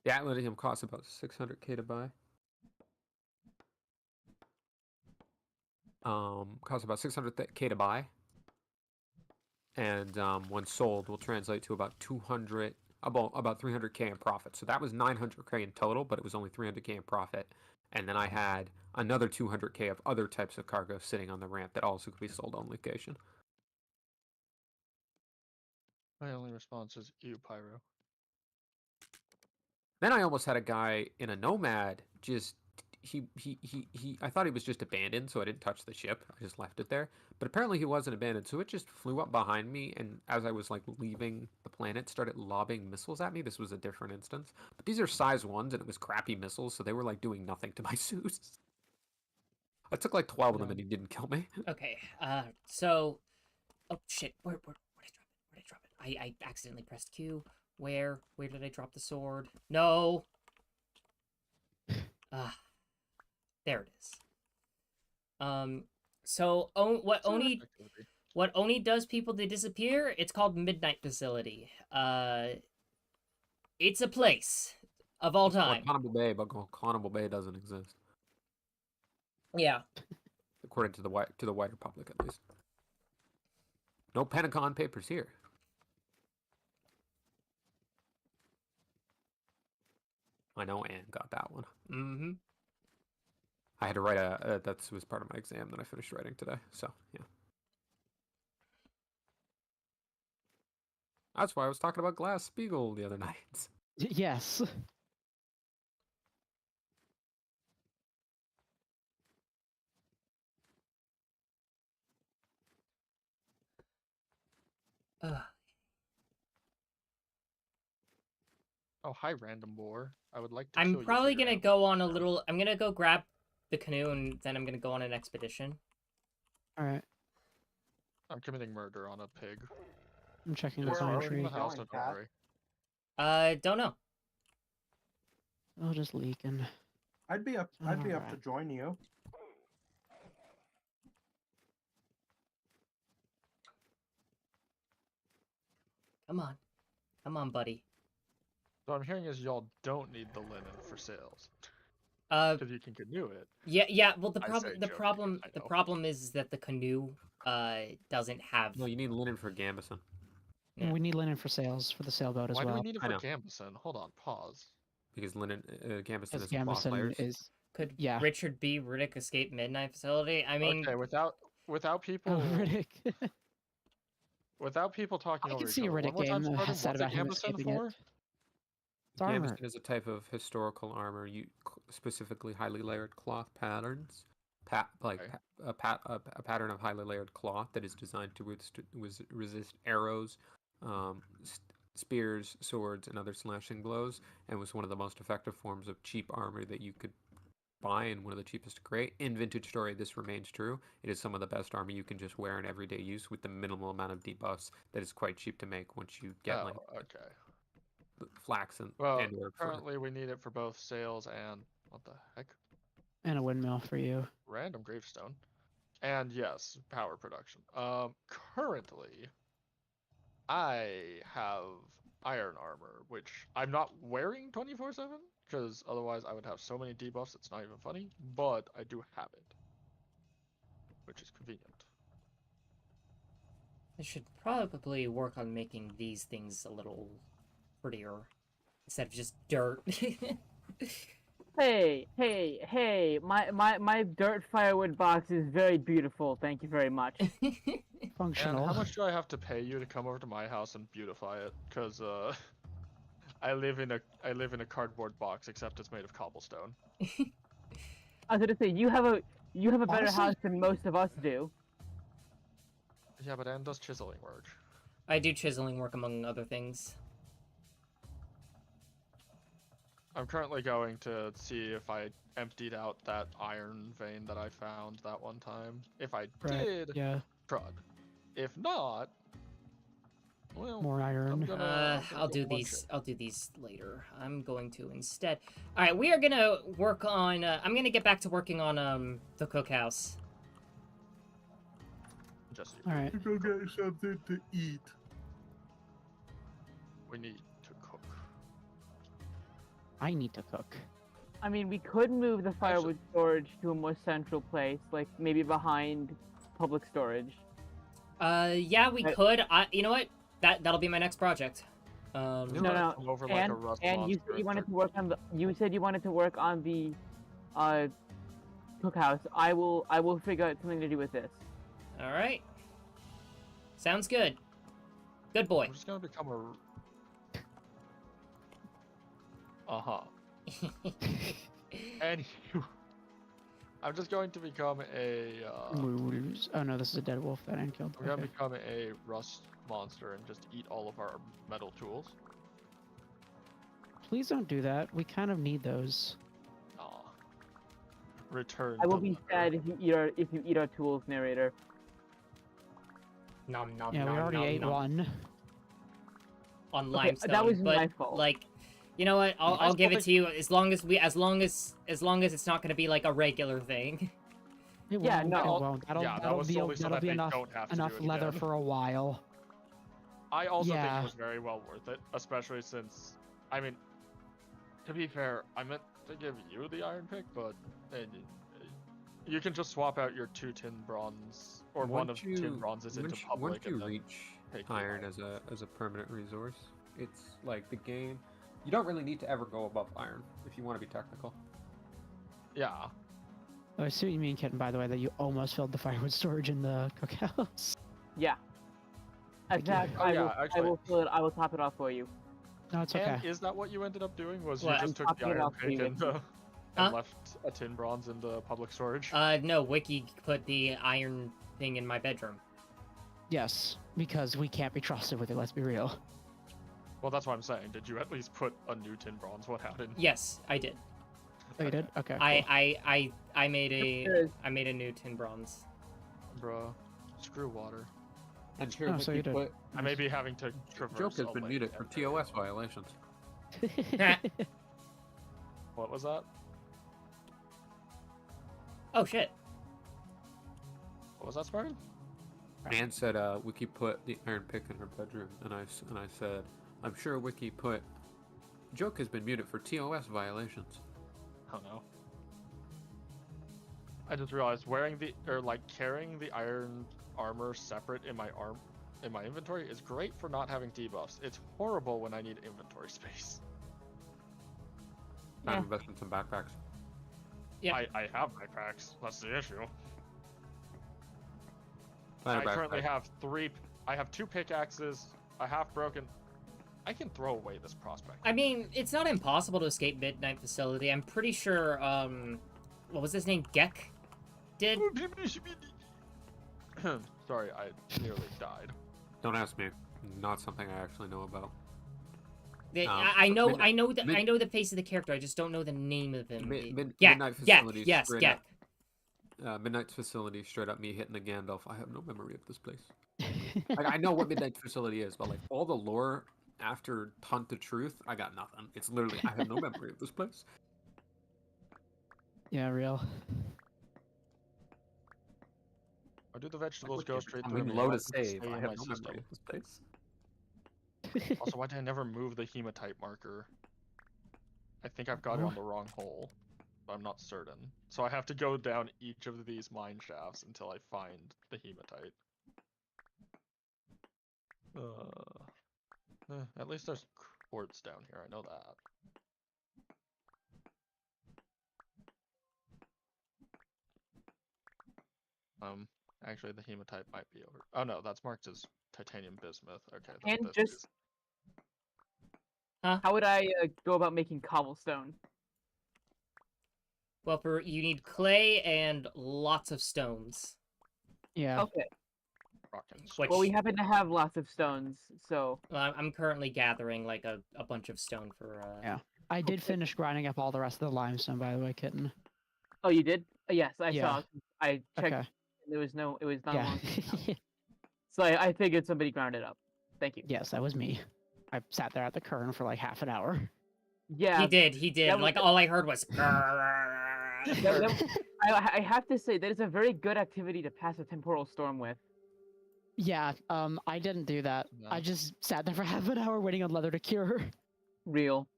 The Atlantium costs about 600k to buy. Costs about 600k to buy, and when sold, will translate to about 300k in profit. So that was 900k in total, but it was only 300k in profit. And then I had another 200k of other types of cargo sitting on the ramp that also could be sold on location. My only response is ew, Pyro. Then I almost had a guy in a Nomad just I thought he was just abandoned, so I didn't touch the ship. I just left it there. But apparently he wasn't abandoned, so it just flew up behind me, and as I was like leaving the planet, started lobbing missiles at me. This was a different instance. But these are size 1s, and it was crappy missiles, so they were like doing nothing to my suits. I took like 12 of them, and he didn't kill me. Okay. So, oh shit, where did I drop it? Where did I drop it? I accidentally pressed Q. Where did I drop the sword? No. There it is. So what Oni does people to disappear? It's called Midnight Facility. It's a place of all time. Guantanamo Bay, but Guantanamo Bay doesn't exist, Yeah. according to the wider public at least. No Pentagon papers here. I know Anne got that one. Mm-hmm. I had to write that was part of my exam that I finished writing today. So yeah, that's why I was talking about Glass Spiegel the other night. Yes. Oh, hi, random boar. I would like to kill I'm you probably for your gonna animal go on a farm. little. I'm gonna go grab the canoe, and then I'm gonna go on an expedition. All right. I'm committing murder on a pig. I'm checking the It's far from country. the house, so Going, don't Cat? worry. Don't know. Oh, just leaking. I'd be up to Alright. join you. Come on, buddy. So I'm hearing is y'all don't need the linen for sales. Uh, Because you can canoe it. yeah. Well, the I problem, say the joking, problem, I the know. problem is that the canoe, doesn't have. No, you need linen for Gambison. Yeah. We need linen for sales for the sailboat as Why do we well. need it I for know. Gambison? Hold on, pause. Because Gambison Because is cloth Gambeson layers. is Could yeah. Richard B. Riddick escape Midnight Facility? I mean, Okay, without Oh, people Riddick. without people talking I over can each see a other. One Riddick more time, game Spartan. said What's a about him Gambison escaping for? it. It's armor. Gambison is a type of historical armor, specifically highly layered cloth patterns. Okay. A pattern of highly layered cloth that is designed to resist arrows, spears, swords, and other slashing blows, and was one of the most effective forms of cheap armor that you could buy and one of the cheapest to create. In Vintage Story, this remains true. It is some of the best armor you can just wear in everyday use with the minimal amount of debuffs that is quite cheap to make once you get like okay. flax and Well, or fur. currently we need it for both sales and what the heck? And a windmill for you. Random gravestone. And yes, power production. Currently I have iron armor, which I'm not wearing 24/7 because otherwise I would have so many debuffs it's not even funny, but I do have it, which is convenient. I should probably work on making these things a little prettier instead of just dirt. Hey! My dirt firewood box is very beautiful. Thank you very much. And Functional. how much do I have to pay you to come over to my house and beautify it? Cause I live in a cardboard box, except it's made of cobblestone. I was gonna say you have a better Honestly- house than most of us do. Yeah, but Anne does chiseling work. I do chiseling work among other things. I'm currently going to see if I emptied out that iron vein that I found that one time. If I Right, did, yeah. crud. If not, well, More iron. I'm gonna I'll go do munch these. it. I'll do these later. I'm going to instead. All right, we are gonna work on. I'm gonna get back to working on the cookhouse. Just All right. Go get something to eat. we need to cook. I need to cook. I mean, we could move the firewood storage to a more central place, like maybe behind public storage. Yeah, we I- could. You know what? That'll be my next project. You'll No, let it no, come over like a and rust and you monster said you and wanted start- to work on the. You said you wanted to work on the, cookhouse. I will figure out something to do with this. All right. Sounds good. Good boy. I'm just gonna become a. Uh-huh. And I'm just going to become a. Moodles. Oh no, this is a dead wolf that I killed. We're gonna Okay. become a rust monster and just eat all of our metal tools. Please don't do that. We kind of need those. Aw. Return. I will to be leather. sad if you eat our tools, narrator. Nom nom Yeah, nom we already nom, ate nom. one. On Okay, limestone. that was but, my fault. Like, you know what? I'll I give still it to you as long as it's not gonna be like a regular thing. It Yeah, won't, no. it won't. Yeah, that was solely so that'll that be they enough don't have to enough do it leather again. for a while. I also think Yeah. it was very well worth it, especially since, I mean, to be fair, I meant to give you the iron pick, but you can just swap out your 2 tin bronze or one of Once you- tin bronzes into once public you and then reach take the iron as a permanent resource, it's like the game. You don't really need to ever go above iron if you want to be technical. Yeah. Oh, I see what you mean, Kitten, by the way, that you almost filled the firewood storage in the cookhouse. Yeah. In fact, Oh, yeah, actually- I will top it off for you. No, it's okay. And is that what you ended up doing? Was What? you just I'm took the topping it iron off for pick you. and, and Huh? left a tin bronze in the public storage? No, Wiki put the iron thing in my bedroom. Yes, because we can't be trusted with it, let's be real. Well, that's what I'm saying. Did you at least put a new tin bronze one out in? Yes, I did. Oh, you did? Okay. I made There is- a new tin bronze. Bruh. Screw water. And sure, Oh, so you did. put I may be having to traverse Joke has a been lake muted for and- TOS violations. What was that? Oh shit. What was that, Spartan? Anne said, Wiki put the iron pick in her bedroom, and I said, I'm sure Wiki put. Joke has been muted for TOS violations. I don't know. I just realized carrying the iron armor separate in my inventory is great for not having debuffs. It's horrible when I need inventory space. Time Yeah. to invest in some backpacks. Yeah. I have backpacks. That's the issue. Find a I currently backpack. have I have 2 pickaxes, a half broken. I can throw away this prospect. I mean, it's not impossible to escape Midnight Facility. I'm pretty sure, what was his name? Gek did? Sorry, I nearly died. Don't ask me. Not something I actually know about. I know, Midnight- I know the face of the character. I just don't know the name of him. Midnight Gek, Facility. yes, straight Gek. up. Midnight's Facility, straight up me hitting the Gandalf. I have no memory of this place. Like, I know what Midnight Facility is, but like all the lore after Hunt the Truth, I got nothing. It's literally I have no memory of this place. Yeah, real. Or do the vegetables Like, go what straight I'm through in me? low Why to does it save. stay I in have my no system? memory of this place. Also, why did I never move the hematite marker? I think I've got it on the wrong hole, but I'm not certain. So I have to go down each of these mine shafts until I find the hematite. At least there's quartz down here, I know that. Actually the hematite might be over. Oh no, that's marked as titanium bismuth. Okay, then And this just- is... How would I go about making cobblestone? Well, you need clay and lots of stones. Yeah. Okay. rock and Which- Well, we happen to have lots of stones, so Well, I'm currently gathering like a bunch of stone for. Yeah. I did finish grinding up all the rest of the limestone, by the way, Kitten. oh, you did? Yes, I Yeah. saw. I checked. Okay. There was no. It was not Yeah. long. So I figured somebody ground it up. Thank you. Yes, that was me. I sat there at the kern for like half an hour. Yeah. He did. that was Like the- all I heard was. I have to say that is a very good activity to pass a temporal storm with. Yeah, I didn't do that. I No. just sat there for half an hour waiting on leather to cure. Real.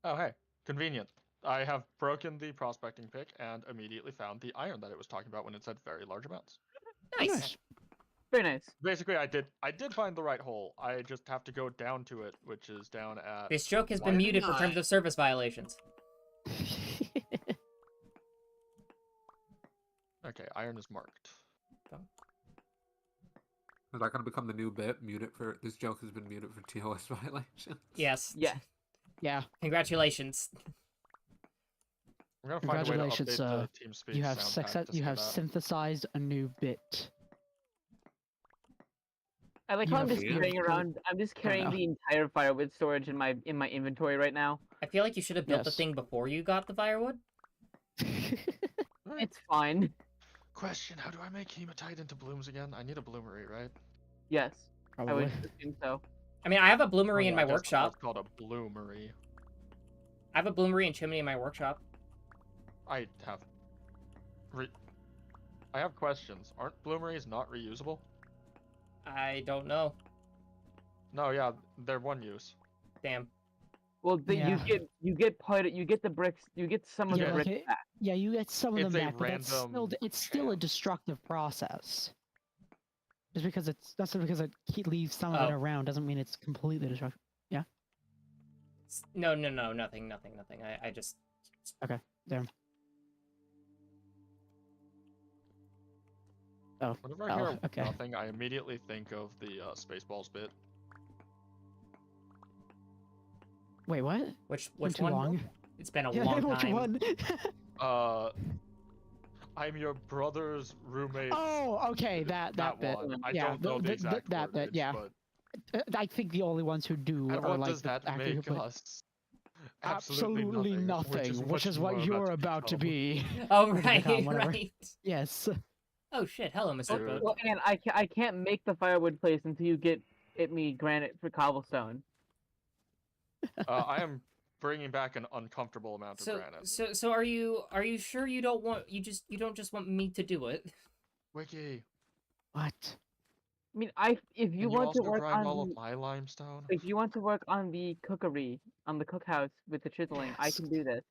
Oh, hey, convenient. I have broken the prospecting pick and immediately found the iron that it was talking about when it said very large amounts. Oh, Nice. Very nice. Basically, I did find the right hole. I just have to go down to it, which is down at. This joke has Why been did muted for I- terms of service violations. Okay, iron is marked. Is that gonna become the new bit? Mute it for this joke has been muted for TOS violations. Yes. Yeah. Yeah, Congratulations. I'm gonna find a way to Congratulations, update the TeamSpeak you have sound pack to you say have that. synthesized a new bit. I like You how I'm have- just you have carrying put- around. I'm just carrying know. the entire firewood storage in my inventory right now. I feel like you should have built the Yes. thing before you got the firewood. It's fine. Question: how do I make hematite into blooms again? I need a bloomery, right? Yes, I Probably. would assume so. I mean, I have a bloomery Oh, in yeah, my I guess workshop. That's called a bloomery. I have a bloomery and chimney in my workshop. I have. I have questions. Aren't bloomeries not reusable? I don't know. No, yeah, they're one use. Damn. Well, Yeah. you get the bricks. You get some of Yeah, the like bricks it- back. Yeah, you get some of It's them a back, but random it's still a chance. destructive process. Just because because it leaves some of Oh. it around doesn't mean it's completely destructive. No, nothing. I just. Damn. Oh, Whenever I hear okay. nothing, I immediately think of the Spaceballs bit. Wait, what? Which Been too one? long. It's been a Yeah, long which time. one? I'm your brother's roommate. Oh, okay, that bit. one. I Yeah, don't know the exact that bit. wordage, Yeah, but I think the only ones who do and are what like does the that actors who make put us? absolutely nothing, which is what you're about to be. Oh Or to right, become, whatever. right. Yes. Oh shit! Hello, Mr. Dude. Boat. Well, and I can't make the firewood place until you get me granite for cobblestone. I am bringing back an uncomfortable amount of granite. So are you sure you don't don't just want me to do it? Wiki, What? I mean, if you can you want also to work grind all on of my limestone? if you want to work on the cookery, on the cookhouse with the chiseling, I can do this.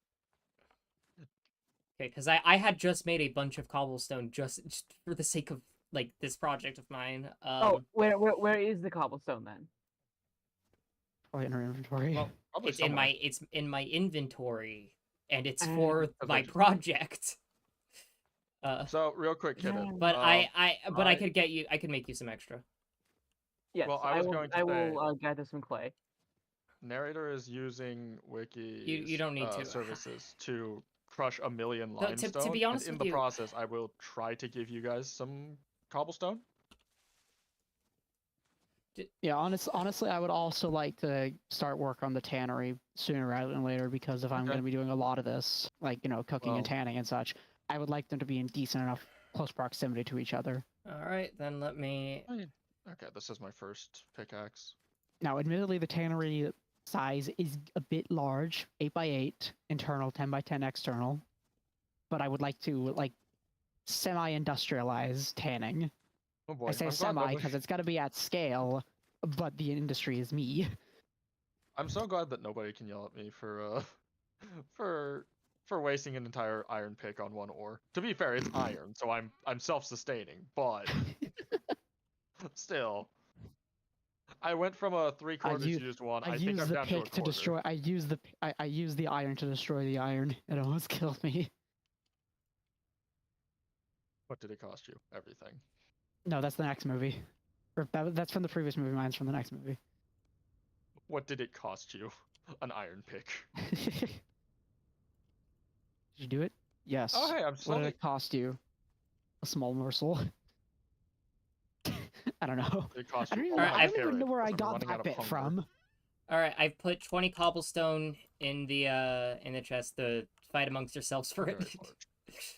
Okay, because I had just made a bunch of cobblestone just for the sake of like this project of mine. Oh, where is the cobblestone then? Probably in her inventory. Well, Probably it's in somewhere. my inventory, and it's Ah, for because my I just- project. So real quick, kiddo. But I I- could make you some extra. Yes, Well, I I was will. going to I say- will gather some clay. Narrator is using Wiki's You don't need to. services to crush 1 million To- to limestone. be honest and in with the you- process, I will try to give you guys some cobblestone. Yeah, honestly, I would also like to start work on the tannery sooner rather than later because if I'm Okay. going to be doing a lot of this, like, cooking Well- and tanning and such, I would like them to be in decent enough close proximity to each other. All right, then let me. Okay, this is my first pickaxe. Now, admittedly, the tannery size is a bit large, 8x8 internal, 10x10 external, but I would like to semi-industrialize tanning. Oh boy, I say I'm glad semi nobody- because it's got to be at scale, but the industry is me. I'm so glad that nobody can yell at me for for wasting an entire iron pick on one ore. To be fair, it's iron, so I'm self-sustaining, but still. I went from a 3/4 u- used one. I I think use I'm the down to a pick to quarter. destroy. I use the iron to destroy the iron. It almost killed me. What did it cost you? Everything. No, that's the next movie. Or that's from the previous movie. Mine's from the next movie. What did it cost you? An iron pick. Did you do it? Yes. Oh hey, I'm What did slowly. it cost you? A small morsel. I don't know. It cost I don't you even, all Alright, my I don't even know carrots where I because I'm got running out that of bit hunger. from. All right, I've put 20 cobblestone in the chest to fight amongst yourselves for Very it. large.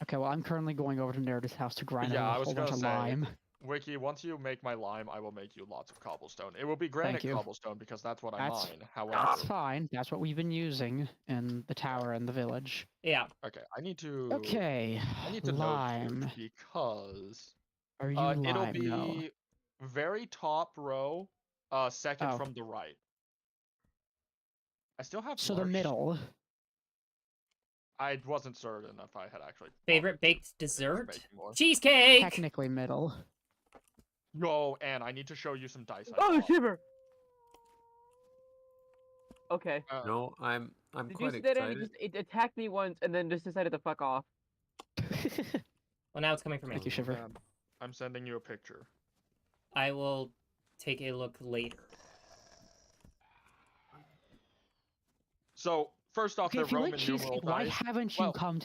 Okay, well, I'm currently going over to Nerda's house to grind Yeah, out I a was whole bunch gonna of say, lime. Wiki, once you make my lime, I will make you lots of cobblestone. It will be granite you. cobblestone because that's what I That's- mine. However, That's fine. That's what we've been using in the tower and the village. Yeah. okay, I need to. Okay, I need to lime. note here because Are you it'll lime? be No. very top row, second Oh. from the right. still have So the large- middle. I wasn't certain if I had actually. Favorite baked for dessert? making more. Cheesecake. Technically middle. Yo, Anne, I need to show you some dice. I Oh, bought. shiver! Okay. No, I'm Did quite you see that? And excited. it attacked me once and then just decided to fuck off. Well, now it's coming from me. Thank you, Shiver. I'm sending you a picture. I will take a look later. So first off, Okay, they're if you Roman like numeral cheesecake, why dice. haven't you Well- come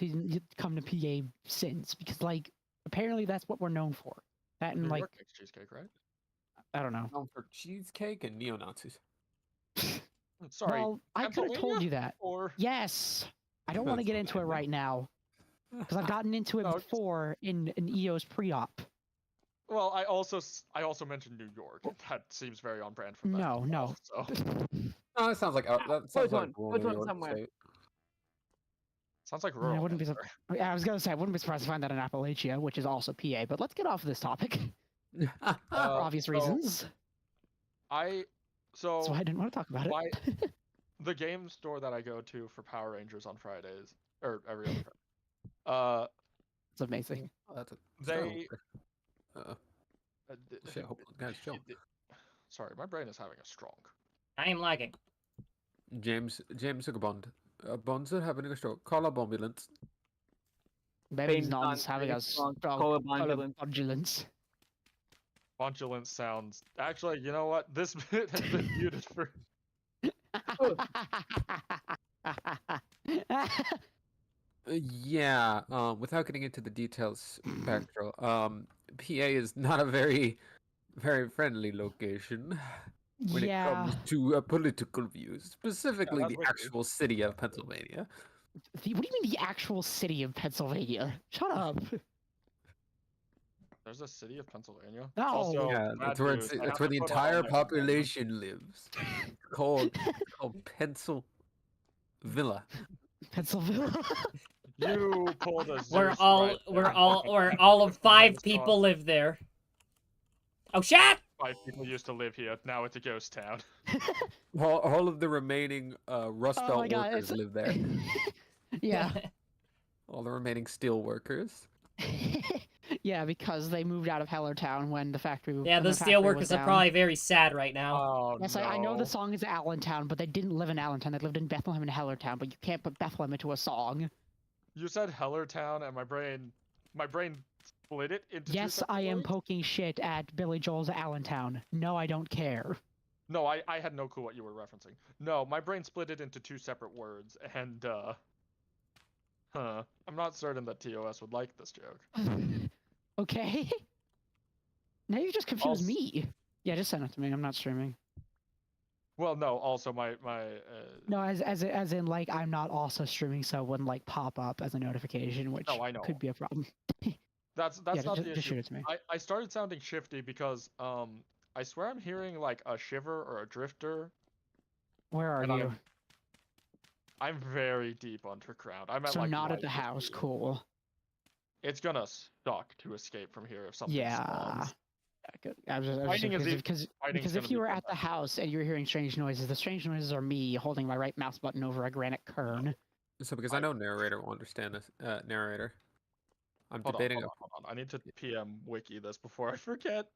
to PA since? Because like apparently that's what we're known for. That and New like York makes cheesecake, right? I don't know. Known for cheesecake and neo Nazis. Sorry. Well, I could have told Pennsylvania? you that. Or Yes. I don't want to get into it Pennsylvania. right now because I've gotten into it No, just- before in an EOS pre-op. well, I also mentioned New York. That seems very on brand for that. No, as no. well, So Oh, that sounds like that sounds like one. rural Put New one York somewhere. State. sounds like I rural. wouldn't be answer. surprised. I was gonna say I wouldn't be surprised to find that in Appalachia, which is also PA. But let's get off of this topic for obvious so reasons. So That's why I didn't want to talk about it. why- the game store that I go to for Power Rangers on Fridays or every other Friday. It's amazing. Oh, that's a They- Uh, uh, d- shit, hope the guy's chill. Sorry, my brain is having a stroke. I am lagging. James Bond. Bonds are having a stroke. Call up ambulance. Baby's Baby's non's not having very a strong strong colobondulance. colobondulance. Bontulance sounds. Actually, you know what? This bit has been muted for. Yeah. Without getting into the details, Spectral. PA is not a very friendly location when it yeah. comes to political views, specifically that's the what it is. actual city of Pennsylvania. What do you mean the actual city of Pennsylvania? Shut up. There's a city of Pennsylvania. No. Also, Yeah, bad that's where news, I have that's where to the put all entire my- population lives. It's called Pencil Villa. Pennsylvania. You pulled a. Where Zeus all right where there. all of 5 Zeus people on- live there. Oh shit! 5 people used to live here. Now it's a ghost town. All of the remaining Rust Oh Belt my God, workers it's- live there. yeah. All the remaining steel workers. Yeah, because they moved out of Hellertown when the factory. Yeah, when the those factory steel was workers are down. probably very sad right now. Oh Yes, no. I know the song is Allentown, but they didn't live in Allentown. They lived in Bethlehem and Hellertown. But you can't put Bethlehem into a song. You said Hellertown, and my brain split it into. two Yes, separate I am words? poking shit at Billy Joel's Allentown. No, I don't care. No, I had no clue what you were referencing. No, my brain split it into 2 separate words, and I'm not certain that TOS would like this joke. Okay. Now you just confused Also- me. Yeah, just send it to me. I'm not streaming. Well, no. Also, my No, as in like I'm not also streaming, so it wouldn't like pop up as a notification, which No, I know. could be a problem. that's Yeah, not just the shoot issue. it to me. I started sounding shifty because I swear I'm hearing like a shiver or a drifter. Where are And you? I'm very deep underground. I'm at So like not at light the house. 50. Cool. It's gonna suck to escape from here if something Yeah. spawns. I was Fighting is because Fighting's because gonna if be you were fun at the then. house and you were hearing strange noises, the strange noises are me holding my right mouse button over a granite cairn. So because I know narrator will understand this. Narrator. I'm Hold on, debating. hold on. I need to PM wiki this before I forget.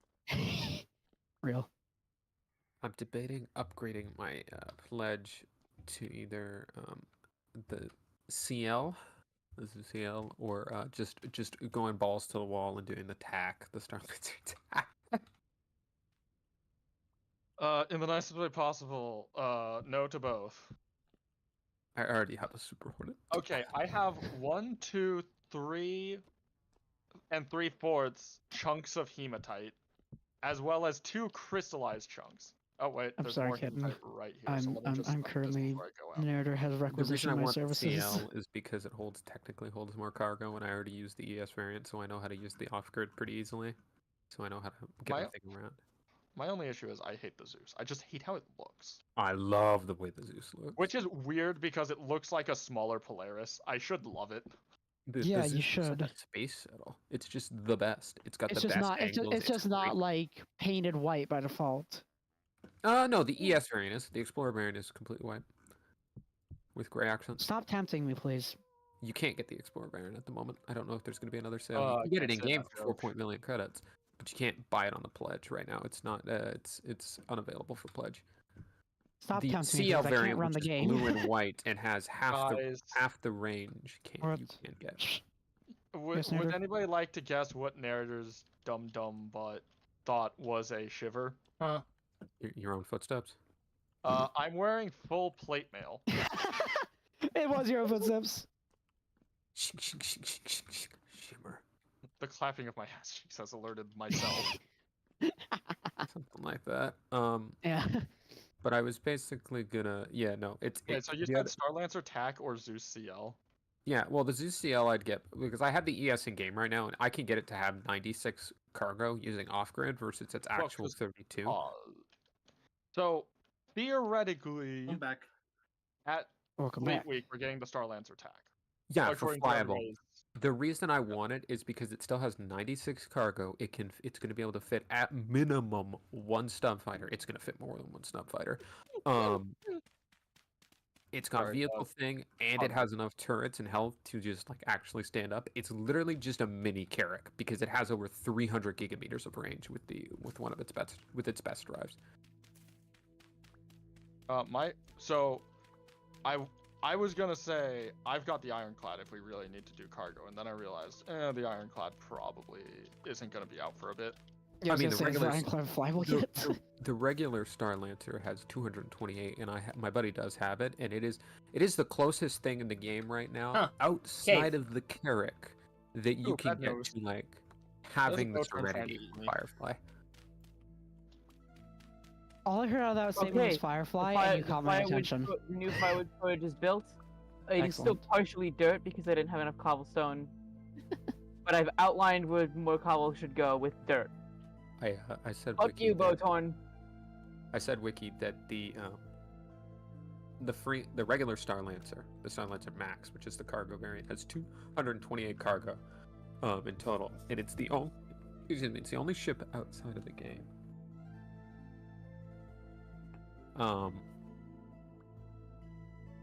Real. I'm debating upgrading my pledge to either the CL, the CL, or just going balls to the wall and doing the TAC, the Starlancer TAC. In the nicest way possible, no to both. I already have a Super Hornet. Okay, I have 1, 2, 3, and 3/4 chunks of hematite, as well as 2 crystallized chunks. Oh wait, I'm there's sorry, more kitten. hematite right here. so let me just I'm snipe this currently before I go out. narrator has The reason requisitioned I my want the services. CL is because it technically holds more cargo, and I already use the ES variant, so I know how to use the off-grid pretty easily. So I know how to get My- my thing around. My only issue is I hate the Zeus. I just hate how it looks. I love the way the Zeus looks. Which is weird because it looks like a smaller Polaris. I should love it. Yeah, you Zeus doesn't should. have space at all. It's just the best. It's got It's the just best not. angles. It's just not great. like painted white by default. No, the ES variant is. The Explorer variant is completely white. with gray accents. Stop tempting me, please. You can't get the Explorer variant at the moment. I don't know if there's going to be another sale. I You can get it can't in say game that for joke. 4 million credits, but you can't buy it on the pledge right now. It's not. It's unavailable for pledge. Stop The tempting me, CL because I can't variant, run the which is game. blue and white and has Guys, half the range, you can't get. would Nader. anybody like to guess what narrator's dumb butt thought was a shiver? Huh? Your own footsteps. I'm wearing full plate mail. It was your footsteps. Shimmer. The clapping of my ass cheeks has alerted myself. Something like that. Yeah. But I was basically gonna. Yeah, no. Wait, so you the said other- Starlancer TAC or Zeus CL? Yeah, well, the Zeus CL I'd get because I have the ES in game right now, and I can get it to have 96 cargo using off grid versus its Well, actual 'cause, 32. So theoretically, I'm back. at Welcome Fleet back. Week, we're getting the Starlancer TAC. Yeah, for according to flyable. everybody's- The reason I want it is because it still has 96 cargo. It's going to be able to fit at minimum one stub fighter. It's going to fit more than one stub fighter. It's got Sorry, vehicle thing, and it has enough turrets and health to just like actually stand up. It's literally just a mini Carrack because it has over 300 gigameters of range with one of its best drives. I was gonna say I've got the Ironclad if we really need to do cargo, and then I realized the Ironclad probably isn't gonna be out for a bit. Yeah, I mean, the regular Ironclad flyable the, yet. the regular Star Lancer has 228, and my buddy does have it, and it is the closest thing in the game right now Huh. outside of the Carrack that you Ooh, can bad get news. to like having the There's a boat trying to Serenity eat me. Firefly. All I heard out of that statement was Okay, Firefly, The and you caught my attention. The new firewood storage is built. It is still Excellent. partially dirt because I didn't have enough cobblestone. But I've outlined where more cobble should go with dirt. I said Fuck Wiki you, that- Boton. I said Wiki that the regular Star Lancer, the Star Lancer Max, which is the cargo variant, has 228 cargo in total, and it's the only ship outside of the game.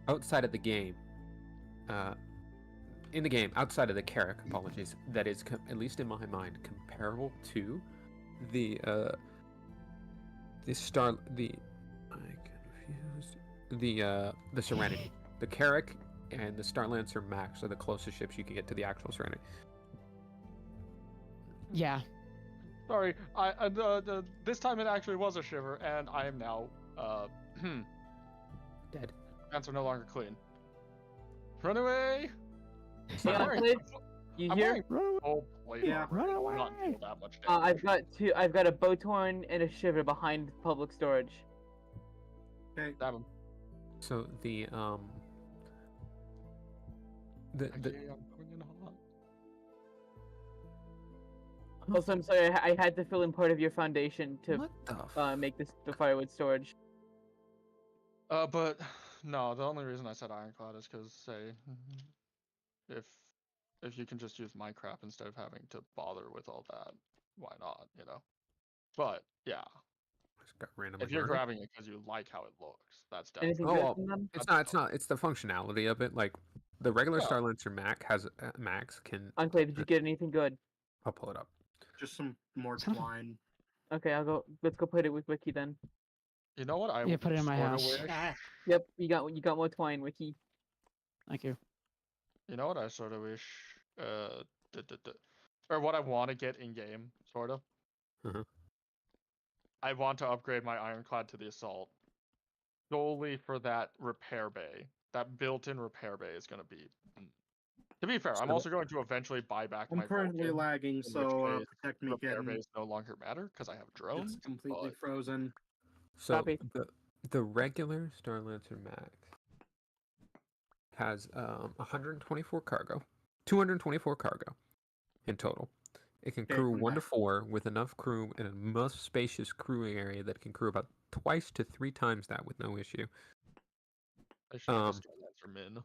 Outside of the game, in the game, outside of the Carrack, apologies, that is, at least in my mind, comparable to the Serenity. The Carrack and the Star Lancer Max are the closest ships you can get to the actual Serenity. Yeah. Sorry, this time it actually was a shiver, and I am now Dead. pants are no longer clean. Run away! Hang on, wearing- please. You I'm hear? wearing full plate Yeah. armor. Run I do away! not feel that much damage. I've got two. I've got a Boton and a Shiver behind public storage. Okay. Stab him. So the Okay, I'm going in hot. Also, I'm sorry. I had to fill in part of your foundation to what the make the firewood storage. But no, the only reason I said Ironclad is because say if you can just use my crap instead of having to bother with all that, why not? You know. But yeah, Just got randomly if you're murdered. grabbing it because you like how it looks, that's definitely. Anything Oh, good well, from them? It's not. It's the functionality of it. Like the regular Yeah. Star Lancer Max can. Enclave, did you get anything good? I'll pull it up. Just some more Son of a- twine. Okay, I'll go. Let's go put it with Wiki then. You know what? I Yeah, put it in my sorta house. wish- Ah, Yep, you got more twine, Wiki. Thank you. You know what I sort of wish, or what I want to get in game, sort of. Mhm. I want to upgrade my Ironclad to the Assault, solely for that repair bay. That built-in repair bay is going to be. To be fair, I'm So- also going to eventually buy back my I'm currently Vulcan, lagging, which so case protect me repair getting bays no longer matter because I have drones. it's completely but- frozen. So Copy. the regular Star Lancer Max has 124 cargo, 224 cargo in total. It can Okay, crew I'm 1 to back. 4 with enough crew and a most spacious crewing area that can crew about twice to 3 times that with no issue. I should have just done that for min.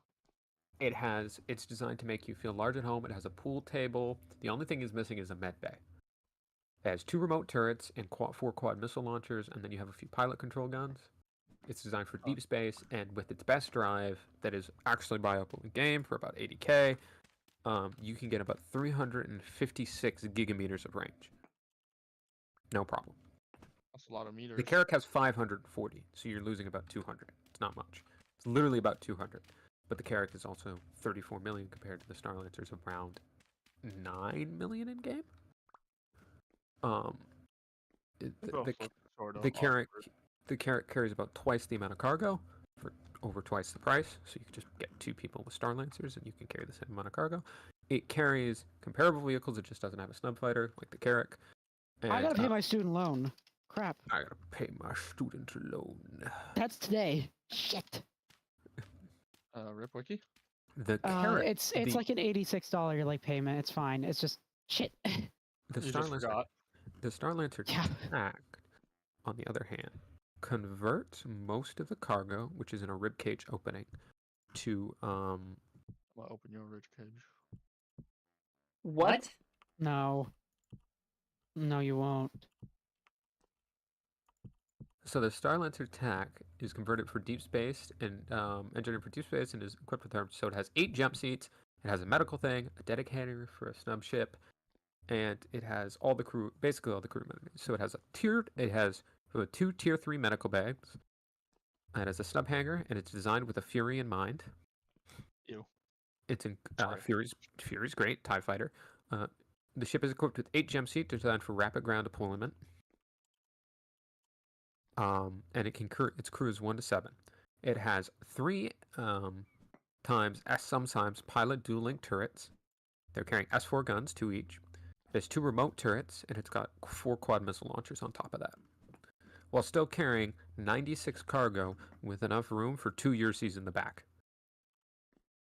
It's designed to make you feel large at home. It has a pool table. The only thing is missing is a med bay. It has 2 remote turrets and 4 quad missile launchers, and then you have a few pilot control guns. It's designed for deep space, and with its best drive that is actually buyable in game for about 80K, you can get about 356 gigameters of range. No problem. That's a lot of meters. The Carrack has 540, so you're losing about 200. It's not much. It's literally about 200. But the Carrack is also 34 million compared to the Star Lancer's around 9 million in game. The Carrack carries about twice the amount of cargo for over twice the price, so you can just get 2 people with Star Lancers and you can carry the same amount of cargo. It carries comparable vehicles, it just doesn't have a snub fighter like the Carrack. And, I gotta pay my student loan. Crap. I gotta pay my student loan. That's today. Shit. Rip Wiki? The Carrack. It's like an $86 like payment. It's fine. It's just shit. The You Star just Lancer. forgot. The Star Lancer Yeah. Tack, on the other hand, converts most of the cargo, which is in a ribcage opening, to I'm gonna open your rich cage. What? No. No, you won't. So the Star Lancer Tack is converted for deep space and engineered for deep space and is equipped with them. So it has 8 jump seats. It has a medical thing, a dedicator for a snub ship, and it has all the crew, basically all the crew members. So it has 2 tier 3 medical bags. It has a snub hanger, and it's designed with a Fury in mind. Ew. It's in Sorry. Fury's great TIE fighter. The ship is equipped with 8 gem seats designed for rapid ground deployment. And its crew is 1 to 7. It has 3 sometimes pilot dual link turrets. They're carrying S4 guns, 2 each. There's 2 remote turrets, and it's got 4 quad missile launchers on top of that, while still carrying 96 cargo with enough room for 2 Yersies in the back.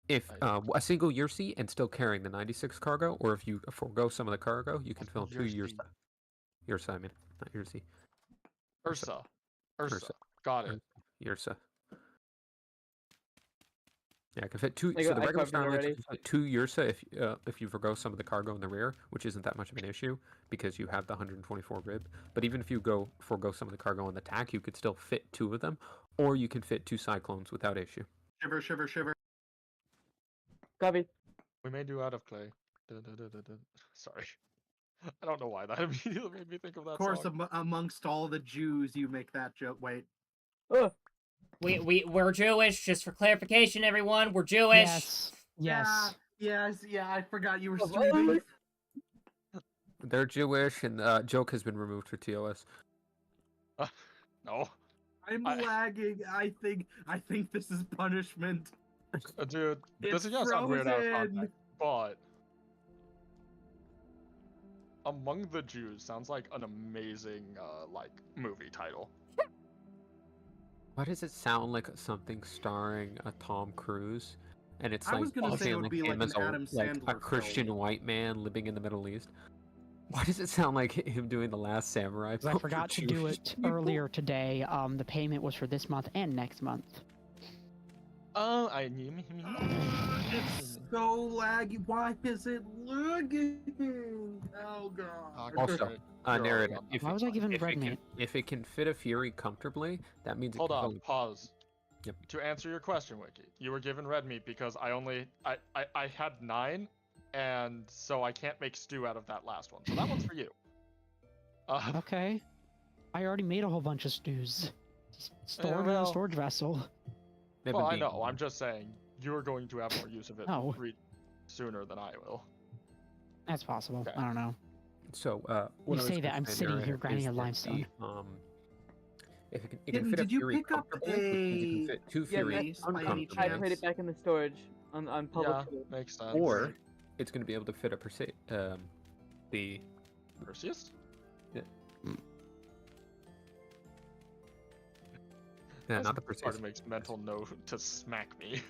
If a single Yersi and still carrying the 96 cargo, or if you forego some of the cargo, you can fill 2 Yersi. Yersa, I mean, not Yersi. Ursa. Got it. Yersa. Yeah, I can fit 2. I So got- the I regular covered Star Lancer already. can fit 2 Yersa if you forgo some of the cargo in the rear, which isn't that much of an issue because you have the 124 rib. But even if you forgo some of the cargo on the tack, you could still fit 2 of them, or you can fit 2 Cyclones without issue. Shiver, shiver, shiver. Copy. We may do out of clay. Sorry. I don't know why that immediately made me think of that Of course, song. amongst all the Jews, you make that joke. Wait. Ugh. We're Jewish, just for clarification, everyone. We're Jewish. Yes. Yes. Yeah, I forgot you were Of streaming. They're Jewish, and joke has been removed for TOS. No. I'm I- lagging. I think this is punishment. Dude, this It's is gonna sound weird out of frozen. context, but Among the Jews sounds like an amazing movie title. Why does it sound like something starring a Tom Cruise? And it's I like was gonna say it would be like him an as Adam a Sandler Christian film. white man living in the Middle East. Why does it sound like him doing The Last Samurai? 'Cause I but for forgot to do Jewish it people? earlier today. The payment was for this month and next month. It's so laggy. Why is it lagging? Oh god. Also, narrator. If Why was I given red meat? If it can fit a Fury comfortably, that means Hold it can on, only- pause. Yep. To answer your question, Wiki, you were given red meat because I had 9, and so I can't make stew out of that last one. So that one's for you. Okay. I already made a whole bunch of stews. Just store them in well- a storage vessel. They've Well, been I being- know. I'm just saying you're going to have more use of it No. sooner than I will. That's possible. Okay. I don't know. So, what You I was say gonna that, I'm say, sitting narrator, here grinding is a that limestone. If it can Hidden, fit a did you Fury pick up comfortably, which means you can a- fit 2 Yeah, Furies by any I uncomfortably, put it back in the storage on public. Yeah, field. makes sense. or it's going to be able to fit a the Perseus? yeah, not the Part Perseus. makes mental note to smack me.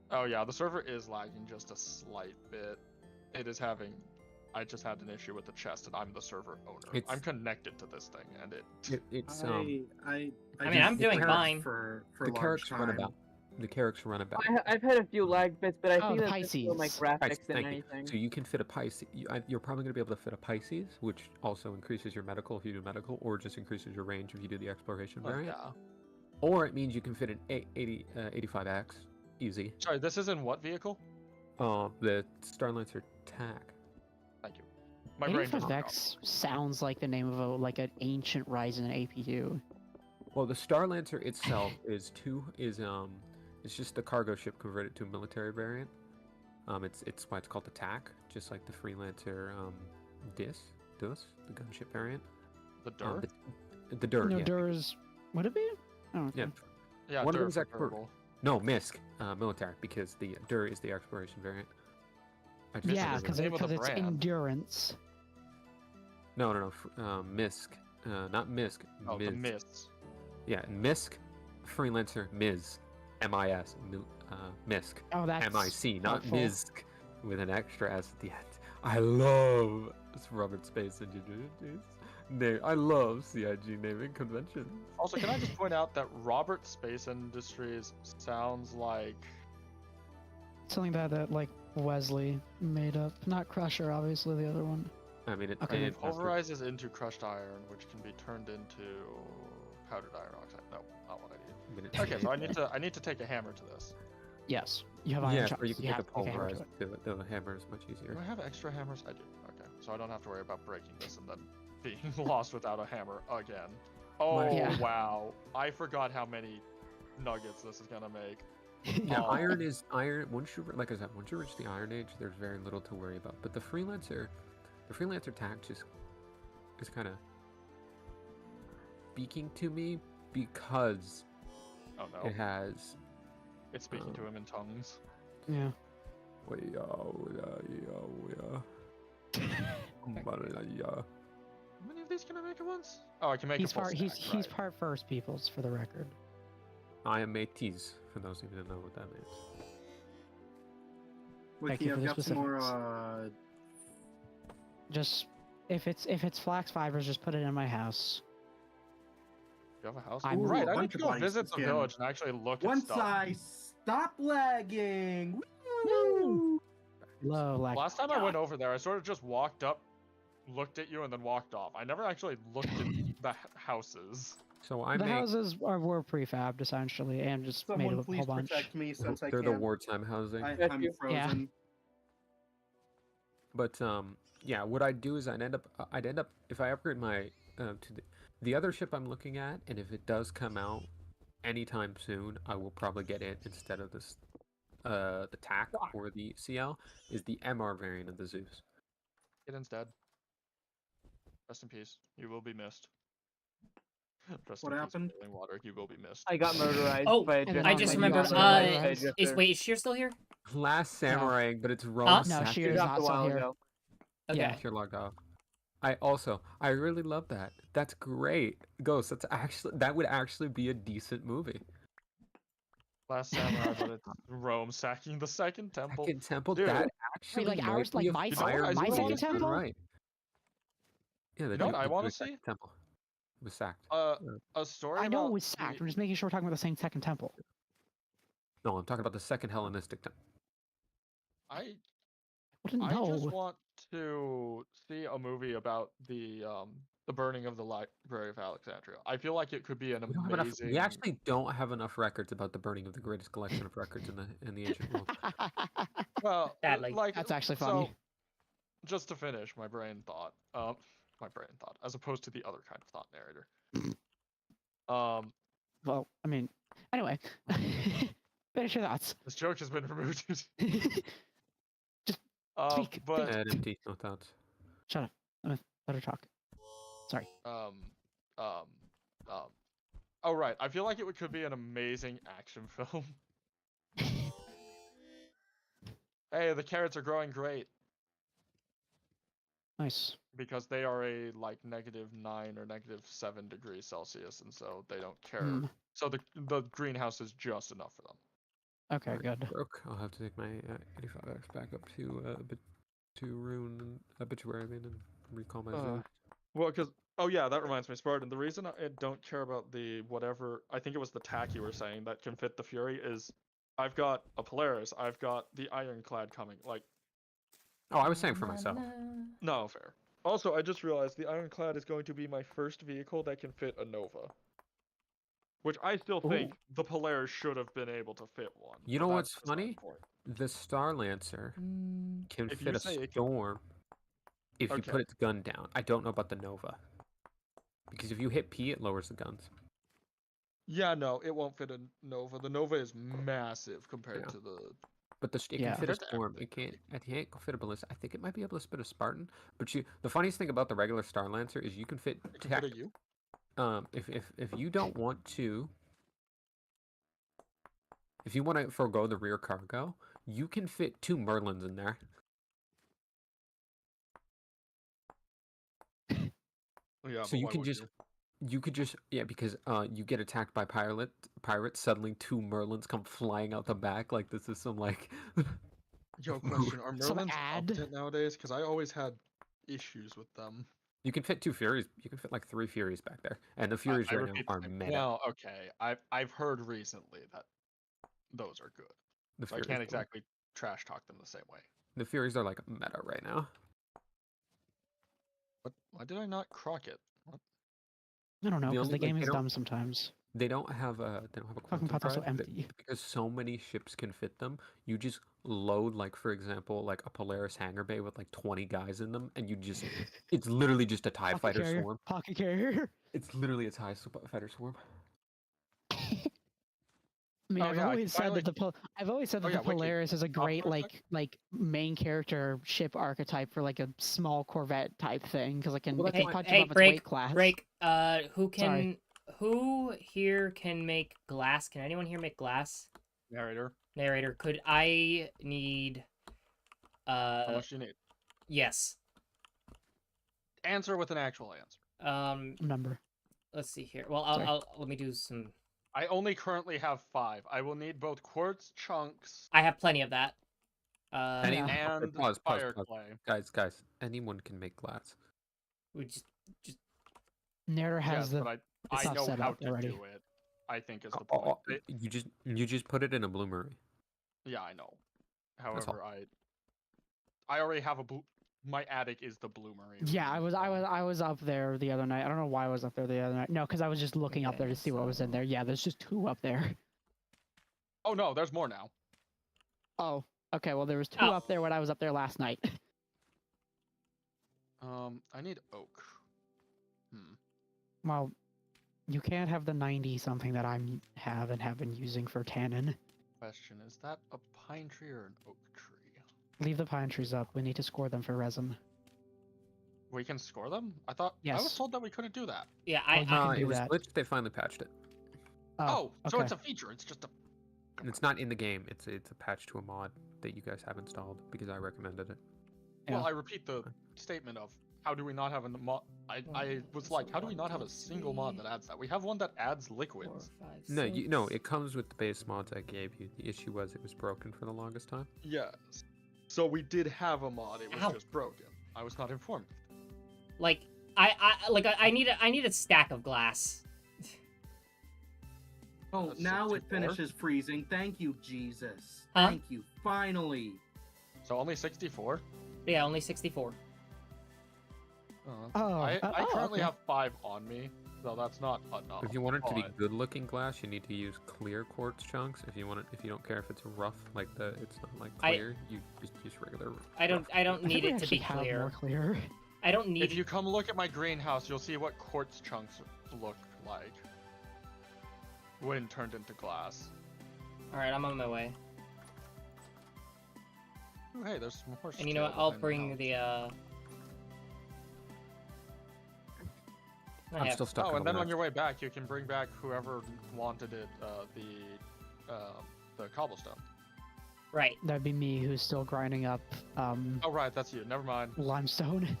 Oh yeah, the server is lagging just a slight bit. It is having. I just had an issue with the chest, and I'm the server owner. It's- I'm connected to this thing, and it. It's I mean, I I'm doing prepared fine. for the large characters run time. about the characters run about. I've had a few lag bits, but I Oh, think the that's just more my Pisces. graphics Pisces, than thank you. anything. So you can fit a Pisces. You're probably going to be able to fit a Pisces, which also increases your medical if you do medical, or just increases your range if you do the exploration Oh, variant. yeah. Or it means you can fit an 85X easy. Sorry, this is in what vehicle? The Starlancer TAC. Thank you. My brain just 85X sounds like the name of an ancient Ryzen APU. Well, the Starlancer itself is it's just the cargo ship converted to a military variant. It's why it's called the TAC, just like the Freelancer DIS, the gunship variant. The DUR? The DUR, No, yeah. DUR's... Would it be? Oh, okay. Yeah. Yeah, One of DUR them's for expert. durable. No, MISC, military, because the DUR is the exploration variant. I just Yeah, remembered because that. name of the it's brand. endurance. No, MISC, not MISC. Oh, the MISC. mists. Yeah, MISC, Freelancer, MIS, MIS, MISC. Oh, that's MIC, not helpful. MISC, with an extra S at the end. I love Robert Space Engineers. I love CIG naming conventions. Also, can I just point out that Robert Space Industries sounds like Something that like Wesley made up. Not Crusher, obviously, the other one. I mean, it Okay. it pulverizes into crushed iron, which can be turned into powdered iron oxide. No, not what I need. Okay, so I need to take a hammer to this. Yes, you have iron Yeah, shots. or you can you take a have to take a hammer pulverizer to it. to it. The hammer is much easier. Do I have extra hammers? I do. Okay, so I don't have to worry about breaking this and then being lost without a hammer again. Oh Yeah. wow! I forgot how many nuggets this is gonna make. Yeah, Oh. iron is iron. Once you, like I said, once you reach the Iron Age, there's very little to worry about. But the Freelancer TAC just is kind of speaking to me because Oh no! it has. It's speaking to him in tongues. Yeah. How many of these can I make at once? Oh, I can make He's a full part. stack, He's right. part First Peoples, for the record. I am Métis, for those who don't know what that means. Thank Wiki, you for I've the got some more. specifics. Just if it's flax fibers, just put it in my house. You have a house? I'm- Right, Ooh, a I need bunch to of go blanks visit to the scan. village and actually look at Once stuff. I stop lagging. Woo! Low lag. Last time I went over there, I sort of just walked up, looked at you, and then walked off. I never actually looked at the houses. So I The make. houses were prefabbed essentially, and just made Someone a please whole bunch. protect me since I They're the can't. wartime housing. I'm Yeah. frozen. But yeah, what I'd do is I'd end up if I upgrade my to the other ship I'm looking at, and if it does come out anytime soon, I will probably get it instead of this the TAC or the CL is the MR variant of the Zeus. Gideon's dead. Rest in peace. You will be missed. Rest What in happened? Peace, boiling water. You will be missed. I got murderized Oh, by a And then I drifter. just you remembered. also By a realized- Is drifter. wait, is Sheer still here? Last Samurai, but it's Rome. Huh? No, she is Dropped not a still while here. ago. Okay. Yeah. You're logged off. I really love that. That's great. Ghost, that would actually be a decent movie. Last samurai, but it's Rome sacking the second temple. Second Temple, Dude. that actually like might ours, be like a my fire my movie Second if done Temple? right. Yeah, You know what I want wanna to see? Temple was sacked. A story I know about it was sacked. I'm just making sure we're talking about the same second temple. No, I'm talking about the second Hellenistic temple. I Wouldn't I know. just want to see a movie about the burning of the Library of Alexandria. I feel like it could be an We don't have enough. amazing. We actually don't have enough records about the burning of the greatest collection of records in the ancient world. Well, Badly. like That's actually funny. So, just to finish my brain thought, as opposed to the other kind of thought narrator. Well, I mean, anyway. Finish your thoughts. This joke has been removed. Speak. But Empty, no thoughts. Shut up. Let her talk. Sorry. oh right, I feel like it could be an amazing action film. Hey, the carrots are growing great Nice. because they are a like -9 or -7 degrees Celsius, and so they don't care. Mm, So the greenhouse is just enough for them. okay, Alright, good. Broke. I'll have to take my 85X back up to Rune and Obituary and recall my Zeus. Well, because yeah, that reminds me, Spartan. The reason I don't care about the whatever I think it was the tack you were saying that can fit the Fury is I've got a Polaris. I've got the Ironclad coming. Like, Oh, I was saying for myself. no, fair. Also, I just realized the Ironclad is going to be my first vehicle that can fit a Nova. Which I still think the Polaris should have been able to fit one. You but know that's what's beside the funny? point. The Star Lancer can If fit you a say it can- storm if you Okay. put its gun down. I don't know about the Nova. Because if you hit P, it lowers the guns. Yeah, no, it won't fit a Nova. The Nova is massive compared Yeah. to the. But it Yeah. can fit a That's storm. It can't fit a ballista. I think it might be able to spit a Spartan. But the funniest thing about the regular Star Lancer is you can fit It can fit a U. if you don't want to, if you want to forego the rear cargo, you can fit 2 Merlins in there. Yeah, So but you why can would just because you get attacked by pirates, suddenly 2 Merlins come flying out the back like this is some like Yo, question: Are Some Merlins ad? competent nowadays? Because I always had issues with them. You can fit 2 Furies. You can fit like 3 Furies back there, and the Furies I right now repeat are the same- meta. Well, okay, I've heard recently that those are good. The So I Furies can't are- exactly trash talk them the same way. The Furies are like meta right now. But why did I not crock it? What? I don't know, The because only, the game they is don't- dumb sometimes. They don't have a Fucking quantum pot's also drive empty. because so many ships can fit them. You just load like, for example, like a Polaris hangar bay with like 20 guys in them, and it's literally just a TIE Pocket fighter carrier. swarm. Pocket carrier. It's literally a TIE fighter swarm. I mean, Oh, I've yeah, I always can said finally- that I've always said that Oh, yeah, the Wiki. Polaris is a great for a sec. like main character ship archetype for like a small Corvette type thing because it can, Well, it that's can why- punch Hey, above its weight class. Who here can make glass? Can anyone here make glass? Narrator, Narrator, could I need how much do you need? yes. Answer with an actual answer. Number. Let's see here. Well, Sorry. let me do some. I only currently have 5. I will need both quartz chunks I have plenty of that. Anyone, okay, and pause. fire clay. Guys, anyone can make glass. we just Narrator has Yes, the but I stuff know set how up to already. do it. I think is the point. You just put it in a bloomery. Yeah, I know. That's all. However, I already have a my attic is the bloomery. Yeah, I room, was up there the other night. I don't know why I was up there the other night. No, because I was just looking up Okay, there to see what was in there. Yeah, there's just 2 up there. Oh no, there's more now. Oh, okay. Well, there was 2 Oh. up there when I was up there last night. I need oak. Well, you can't have the 90 something that I have and have been using for tannin. Question: Is that a pine tree or an oak tree? Leave the pine trees up. We need to score them for resin. We can score them? I thought I was Yes. told that we couldn't do that. yeah. Oh, you can It do was that. glitched. They finally patched it. Oh, so okay. it's a feature. It's just a. It's not in the game. It's a patch to a mod that you guys have installed because I recommended it. Well, Yeah. I repeat the statement of how do we not have a mod? I was like, how do we not have a single mod that adds that? We have one that adds liquids. No, it comes with the base mods I gave you. The issue was it was broken for the longest time. Yes. So we did have a mod. It was Ow. just broken. I was not informed. Like I need a stack of glass. Oh, That's now it 64? finishes freezing. Thank you, Jesus. Huh? Thank you. Finally. So only 64. Yeah, only 64. Oh, I currently okay. have 5 on me, so that's not enough. If you want it to be but- good looking glass, you need to use clear quartz chunks. If you don't care if it's rough like it's not like clear, you just use regular. I don't I need think we it to actually be have clear. more clear. I don't need If you come look at my greenhouse, you'll see what quartz chunks look like when turned into glass. All right, I'm on my way. Ooh, hey, there's some horse. And you know what? tail I'll behind my bring house. the I I'm have- still stuck. Oh, on and the then on map. your way back, you can bring back whoever wanted it, the cobblestone. Right. That'd be me who's still grinding up Oh right, that's you. Never mind. limestone.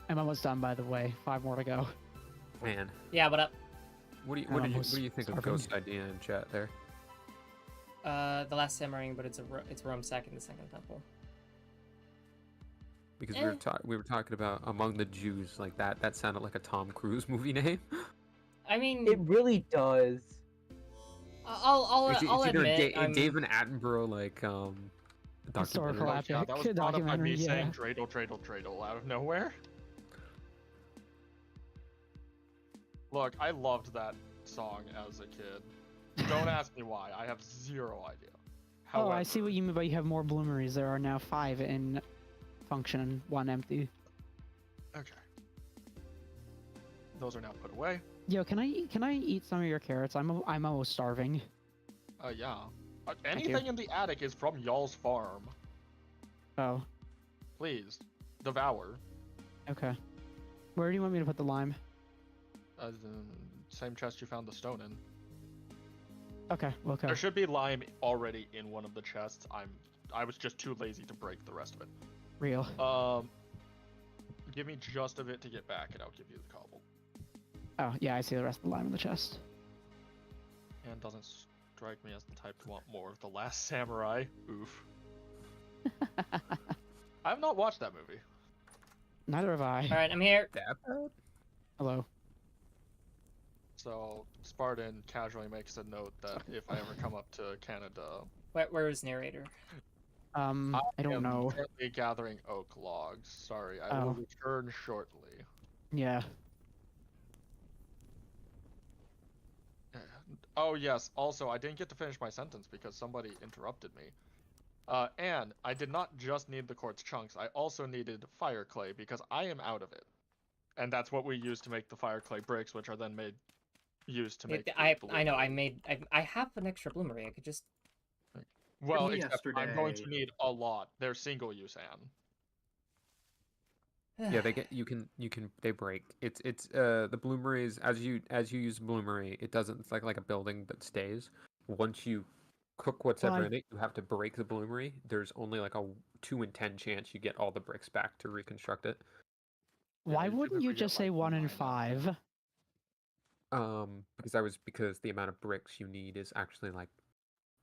I'm almost done, by the way. 5 more to go. Man, Yeah, but what do you I'm what do almost you think of starving. Ghost idea in chat there? the last Samurai, but it's Rome Sack in the Second Temple. Because Eh. we were talking about Among the Jews, like that sounded like a Tom Cruise movie name. I mean, It really does. I'll It's either admit David Attenborough Historical documentary. Yeah, epic that was brought up by documentary. me Yeah. saying dreidel, dreidel, dreidel out of nowhere. Look, I loved that song as a kid. Don't ask me why. I have zero idea. Oh, However, I see what you mean by you have more bloomeries. There are now 5 in function and 1 empty. Okay. Those are now put away. Yo, can I eat some of your carrots? I'm almost starving. Yeah. you. Anything in the attic is from y'all's farm. Oh, Please, devour. okay. Where do you want me to put the lime? The same chest you found the stone in. Okay, okay. There should be lime already in one of the chests. I was just too lazy to break the rest of it. Real. Give me just a bit to get back, and I'll give you the cobble. Oh, yeah, I see the rest of the lime in the chest. And doesn't strike me as the type to want more of The Last Samurai. Oof. I have not watched that movie. Neither have I. All right, I'm here. Hello. So Spartan casually makes a note that if I ever come up to Canada, Where is narrator? I don't am know. currently gathering oak logs. Sorry, I will Oh. return shortly. Yeah. Oh yes, also I didn't get to finish my sentence because somebody interrupted me. And I did not just need the quartz chunks, I also needed fire clay because I am out of it. And that's what we use to make the fire clay bricks, which are then used to make I know. bloomery. I have an extra bloomery. I could just. Well, Me except I'm going to yesterday. need a lot. They're single use, Anne. Yeah, they break. It's the bloomeries as you use bloomery, it doesn't, it's like a building that stays. Once you cook what's ever Why- in it, you have to break the bloomery. There's only like a 2 in 10 chance you get all the bricks back to reconstruct it. Why you wouldn't you typically get, just say like, 1 in 9 5? Because the amount of bricks you need is actually like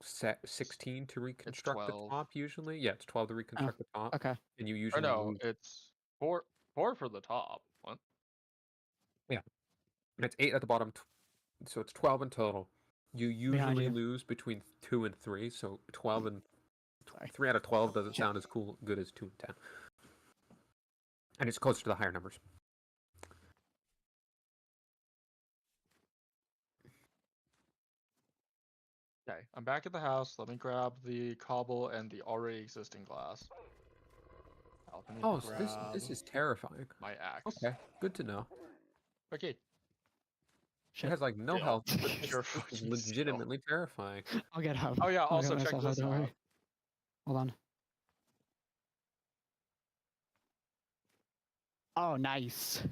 16 to reconstruct the 12. top usually. Yeah, it's 12 to reconstruct the top. Okay. And you Or usually no, lose. it's four for the top. What? And it's 8 at the bottom, so it's 12 in total. You Behind usually you. lose between 2 and 3, so 12 and Sorry. 3 out of 12 doesn't sound as good as 2 and 10. And it's closer to the higher numbers. Okay, I'm back at the house. Let me grab the cobble and the already existing glass. I'll need to Oh, so this grab is terrifying. my axe. Okay, good to know. Okay. It Shit. has like no Yeah, health, but but this you're is fucking legitimately terrifying. I'll get up. Oh yeah, I'll also get check myself out, this don't worry. out. Hold on. Oh, nice.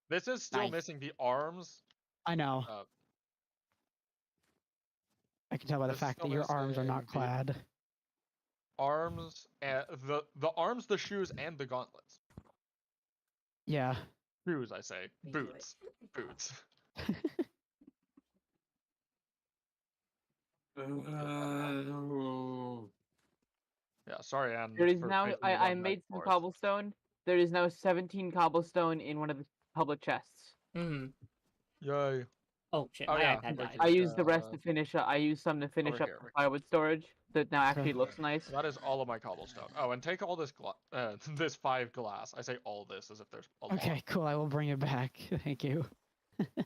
This is still Nice. missing the arms. I know. I can tell by the this is fact that still your arms are missing not the- clad. Arms and the arms, the shoes, and the gauntlets. Yeah. Shoes, I say. Me too. Boots. Boots. Yeah, sorry, Anne. There is for now. making you I run back made and some forth. cobblestone. There is now 17 cobblestone in one of the public chests. Hmm. Yay. Oh shit! Oh, My yeah, iPad like died. I used the rest Uh, to finish. I used some to finish over up here. the plywood storage. That now actually Okay. looks nice. That is all of my cobblestone. Oh, and take all this this 5 glass. I say all this as if there's a lot. Okay, cool. I will bring it back. Thank you.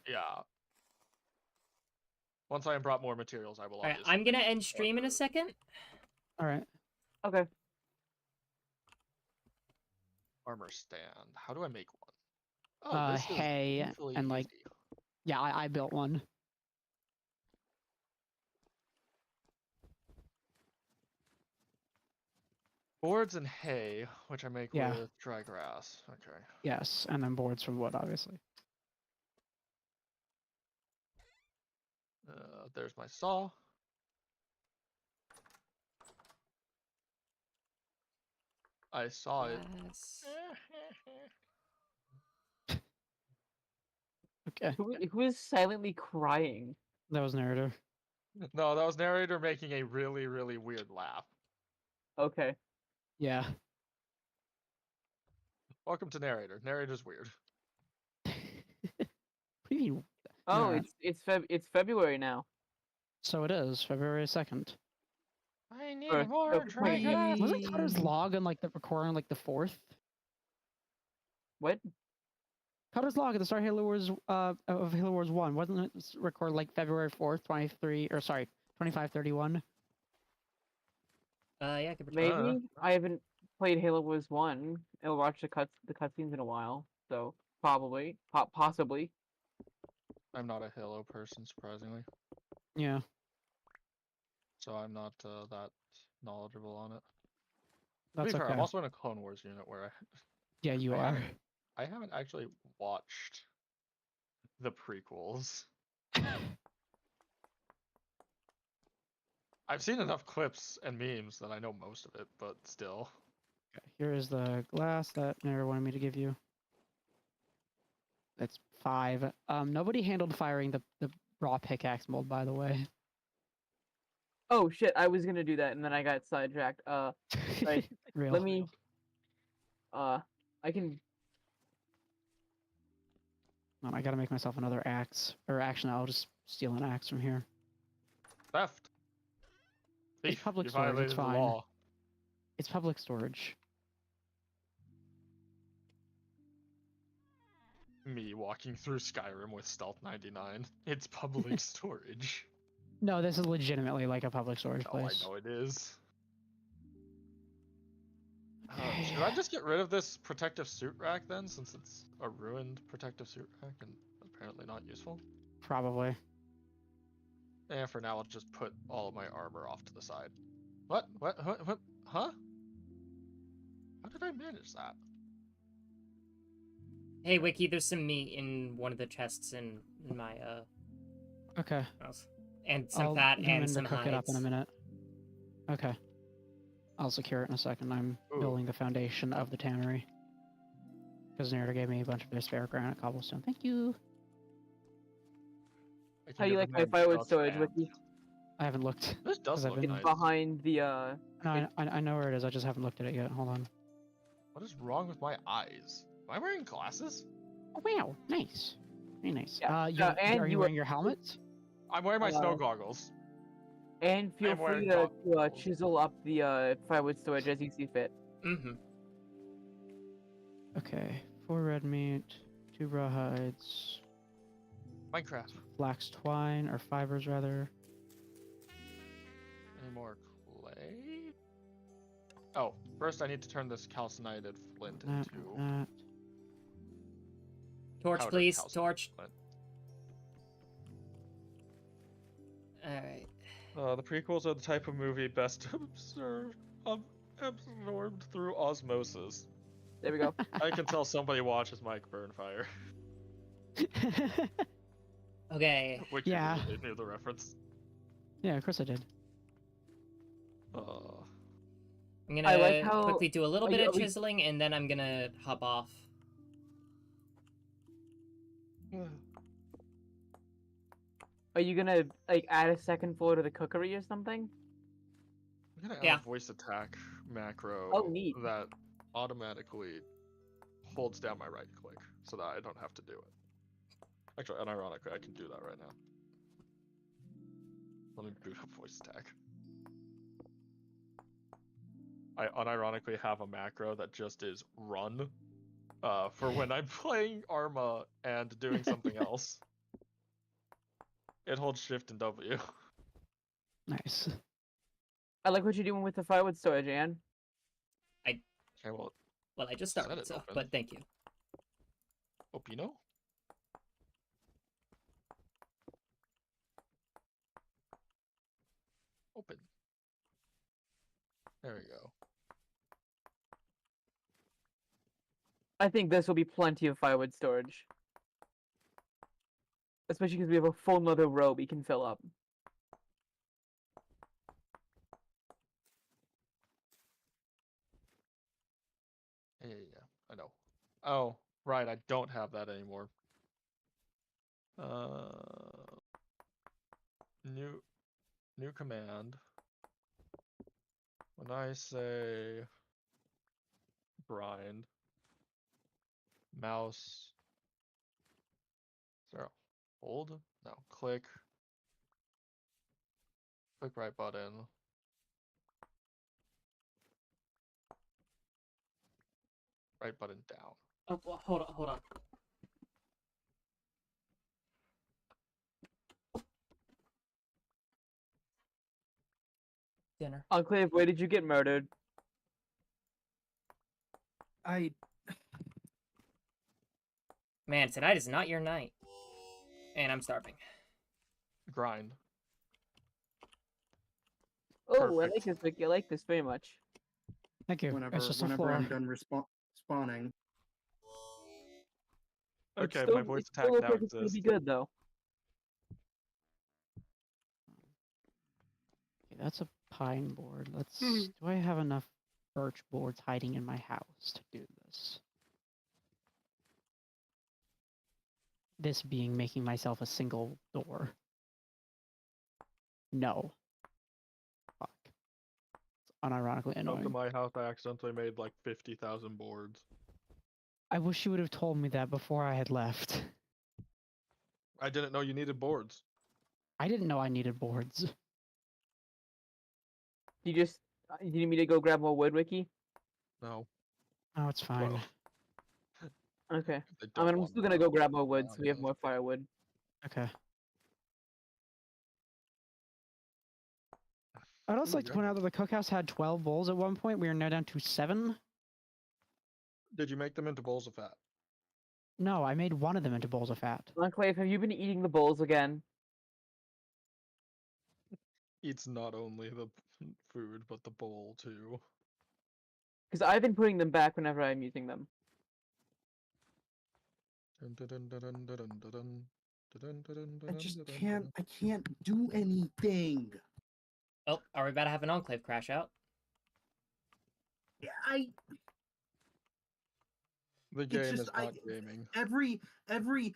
Yeah. Once I have brought more materials, I will All right, obviously. I'm gonna end stream in a second. All right. Okay. Armor stand. How do I make one? Oh, this is Hay easily and like, easy. yeah, I built one. Boards and hay, which I make Yeah. with dry grass. Okay. Yes, and then boards from wood, obviously. There's my saw. I saw it. Yes. Okay, Who is silently crying? that was narrator. No, that was narrator making a really, really weird laugh. Okay. Yeah. Welcome to narrator. Narrator's weird. What do you mean? Oh, Yeah. it's February now. So it is February 2nd. I need Alright, more so wait, dragons. Wasn't Cutter's log on like the recording like the 4th? What? Cutter's log at the start of Halo Wars of Halo Wars 1 wasn't it recorded like February 4th, 23 or sorry 25/31? Yeah, I could pretend. Maybe I haven't played Halo Wars 1 and watched the cutscenes in a while, so probably, possibly. I'm not a Halo person, surprisingly, Yeah, so I'm not that knowledgeable on it. To that's be fair, okay. I'm also in a Clone Wars unit where Yeah, you I are. I haven't actually watched the prequels. I've seen enough clips and memes that I know most of it, but still. Okay, here is the glass that Nara wanted me to give you. That's 5. Nobody handled firing the raw pickaxe mold, by the way. Oh shit, I was gonna do that and then I got sidetracked. Right. Real. Let me I can I gotta make myself another axe. Or actually, I'll just steal an axe from here. Theft. It's Thief, public you storage, violated it's the fine. law. It's public storage. Me walking through Skyrim with Stealth 99. It's public storage. No, this is legitimately like a public storage Oh, I place. know it is. Should I just get rid of this protective suit rack then, since it's a ruined protective suit rack and apparently not useful? Probably. And for now, I'll just put all of my armor off to the side. What? Huh? How did I manage that? Hey, Wiki, there's some meat in one of the chests in my Okay. house, and some I'll fat come and in to some cook it up in a hides. minute. Okay. I'll secure it in a second. I'm Ooh. building the foundation of the tannery. Because Nerda gave me a bunch of their spare granite cobblestone. Thank you. I can How you give like the my man firewood shots storage, and- Wiki? I haven't looked. This does 'cause I've look been- nice. It's behind the No, I know where it is. I just haven't looked at it yet. Hold on. What is wrong with my eyes? Am I wearing glasses? Oh, wow. Nice. Very nice. Yeah, Are you wearing your helmet? I'm wearing my snow goggles. and feel I'm free wearing to goggles. chisel up the firewood storage as you see fit. Mm-hmm. Okay. 4 red meat, 2 raw hides, Minecraft. flax twine, or fibers rather. Any more clay? Oh, first I need to turn this calcined flint That, into that. Torch, powdered please. calcined Torch. flint. All right. The prequels are the type of movie best absorbed through osmosis. There we go. I can tell somebody watches Mike Burnfire. Okay. Which Yeah. they knew the reference. Yeah, of course I did. I'm I like gonna how- quickly do a little are bit you- of are we- chiseling, and then I'm gonna hop off. Are you gonna like add a second floor to the cookery or something? I'm gonna add Yeah. a voice attack macro Oh, neat. that automatically holds down my right click so that I don't have to do it. Actually, unironically, I can do that right now. Let me boot up voice attack. I unironically have a macro that just is run for when I'm playing Arma and doing something else. It holds shift and W. Nice. I like what you're doing with the firewood storage, Anne. Okay, well, Well, I just Set started, it so, open. but thank you. Opino? Open. There we go. I think this will be plenty of firewood storage. Especially because we have a full another row we can fill up. Yeah, I know. Oh, right, I don't have that anymore. New command. When I say grind, mouse, is there a hold? No, click. Click right button. Right button down. Oh, well, hold on. Dinner. Enclave, where did you get murdered? Man, tonight is not your night. And I'm starving. Grind. Oh, I like Perfect. this, Vicky. I like this very much. Thank you. Whenever It's just a whenever floor. I'm done spawning. Okay, Still, my voice it still attack looks now like it's gonna exists. be good though. Okay, that's a pine board. Let's. Hmm. Do I have enough birch boards hiding in my house to do this? This being making myself a single door. No. Fuck. It's unironically Come to annoying. my house, I accidentally made like 50,000 boards. I wish you would have told me that before I had left. I didn't know you needed boards. I didn't know I needed boards. You just you need me to go grab more wood, Wiki? No. Oh, it's fine. Well, Okay. they I mean, don't I'm want still me gonna go around. grab more wood Oh, so we have yeah. more firewood. Okay. I'd also Ooh, like to point yeah. out that the cookhouse had 12 bowls at one point. We are now down to 7. Did you make them into bowls of fat? No, I made one of them into bowls of fat. Enclave, have you been eating the bowls again? Eats not only the food, but the bowl too. Because I've been putting them back whenever I'm using them. I can't do anything. Oh, are we about to have an enclave crash out? I The game just- is not gaming. every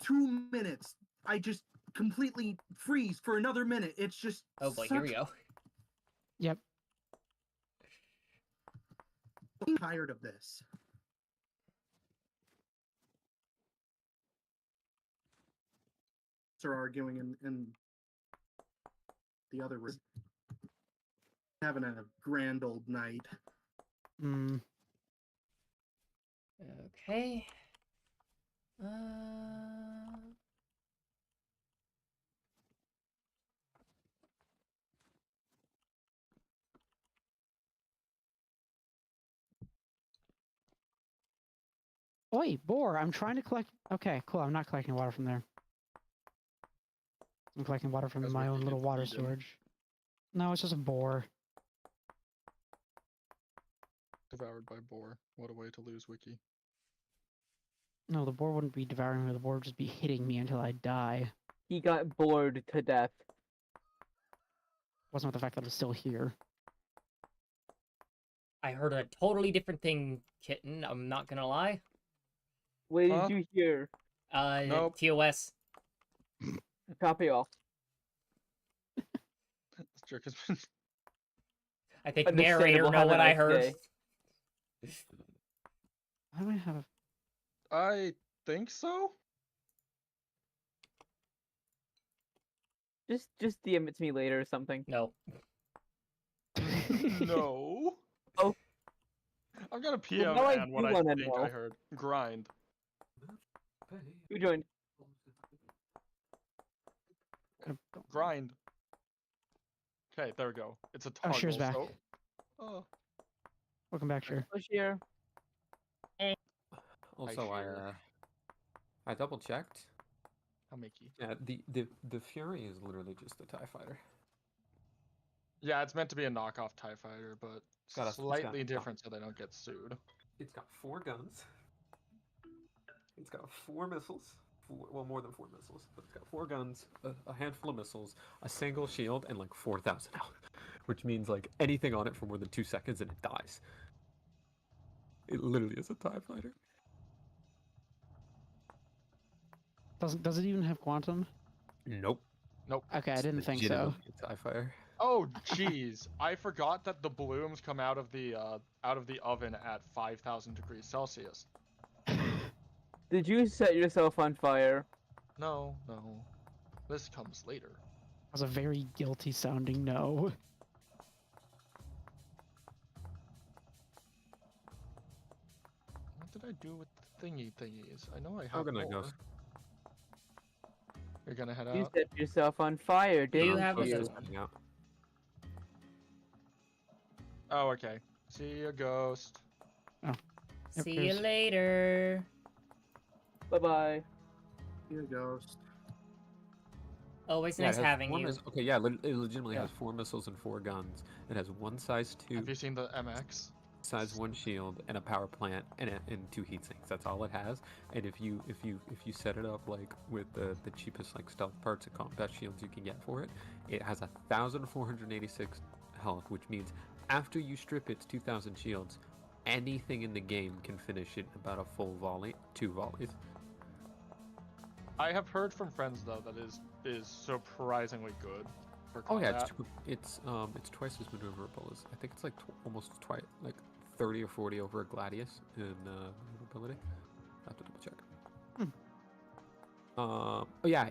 2 minutes I just completely freeze for another minute. It's just Oh boy, here we go. Yep. I'm tired of this. Are arguing in the other room, having a grand old night. Hmm. Okay. Oi, boar, I'm trying to collect... Okay, cool, I'm not collecting water from there. I'm collecting water from As my we own need little to water feed him. storage. No, it's just a boar. Devoured by boar. What a way to lose Wiki. No, the boar wouldn't be devouring me, the boar would just be hitting me until I die. He got bored to death. Wasn't with the fact that it's still here. I heard a totally different thing, Kitten. I'm not gonna lie. What did Huh? you hear? Nope. TOS. Copy all. This jerk has been. I think Understandable, narrator know have a what I nice heard. day. Why do I have a... I think so? Just DM it to me later or something. No. No. Oh. I'm gonna Well, PM now I and what do I wanna think I know. heard. Grind. Who joined? Grind. Okay, there we go. It's a Oh, toggle. Shear's back. So... Oh. Welcome back, Shear. Oh, here. Also, sure. I double checked. How Mickey. Yeah, the Fury is literally just a TIE fighter. Yeah, it's meant to be a knockoff TIE fighter, but got a- slightly it's got- different so they don't get sued. It's got 4 guns. It's got 4 missiles. Well, more than 4 missiles, but it's got 4 guns, a handful of missiles, a single shield, and like 4,000 health, which means like anything on it for more than 2 seconds and it dies. It literally is a TIE fighter. Does it even have quantum? Nope. Okay, I didn't think so. Legitimately a TIE fighter. Oh, jeez. I forgot that the blooms come out of the oven at 5,000 degrees Celsius. Did you set yourself on fire? No. This comes later. was a very guilty sounding no. What did I do with the thingies? I know I How have can I more. go? You're gonna head You out? set yourself on fire, You didn't have a you? good one. Out. Oh, okay. See ya, ghost. Yep, See you there's- later. Bye-bye. Here goes. Always Yeah, it nice has having four you. Okay, yeah, it legitimately Yeah. has 4 missiles and 4 guns. It has 1 size 2, Have you seen the MX? size 1 shield, and a power plant, and 2 heat sinks. That's all it has. And if you set it up like with the cheapest like stealth parts and combat shields you can get for it, it has 1,486 health, which means after you strip its 2,000 shields, anything in the game can finish it in about a full volley, 2 volleys. I have heard from friends though that is surprisingly good for Oh yeah, combat. it's twice as maneuverable as I think it's like almost twice, like 30 or 40 over a Gladius in maneuverability. I have to double check. Oh yeah,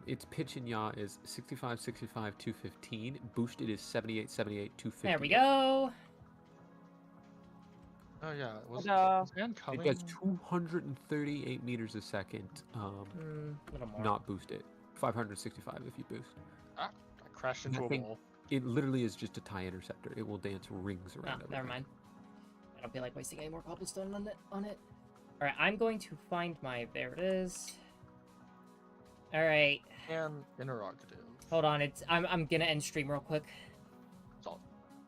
its pitch and yaw is 65, 65, 215. Boosted is 78, 78, 250. There we go. Oh yeah, was Ta-da. Anne It coming? does 238 meters a second. A little more. Not boosted. 565 if you boost. I crashed into a think- wall. It literally is just a TIE interceptor. It will dance rings Oh, around everything. never mind. I don't feel like wasting any more cobblestone on it. All right, I'm going to find my. There it is. All right, And interrogative. hold on. I'm gonna end stream real quick. Solid.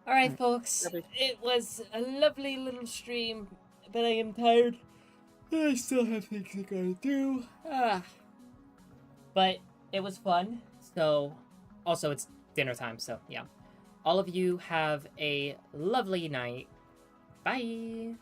All right, folks. Lovely. It was a lovely little stream, but I am tired. I still have things I gotta do. But it was fun. So, also it's dinner time. So yeah. All of you have a lovely night. Bye.